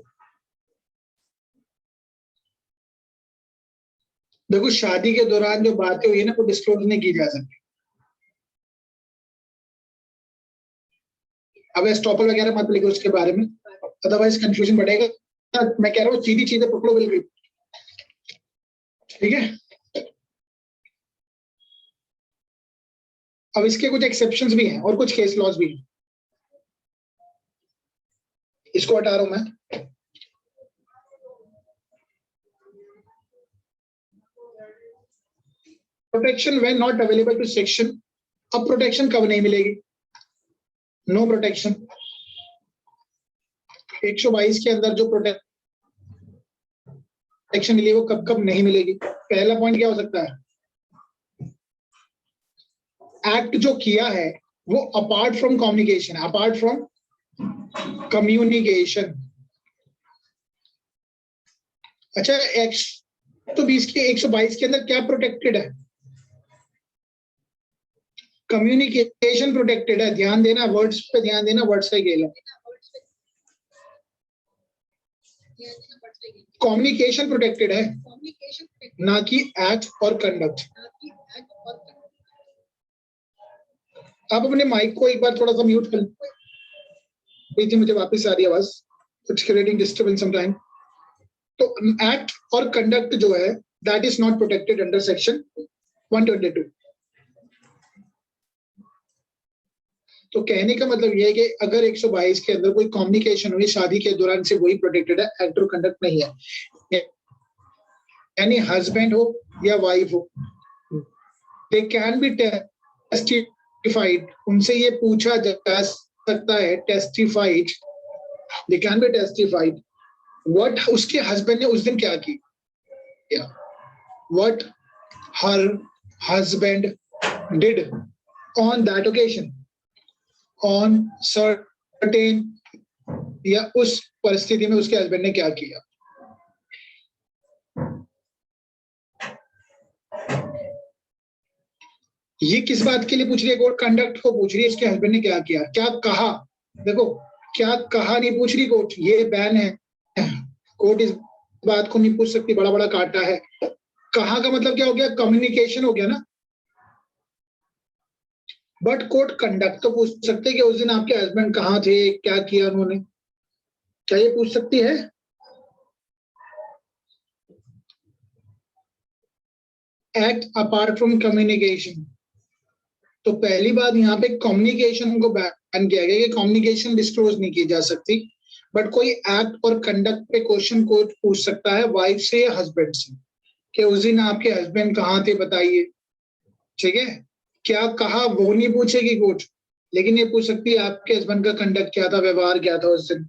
देखो शादी के दौरान जो बातें हुई है ना, वो डिस्क्लोज नहीं की जा सकती। अब स्टॉपर वगैरह मत लिखो उसके बारे में, अदरवाइज कंफ्यूजन बढ़ेगा। मैं कह रहा हूँ सीधी चीजें पकड़ो बिल्कुल, ठीक है? अब इसके कुछ एक्सेप्शंस भी हैं और कुछ केस लॉज भी हैं, इसको हटा रहा हूं मैं। Protection when not available to section. अब प्रोटेक्शन कब नहीं मिलेगी? No protection. 122 के अंदर जो प्रोटेक्शन मिली वो कब कब नहीं मिलेगी? पहला पॉइंट क्या हो सकता है? एक्ट जो किया है वो apart from communication, apart from communication. अच्छा 120 के 122 के अंदर क्या प्रोटेक्टेड है? कम्युनिकेशन प्रोटेक्टेड है। ध्यान देना, वर्ड्स पे ध्यान देना, वर्ड्स का खेल है। कम्युनिकेशन प्रोटेक्टेड है, ना कि एक्ट और कंडक्ट। आप अपने माइक को एक बार थोड़ा सा म्यूट कर लीजिए, मुझे वापस आ रही है आवाज, it's creating disturbance some time. तो एक्ट और कंडक्ट जो है that is not protected under section 122। तो कहने का मतलब ये है कि अगर 122 के अंदर कोई कम्युनिकेशन हुई शादी के दौरान, से वही प्रोटेक्टेड है, एक्ट और कंडक्ट नहीं है। यानी हस्बैंड हो या वाइफ हो, दे कैन बी टेस्टिफाइड, उनसे ये पूछा जा सकता है, testified, they can B testified what उसके हस्बैंड ने उस दिन क्या किया, what her husband did on that occasion, on certain, या उस परिस्थिति में उसके हस्बैंड ने क्या किया। ये किस बात के लिए पूछ रही है कोर्ट? कंडक्ट को पूछ रही है, इसके हस्बैंड ने क्या किया, क्या कहा। देखो क्या कहा नहीं पूछ रही कोर्ट, ये बैन है। कोर्ट इस बात को नहीं पूछ सकती, बड़ा बड़ा काटा है। कहा का मतलब क्या हो गया? कम्युनिकेशन हो गया ना। बट कोर्ट कंडक्ट तो पूछ सकते कि उस दिन आपके हस्बैंड कहाँ थे, क्या किया उन्होंने, क्या ये पूछ सकती है? Act apart from communication. तो पहली बात यहाँ पे कम्युनिकेशन को बैन किया गया कि कम्युनिकेशन डिस्क्लोज नहीं की जा सकती। बट कोई एक्ट और कंडक्ट पे क्वेश्चन कोर्ट पूछ सकता है वाइफ से या हस्बैंड से कि उस दिन आपके हस्बैंड कहाँ थे बताइए। ठीक है, क्या कहा वो नहीं पूछेगी कोर्ट, लेकिन ये पूछ सकती है आपके हस्बैंड का कंडक्ट क्या था, व्यवहार क्या था उस दिन।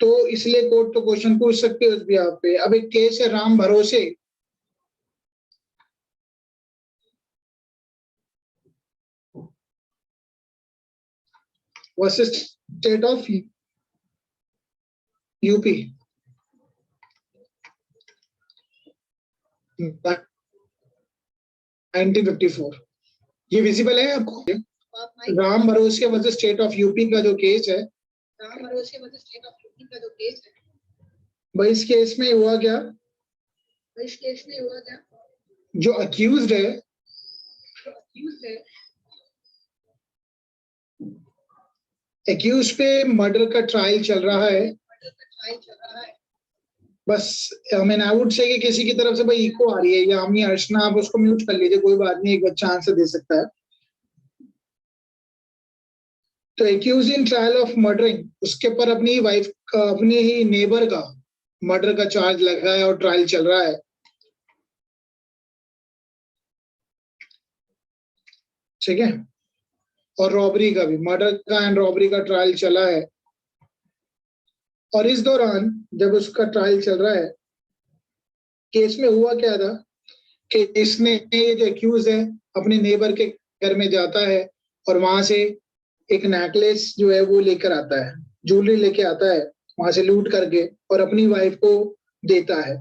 तो इसलिए कोर्ट तो क्वेश्चन पूछ सकती है उस बिहाफ पे। अब एक केस है राम भरोसे, वर्सेस स्टेट ऑफ यूपी। 1954। ये विजिबल है आपको? राम भरोसे वर्सेस स्टेट ऑफ यूपी का जो केस है, राम भरोसे वर्सेस स्टेट ऑफ यूपी का जो केस है, भाई इस केस में हुआ क्या? जो अक्यूज्ड है, एक्यूज पे मर्डर का ट्रायल चल रहा है। बस आई वुड से कि किसी की तरफ से भाई इको आ रही है, या अम्मी अर्चना आप उसको म्यूट कर लीजिए, कोई बात नहीं, एक बच्चा आंसर दे सकता है। तो accused in trial of murdering, उसके पर अपनी वाइफ का, अपने ही नेबर का मर्डर का चार्ज लगा है और ट्रायल चल रहा है। ठीक है, और रॉबरी का भी, मर्डर का एंड रॉबरी का ट्रायल चला है। और इस दौरान जब उसका ट्रायल चल रहा है, केस में हुआ क्या था कि इसने, ये जो एक्यूज है, अपने नेबर के घर में जाता है और वहां से एक नेकलेस जो है वो लेकर आता है, ज्वेलरी लेके आता है वहां से लूट करके, और अपनी वाइफ को देता है,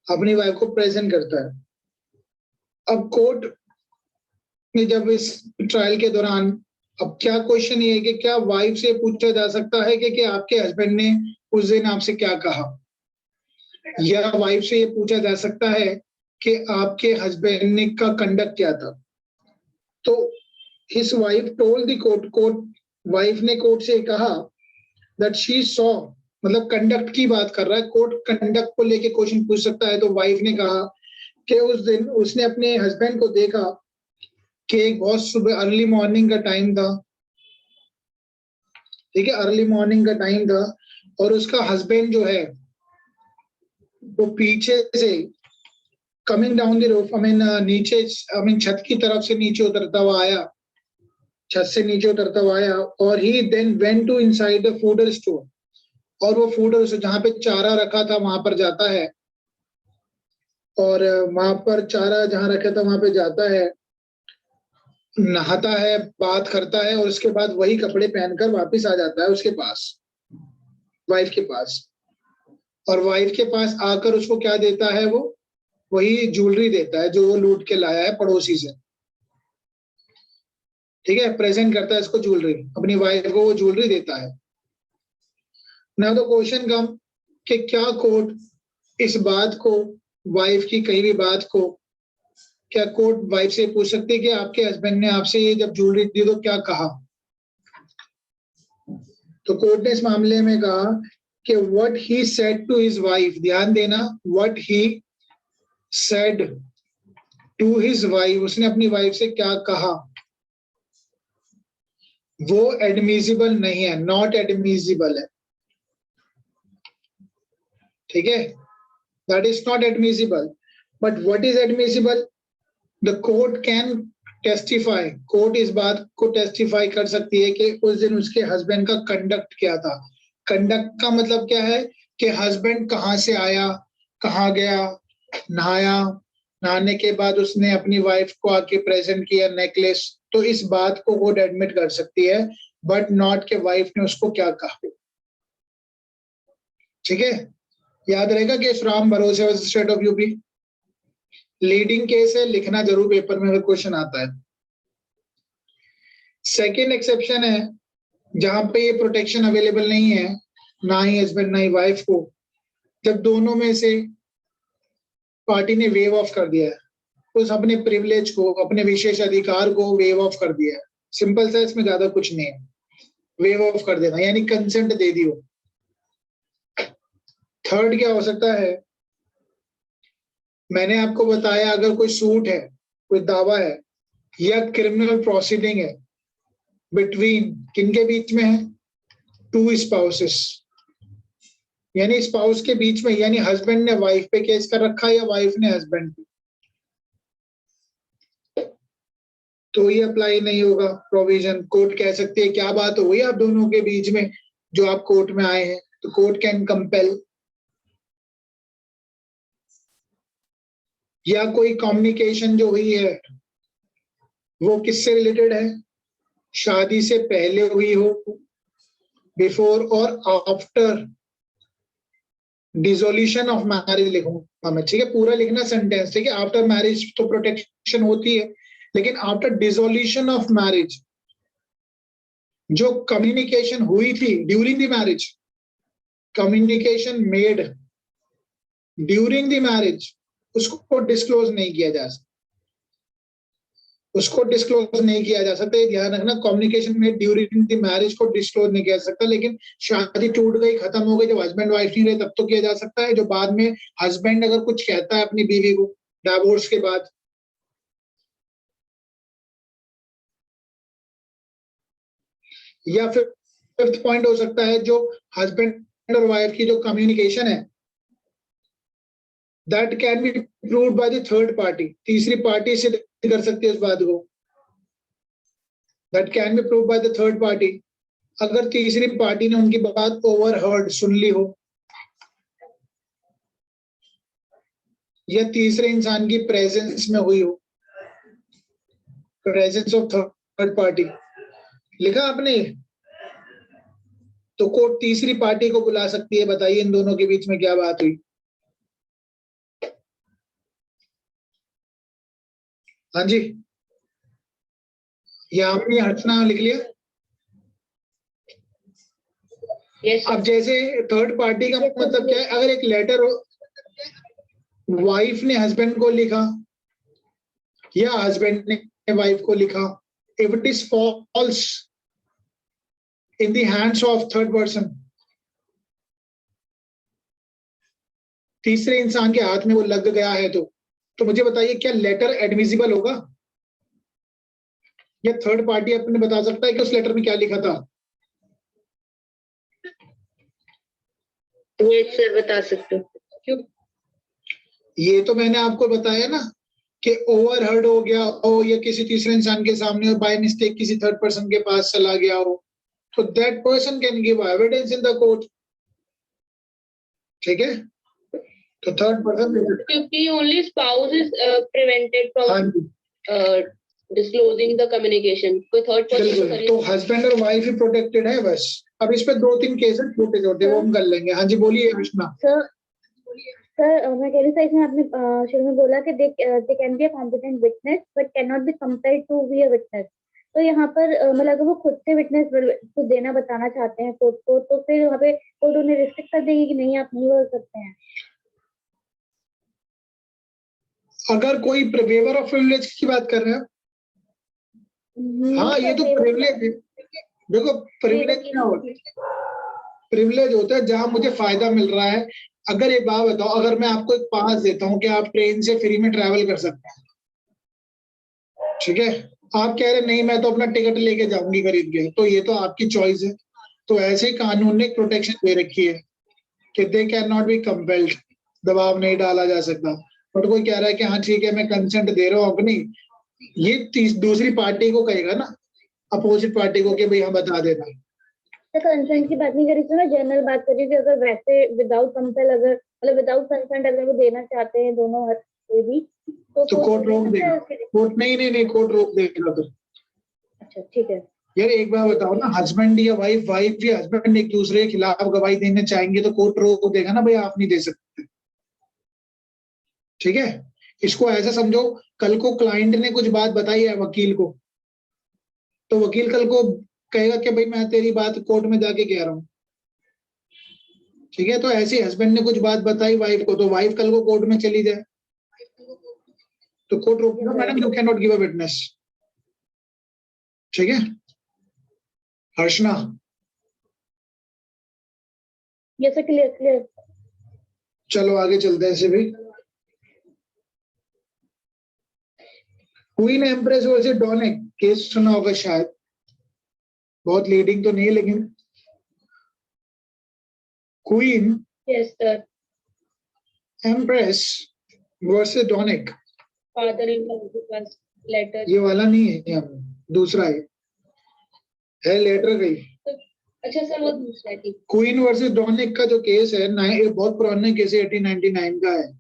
अपनी वाइफ को प्रेजेंट करता है। अब कोर्ट में जब इस ट्रायल के दौरान, अब क्या क्वेश्चन ये है कि क्या वाइफ से पूछा जा सकता है कि आपके हस्बैंड ने उस दिन आपसे क्या कहा, या वाइफ से ये पूछा जा सकता है कि आपके हस्बैंड ने का कंडक्ट क्या था। तो his wife told the court, wife ने कोर्ट से कहा दैट शी सॉ, मतलब कंडक्ट की बात कर रहा है कोर्ट, कंडक्ट को लेके क्वेश्चन पूछ सकता है। तो वाइफ ने कहा कि उस दिन उसने अपने हस्बैंड को देखा कि एक बहुत सुबह अर्ली मॉर्निंग का टाइम था। ठीक है, अर्ली मॉर्निंग का टाइम था, और उसका हस्बैंड जो है वो पीछे से कमिंग डाउन द रूफ, नीचे, छत की तरफ से नीचे उतरता हुआ आया, छत से नीचे उतरता हुआ आया, और he then went to inside the fodder store, और वो फूडर जहां पे चारा रखा था वहां पर जाता है, और वहां पर चारा जहां रखा था वहां पे जाता है, नहाता है, बात करता है, और उसके बाद वही कपड़े पहनकर वापस आ जाता है उसके पास, वाइफ के पास। और वाइफ के पास आकर उसको क्या देता है, वो वही ज्वेलरी देता है जो वो लूट के लाया है पड़ोसी से। ठीक है, प्रेजेंट करता है इसको ज्वेलरी, अपनी वाइफ को वो ज्वेलरी देता है। ना तो क्वेश्चन कम कि क्या कोर्ट इस बात को, वाइफ की कहीं भी बात को, क्या कोर्ट वाइफ से पूछ सकते कि आपके हस्बैंड ने आपसे ये जब ज्वेलरी दी तो क्या कहा? तो कोर्ट ने इस मामले में कहा कि what he said to his wife, ध्यान देना, what he said to his wife, उसने अपनी वाइफ से क्या कहा, वो एडमिसिबल नहीं है, नॉट एडमिसिबल है। ठीक है, that is not admissible. But what is admissible? The court can testify, court इस बात को टेस्टिफाई कर सकती है कि उस दिन उसके हस्बैंड का कंडक्ट क्या था। कंडक्ट का मतलब क्या है कि हस्बैंड कहाँ से आया, कहाँ गया, नहाया, नहाने के बाद उसने अपनी वाइफ को आके प्रेजेंट किया नेकलेस, तो इस बात को कोर्ट एडमिट कर सकती है, बट नॉट के वाइफ ने उसको क्या कहा। ठीक है, याद रहेगा केस राम भरोसे versus state of UP, leading case है, लिखना जरूर पेपर में अगर क्वेश्चन आता है। सेकेंड एक्सेप्शन है जहां पे ये प्रोटेक्शन अवेलेबल नहीं है, ना ही हस्बैंड ना ही वाइफ को, जब दोनों में से पार्टी ने वेव ऑफ कर दिया है, उस अपने प्रिविलेज को, अपने विशेष अधिकार को वेव ऑफ कर दिया है। सिंपल सा, इसमें ज्यादा कुछ नहीं है, वेव ऑफ कर देना यानी कंसेंट दे दी हो। थर्ड क्या हो सकता है, मैंने आपको बताया अगर कोई सूट है, कोई दावा है या क्रिमिनल प्रोसीडिंग है बिटवीन किनके बीच में है, टू स्पाउसेस, यानी स्पाउस के बीच में, यानी हस्बैंड ने वाइफ पे केस कर रखा है या वाइफ ने हस्बैंड पे, तो ये अप्लाई नहीं होगा प्रोविजन। कोर्ट कह सकती है क्या बात हो गई आप दोनों के बीच में जो आप कोर्ट में आए हैं, तो कोर्ट कैन कंपेल। या कोई कम्युनिकेशन जो हुई है वो किससे रिलेटेड है, शादी से पहले हुई हो, बिफोर और आफ्टर डिसोल्यूशन ऑफ मैरिज लिखूंगा मैं, ठीक है, पूरा लिखना सेंटेंस, ठीक है। आफ्टर मैरिज तो प्रोटेक्शन होती है, लेकिन आफ्टर डिसोल्यूशन ऑफ मैरिज जो कम्युनिकेशन हुई थी during the marriage, communication made during the marriage, उसको डिस्क्लोज नहीं किया जा सकता, उसको डिस्क्लोज नहीं किया जा सकता। ध्यान रखना, कम्युनिकेशन में ड्यूरिंग द मैरिज को डिस्क्लोज नहीं किया जा सकता, लेकिन शादी टूट गई, खत्म हो गई, जब हस्बैंड वाइफ नहीं रहे तब तो किया जा सकता है। जो बाद में हस्बैंड अगर कुछ कहता है अपनी बीवी को डिवोर्स के बाद, या फिर फिफ्थ पॉइंट हो सकता है जो हस्बैंड और वाइफ की जो कम्युनिकेशन है that can be proved by the third party, तीसरी पार्टी से कर सकती है उस बात को, that can be proved by the third party. अगर तीसरी पार्टी ने उनकी बात ओवरहर्ड, सुन ली हो, या तीसरे इंसान की प्रेजेंस में हुई हो, प्रेजेंस ऑफ थर्ड पार्टी लिखा आपने, तो कोर्ट तीसरी पार्टी को बुला सकती है, बताइए इन दोनों के बीच में क्या बात हुई। हाँ जी, या आपने हटना लिख लिया। Yes, अब जैसे थर्ड पार्टी का मतलब क्या है, अगर एक लेटर वाइफ ने हस्बैंड को लिखा या हस्बैंड ने वाइफ को लिखा, if it is falls in the hands of third person, तीसरे इंसान के हाथ में वो लग गया है, तो मुझे बताइए क्या लेटर एडमिसिबल होगा, या थर्ड पार्टी अपने बता सकता है कि उस लेटर में क्या लिखा था। ये सर बता सकते हो क्यों? ये तो मैंने आपको बताया ना कि ओवरहर्ड हो गया हो या किसी तीसरे इंसान के सामने बाय मिस्टेक किसी थर्ड पर्सन के पास चला गया हो, तो that person can give evidence in the court, ठीक है। तो थर्ड पर्सन, क्योंकि ओनली स्पाउस इज प्रिवेंटेड हाँ फ्रॉम जी डिस्क्लोजिंग द कम्युनिकेशन, कोई थर्ड पर्सन बिल्कुल, तो हस्बैंड और वाइफ ही प्रोटेक्टेड है बस। अब इस पे 2-3 केस है छोटे छोटे, वो हम कर लेंगे। हाँ जी बोलिए कृष्णा। सर मैं कह रही थी, इसमें आपने शुरू में बोला कि they can be a competent witness but can not be compelled to be a witness, तो यहाँ पर मतलब अगर वो खुद से विटनेस कुछ देना बताना चाहते हैं कोर्ट को, तो फिर वहाँ पे कोर्ट उन्हें रिस्ट्रिक्ट कर देगी कि नहीं आप नहीं बोल सकते हैं। अगर कोई वेवर ऑफ प्रिविलेज की बात कर रहे हैं, हाँ ये तो प्रिविलेज, देखो प्रिविलेज क्या होता है, प्रिविलेज होता है जहां मुझे फायदा मिल रहा है। अगर एक बात बताओ, अगर मैं आपको एक पास देता हूँ कि आप ट्रेन से फ्री में ट्रैवल कर सकते हैं, ठीक है, आप कह रहे नहीं मैं तो अपना टिकट लेके जाऊंगी खरीद के, तो ये तो आपकी चॉइस है। तो ऐसे ही कानून ने प्रोटेक्शन दे रखी है कि they can not be compelled, दबाव नहीं डाला जा सकता। बट कोई कह रहा है कि हाँ ठीक है मैं कंसेंट दे रहा हूँ अपनी, ये दूसरी पार्टी को कहेगा ना, अपोजिट पार्टी को, कि भाई हाँ बता देना। कंसेंट की बात नहीं करी थी, मैं जनरल बात करी थी। अगर वैसे विदाउट कंपेल, अगर मतलब विदाउट कंसेंट अगर वो देना चाहते हैं दोनों कोई भी, तो कोर्ट रोक देगा, कोर्ट नहीं कोर्ट रोक देगा फिर। अच्छा ठीक है। यार एक बार बताओ ना, हस्बैंड या वाइफ या हस्बैंड एक दूसरे के खिलाफ गवाही देने चाहेंगे तो कोर्ट रोक देगा ना, भाई आप नहीं दे सकते। ठीक है, इसको ऐसा समझो, कल को क्लाइंट ने कुछ बात बताई है वकील को, तो वकील कल को कहेगा कि भाई मैं तेरी बात कोर्ट में जाके कह रहा हूँ। ठीक है, तो ऐसे हस्बैंड ने कुछ बात बताई वाइफ को, तो वाइफ कल को कोर्ट में चली जाए तो कोर्ट रोकेगा, madam you can not give a witness. ठीक है Harshna? Yes sir, clear clear. चलो आगे चलते हैं। ऐसे भी क्वीन एम्प्रेस वर्सेस डॉनिक केस सुना होगा शायद, बहुत लीडिंग तो नहीं है लेकिन। Queen yes sir. Empress versus डॉनिक, फादर इन लॉ के पास लेटर। ये वाला नहीं है, यहाँ पे दूसरा है लेटर गई। अच्छा सर, वो दूसरा है, ठीक। क्वीन वर्सेस डॉनिक का जो केस है बहुत पुराना केस है, 1899 का है।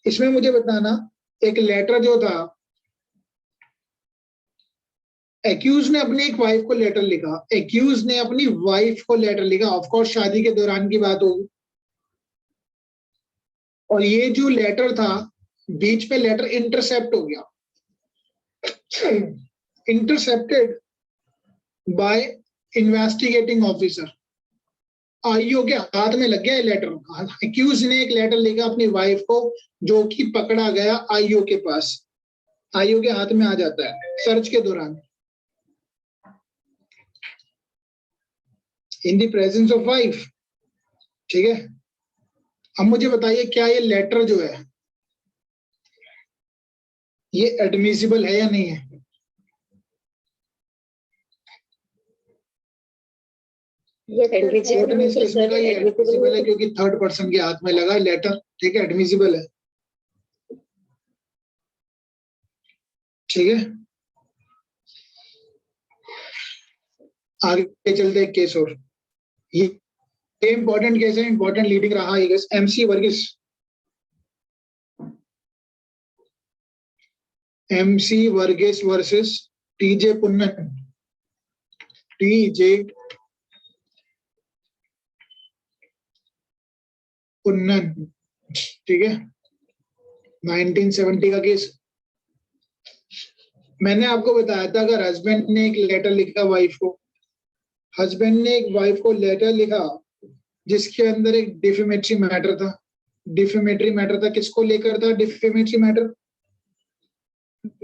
इसमें मुझे बताना, एक लेटर जो था, एक्यूज ने अपनी एक वाइफ को लेटर लिखा, एक्यूज ने अपनी वाइफ को लेटर लिखा, ऑफ कोर्स शादी के दौरान की बात होगी। और ये जो लेटर था, बीच पे लेटर इंटरसेप्ट हो गया, intercepted bye investigating officer. IO के हाथ में लग गया लेटर। एक्यूज ने एक लेटर लिखा अपनी वाइफ को, जो कि पकड़ा गया आईओ के पास, आईओ के हाथ में आ जाता है सर्च के दौरान, in the presence of wife. ठीक है, अब मुझे बताइए क्या ये लेटर जो है ये एडमिसिबल है या नहीं है? कोर्ट ने इस केस में कहा ये एडमिसिबल है क्योंकि थर्ड पर्सन के हाथ में लगा लेटर। ठीक है, एडमिसिबल है। ठीक है, आगे चलते एक केस और, ये इंपॉर्टेंट केस है, इंपॉर्टेंट लीडिंग रहा ये case, MC Varghese. MC Varghese versus TJ Punnan, TJ Punnan. ठीक है, 1970 का केस। मैंने आपको बताया था, अगर हस्बैंड ने एक लेटर लिखा वाइफ को, हस्बैंड ने एक वाइफ को लेटर लिखा जिसके अंदर एक डिफेमेटरी मैटर था। डिफेमेटरी मैटर था, किसको लेकर था डिफेमेटरी मैटर?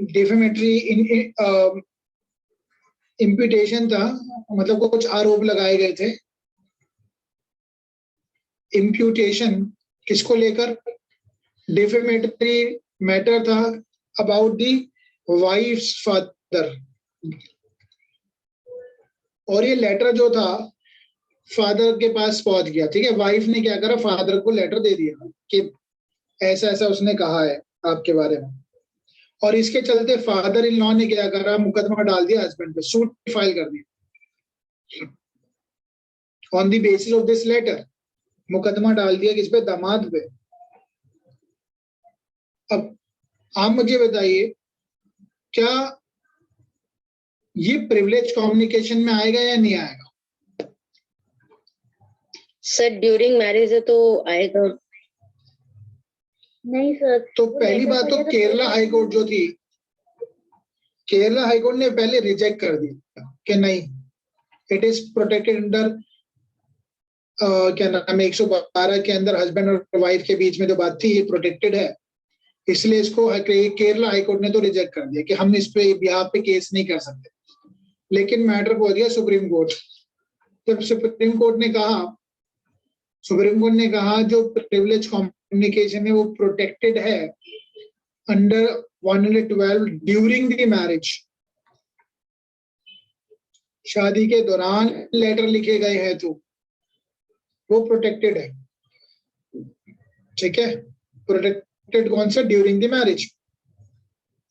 डिफेमेटरी इम्पिटेशन था, मतलब कुछ आरोप लगाए गए थे। इम्प्यूटेशन किसको लेकर? डिफेमेटरी मैटर था अबाउट दी वाइफ्स फादर। और ये लेटर जो था फादर के पास पहुंच गया। ठीक है, वाइफ ने क्या करा, फादर को लेटर दे दिया कि ऐसा ऐसा उसने कहा है आपके बारे में। और इसके चलते फादर इन लॉ ने क्या करा, मुकदमा डाल दिया हस्बैंड पे, सूट फाइल कर दिया on the basis of this letter. मुकदमा डाल दिया किस पे? दामाद पे। अब आप मुझे बताइए, क्या ये प्रिविलेज कम्युनिकेशन में आएगा या नहीं आएगा? सर ड्यूरिंग मैरिज है तो आएगा। नहीं सर। तो पहली बात तो केरला हाईकोर्ट जो थी, केरला हाईकोर्ट ने पहले रिजेक्ट कर दिया कि नहीं, इट इज प्रोटेक्टेड अंडर क्या नाम है 112 के अंदर, हस्बैंड और वाइफ के बीच में जो बात थी ये प्रोटेक्टेड है, इसलिए इसको केरला हाईकोर्ट ने तो रिजेक्ट कर दिया कि हम इस पे यहाँ पे केस नहीं कर सकते। लेकिन मैटर पहुंच गया सुप्रीम कोर्ट। जब सुप्रीम कोर्ट ने कहा जो प्रिविलेज कम्युनिकेशन है वो प्रोटेक्टेड है अंडर 112 ड्यूरिंग द मैरिज, शादी के दौरान लेटर लिखे गए हैं तो वो प्रोटेक्टेड है। ठीक है, प्रोटेक्टेड कौन सा? During the marriage.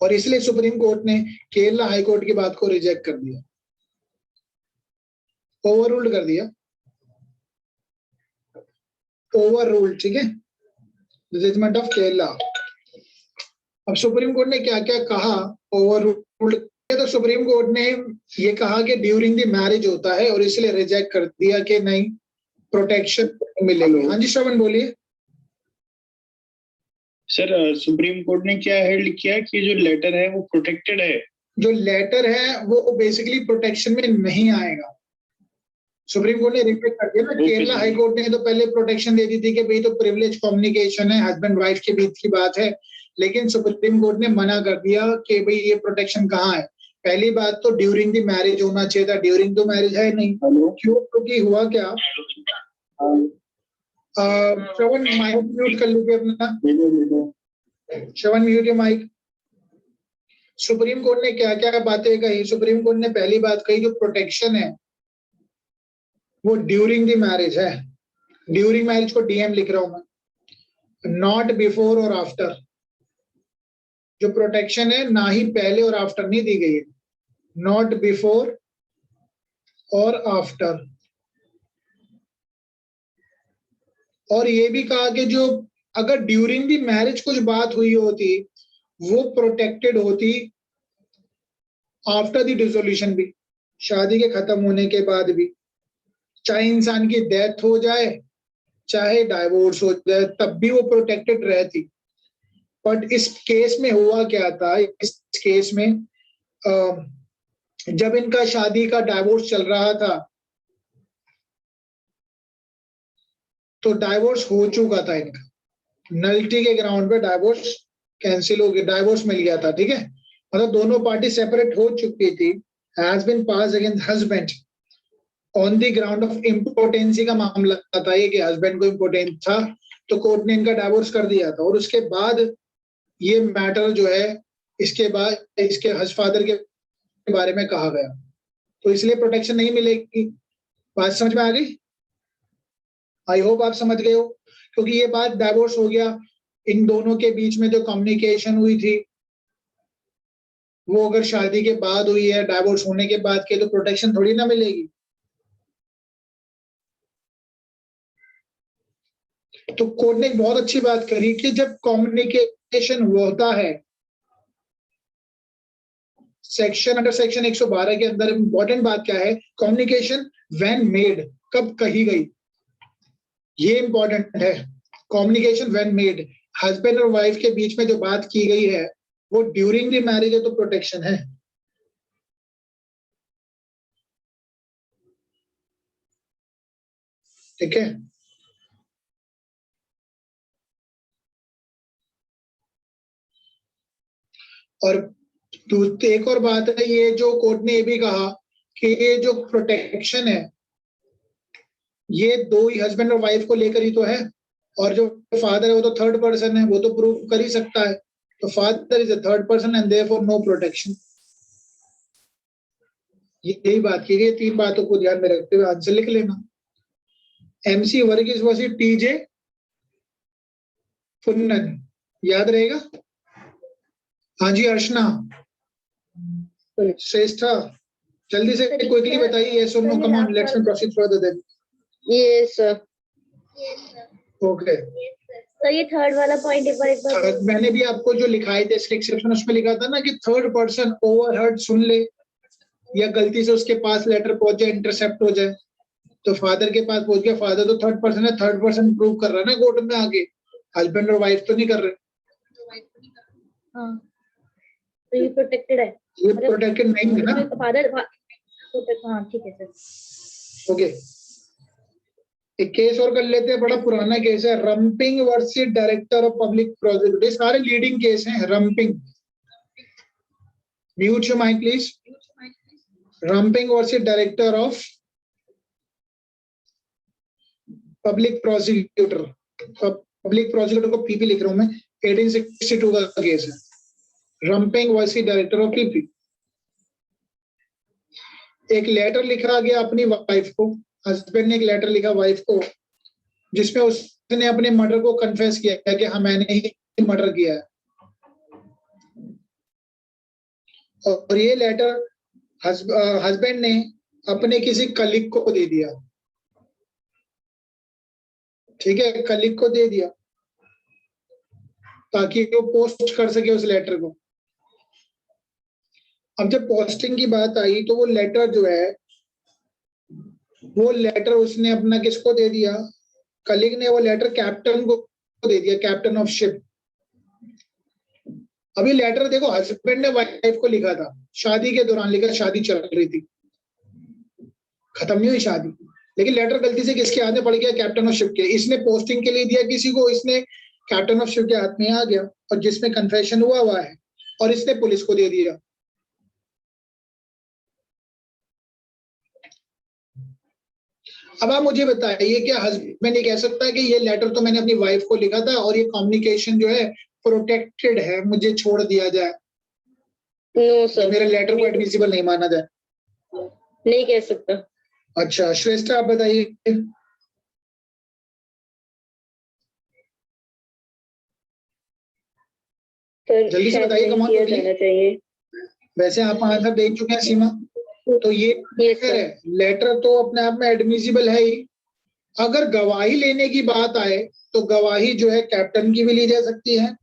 और इसलिए सुप्रीम कोर्ट ने केरला हाई कोर्ट की बात को रिजेक्ट कर दिया, ओवररूल्ड कर दिया, ओवररूल्ड। ठीक है, जजमेंट ऑफ केरला। अब सुप्रीम कोर्ट ने क्या क्या कहा ओवररूल्ड तो सुप्रीम कोर्ट ने ये कहा कि ड्यूरिंग द मैरिज होता है और इसलिए रिजेक्ट कर दिया कि नहीं प्रोटेक्शन मिलेगी। हाँ जी श्रवण बोलिए। सर सुप्रीम कोर्ट ने क्या हेल्ड किया कि जो लेटर है वो प्रोटेक्टेड है? जो लेटर है वो बेसिकली प्रोटेक्शन में नहीं आएगा। सुप्रीम कोर्ट ने रिजेक्ट कर दिया ना। केरला हाई कोर्ट ने तो पहले प्रोटेक्शन दे दी थी कि भाई तो प्रिविलेज कम्युनिकेशन है, हस्बैंड वाइफ के बीच की बात है, लेकिन सुप्रीम कोर्ट ने मना कर दिया कि भाई ये प्रोटेक्शन कहाँ है। पहली बात तो ड्यूरिंग द मैरिज होना चाहिए था, ड्यूरिंग द मैरिज है नहीं। क्यों? क्योंकि हुआ क्या, श्रवण माइक म्यूट कर लीजिए अपना। Shravan mute your mic. Supreme Court ने क्या क्या बातें कही? सुप्रीम कोर्ट ने पहली बात कही जो प्रोटेक्शन है वो ड्यूरिंग द मैरिज है। ड्यूरिंग मैरिज को डीएम लिख रहा हूं मैं, नॉट बिफोर और आफ्टर। जो प्रोटेक्शन है ना ही पहले और आफ्टर नहीं दी गई है, नॉट बिफोर और आफ्टर। और ये भी कहा कि जो अगर ड्यूरिंग द मैरिज कुछ बात हुई होती वो प्रोटेक्टेड होती आफ्टर द डिसोल्यूशन भी, शादी के खत्म होने के बाद भी, चाहे इंसान की डेथ हो जाए चाहे डाइवोर्स हो जाए तब भी वो प्रोटेक्टेड रहती। बट इस केस में हुआ क्या था, इस केस में जब इनका शादी का डाइवोर्स चल रहा था तो डाइवोर्स हो चुका था इनका, नल्टी के ग्राउंड पे डाइवोर्स कैंसिल हो गया, डाइवोर्स मिल गया था। ठीक है, मतलब दोनों पार्टी सेपरेट हो चुकी थी। Has been pass against husband on the ground of impotency का मामला था ये कि हस्बैंड को इम्पोर्टेंट था, तो कोर्ट ने इनका डाइवोर्स कर दिया था। और उसके बाद ये मैटर जो है इसके बाद इसके हज फादर के बारे में कहा गया, तो इसलिए प्रोटेक्शन नहीं मिलेगी। बात समझ में आ गई? आई होप आप समझ गए हो, क्योंकि ये बात डाइवोर्स हो गया, इन दोनों के बीच में जो कम्युनिकेशन हुई थी वो अगर शादी के बाद हुई है, डाइवोर्स होने के बाद के, तो प्रोटेक्शन थोड़ी ना मिलेगी। तो कोर्ट ने एक बहुत अच्छी बात करी कि जब कम्युनिकेशन होता है, सेक्शन अंडर सेक्शन 112 के अंदर इंपॉर्टेंट बात क्या है, कम्युनिकेशन व्हेन मेड, कब कही गई, ये इंपॉर्टेंट है। कम्युनिकेशन व्हेन मेड, हस्बैंड और वाइफ के बीच में जो बात की गई है वो ड्यूरिंग द मैरिज है तो प्रोटेक्शन है। ठीक है, और एक और बात है, ये जो कोर्ट ने ये भी कहा कि ये जो प्रोटेक्शन है ये दो ही हस्बैंड और वाइफ को लेकर ही तो है, और जो फादर है वो तो थर्ड पर्सन है, वो तो प्रूव कर ही सकता है। तो father is a third person and therefore no protection. यही बात की गई। तीन बातों को ध्यान में रखते हुए आंसर लिख लेना। MC वर्गीस वर्सेस TJ फुन्नन, याद रहेगा? हाँ जी अर्चना श्रेष्ठा, जल्दी से क्विकली बताइए, यस और no, come on, let's proceed further then. Yes sir. Okay, तो ये थर्ड वाला पॉइंट एक बार मैंने भी आपको जो लिखाए थे डिस्क्रिप्शन उसमें लिखा था ना कि थर्ड पर्सन ओवरहर्ड सुन ले या गलती से उसके पास लेटर पहुंच जाए, इंटरसेप्ट हो जाए, तो फादर के पास पहुंच गया, फादर तो थर्ड पर्सन है, थर्ड पर्सन प्रूव कर रहा है ना कोर्ट में आगे, हस्बैंड और वाइफ तो नहीं कर रहे। हाँ, तो ये प्रोटेक्टेड है, ये प्रोटेक्टेड नहीं है ना फादर। हाँ ठीक है सर। ओके, एक केस और कर लेते हैं, बड़ा पुराना केस है, Rumping versus director of public prosecutor. ये सारे लीडिंग केस हैं। Rumping, mute your mic please. Rumping versus director of public prosecutor, public prosecutor को पीपी लिख रहा हूं मैं, 1862 का केस है, Rumping versus director of PP. एक लेटर लिखा गया अपनी वाइफ को, हस्बैंड ने एक लेटर लिखा वाइफ को जिसमें उसने अपने मर्डर को कन्फेस किया कि हाँ मैंने ही मर्डर किया है, और ये लेटर हस्बैंड ने अपने किसी कलीग को दे दिया। ठीक है, कलीग को दे दिया ताकि वो पोस्ट कर सके उस लेटर को। अब जब पोस्टिंग की बात आई तो वो लेटर जो है, वो लेटर उसने अपना किसको दे दिया, कलीग ने वो लेटर कैप्टन को दे दिया, कैप्टन ऑफ शिप। अभी लेटर देखो, हस्बैंड ने वाइफ को लिखा था, शादी के दौरान लिखा, शादी चल रही थी, खत्म नहीं हुई शादी, लेकिन लेटर गलती से किसके हाथ में पड़ गया, कैप्टन ऑफ शिप के। इसने पोस्टिंग के लिए दिया किसी को, इसने कैप्टन ऑफ शिप के हाथ में आ गया, और जिसमें कन्फेशन हुआ है, और इसने पुलिस को दे दिया। अब आप मुझे बताइए, क्या हस्बैंड ये कह सकता है कि ये लेटर तो मैंने अपनी वाइफ को लिखा था और ये कम्युनिकेशन जो है प्रोटेक्टेड है, मुझे छोड़ दिया जाए, नो सर, मेरे लेटर को एडमिसिबल नहीं माना जाए? नहीं कह सकता। अच्छा श्रेष्ठा, आप बताइए। सर जल्दी से शायद बताइए, नहीं कम ऑन किया quickly। जाना चाहिए। वैसे आप आंसर देख चुके हैं सीमा, तो ये सर। है, लेटर तो अपने आप में एडमिसिबल है ही। अगर गवाही लेने की बात आए तो गवाही जो है कैप्टन की भी ली जा सकती है,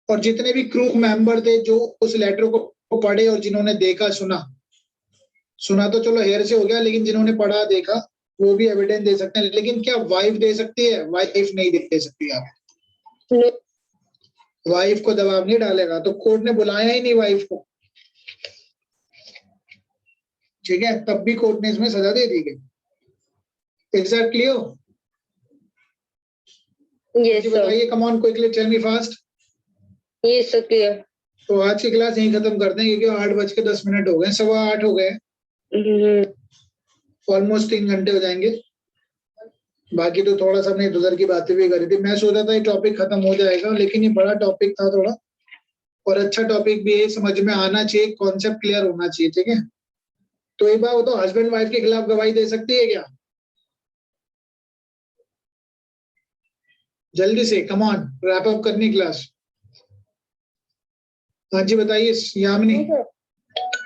और जितने भी क्रू मेंबर थे जो उस लेटर को पढ़े और जिन्होंने देखा सुना तो चलो हेयर से हो गया, लेकिन जिन्होंने पढ़ा देखा वो भी एविडेंस दे सकते हैं। लेकिन क्या वाइफ दे सकती है? वाइफ नहीं दे सकती। आप वाइफ को दबाव नहीं डालेगा, तो कोर्ट ने बुलाया ही नहीं वाइफ को, ठीक है, तब भी कोर्ट ने इसमें सजा दे दी गई। Is that clear? Yes sir, बताइए, come on quickly, tell me fast. Yes sir, clear. तो आज की क्लास यहीं खत्म करते हैं, क्योंकि 8:10 हो गए, 8:15 हो गए, ऑलमोस्ट 3 घंटे हो जाएंगे। बाकी तो थोड़ा सा हमने इधर उधर की बातें भी करी थी। मैं सोचा था ये टॉपिक खत्म हो जाएगा, लेकिन ये बड़ा टॉपिक था थोड़ा, और अच्छा टॉपिक भी है, समझ में आना चाहिए, कॉन्सेप्ट क्लियर होना चाहिए, ठीक है। तो एक बात बताओ, हस्बैंड वाइफ के खिलाफ गवाही दे सकती है क्या? जल्दी से, कम ऑन, रैप अप करनी क्लास। हाँ जी बताइए Yamini.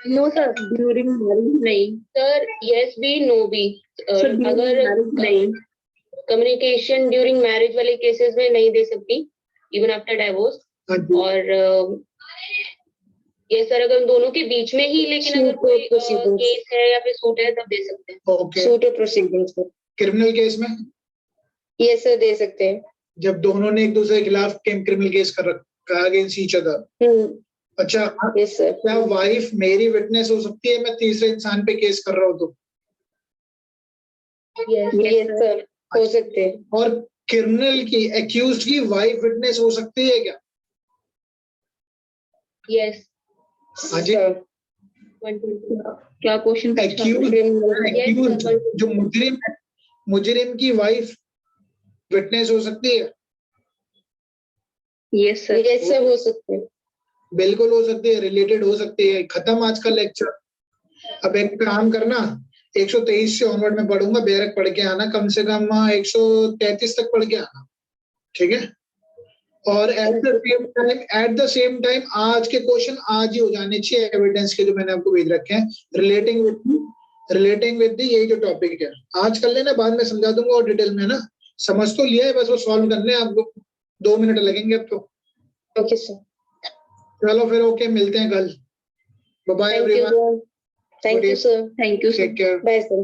No sir, during marriage नहीं। सर यस भी, नो भी। अगर नहीं। कम्युनिकेशन ड्यूरिंग मैरिज वाले केसेस में नहीं दे सकती, इवन आफ्टर डाइवोर्स। हाँ जी, और ये सर अगर दोनों के बीच में ही, लेकिन अगर कोई केस है या फिर सूट है तब दे सकते हैं। ओके। सूट प्रोसीडिंग्स में। क्रिमिनल केस में यस सर, दे सकते हैं। जब दोनों ने एक दूसरे के खिलाफ क्रिमिनल केस कर रखा अगेंस्ट ईच अदर। अच्छा, यस सर। क्या वाइफ मेरी विटनेस हो सकती है, मैं तीसरे इंसान पे केस कर रहा हूँ तो? यस सर, हो सकते हैं। और क्रिमिनल की, एक्यूज्ड की वाइफ विटनेस हो सकती है क्या? यस। हाँ जी। सर, 120। क्या क्वेश्चन? एक्यूज्ड जो मुजरिम की वाइफ विटनेस हो सकती है? यस सर, यस सर, हो सकते हैं। बिल्कुल हो सकती है, रिलेटेड हो सकती है। खत्म आज का लेक्चर। अब एक काम करना, 123 से ऑनवर्ड में पढ़ूंगा, बेरक पढ़ के आना, कम से कम 133 तक पढ़ के आना, ठीक है। और एट द सेम टाइम आज के क्वेश्चन आज ही हो जाने चाहिए, एविडेंस के जो मैंने आपको भेज रखे हैं, रिलेटिंग विद यही जो टॉपिक है आज कर लेना, बाद में समझा दूंगा और डिटेल में ना। समझ तो लिया है, बस वो सॉल्व करने आपको 2 मिनट लगेंगे अब तो। ओके सर, चलो फिर, ओके, मिलते हैं कल। Bye everyone. Thank you sir, take care. Bye sir.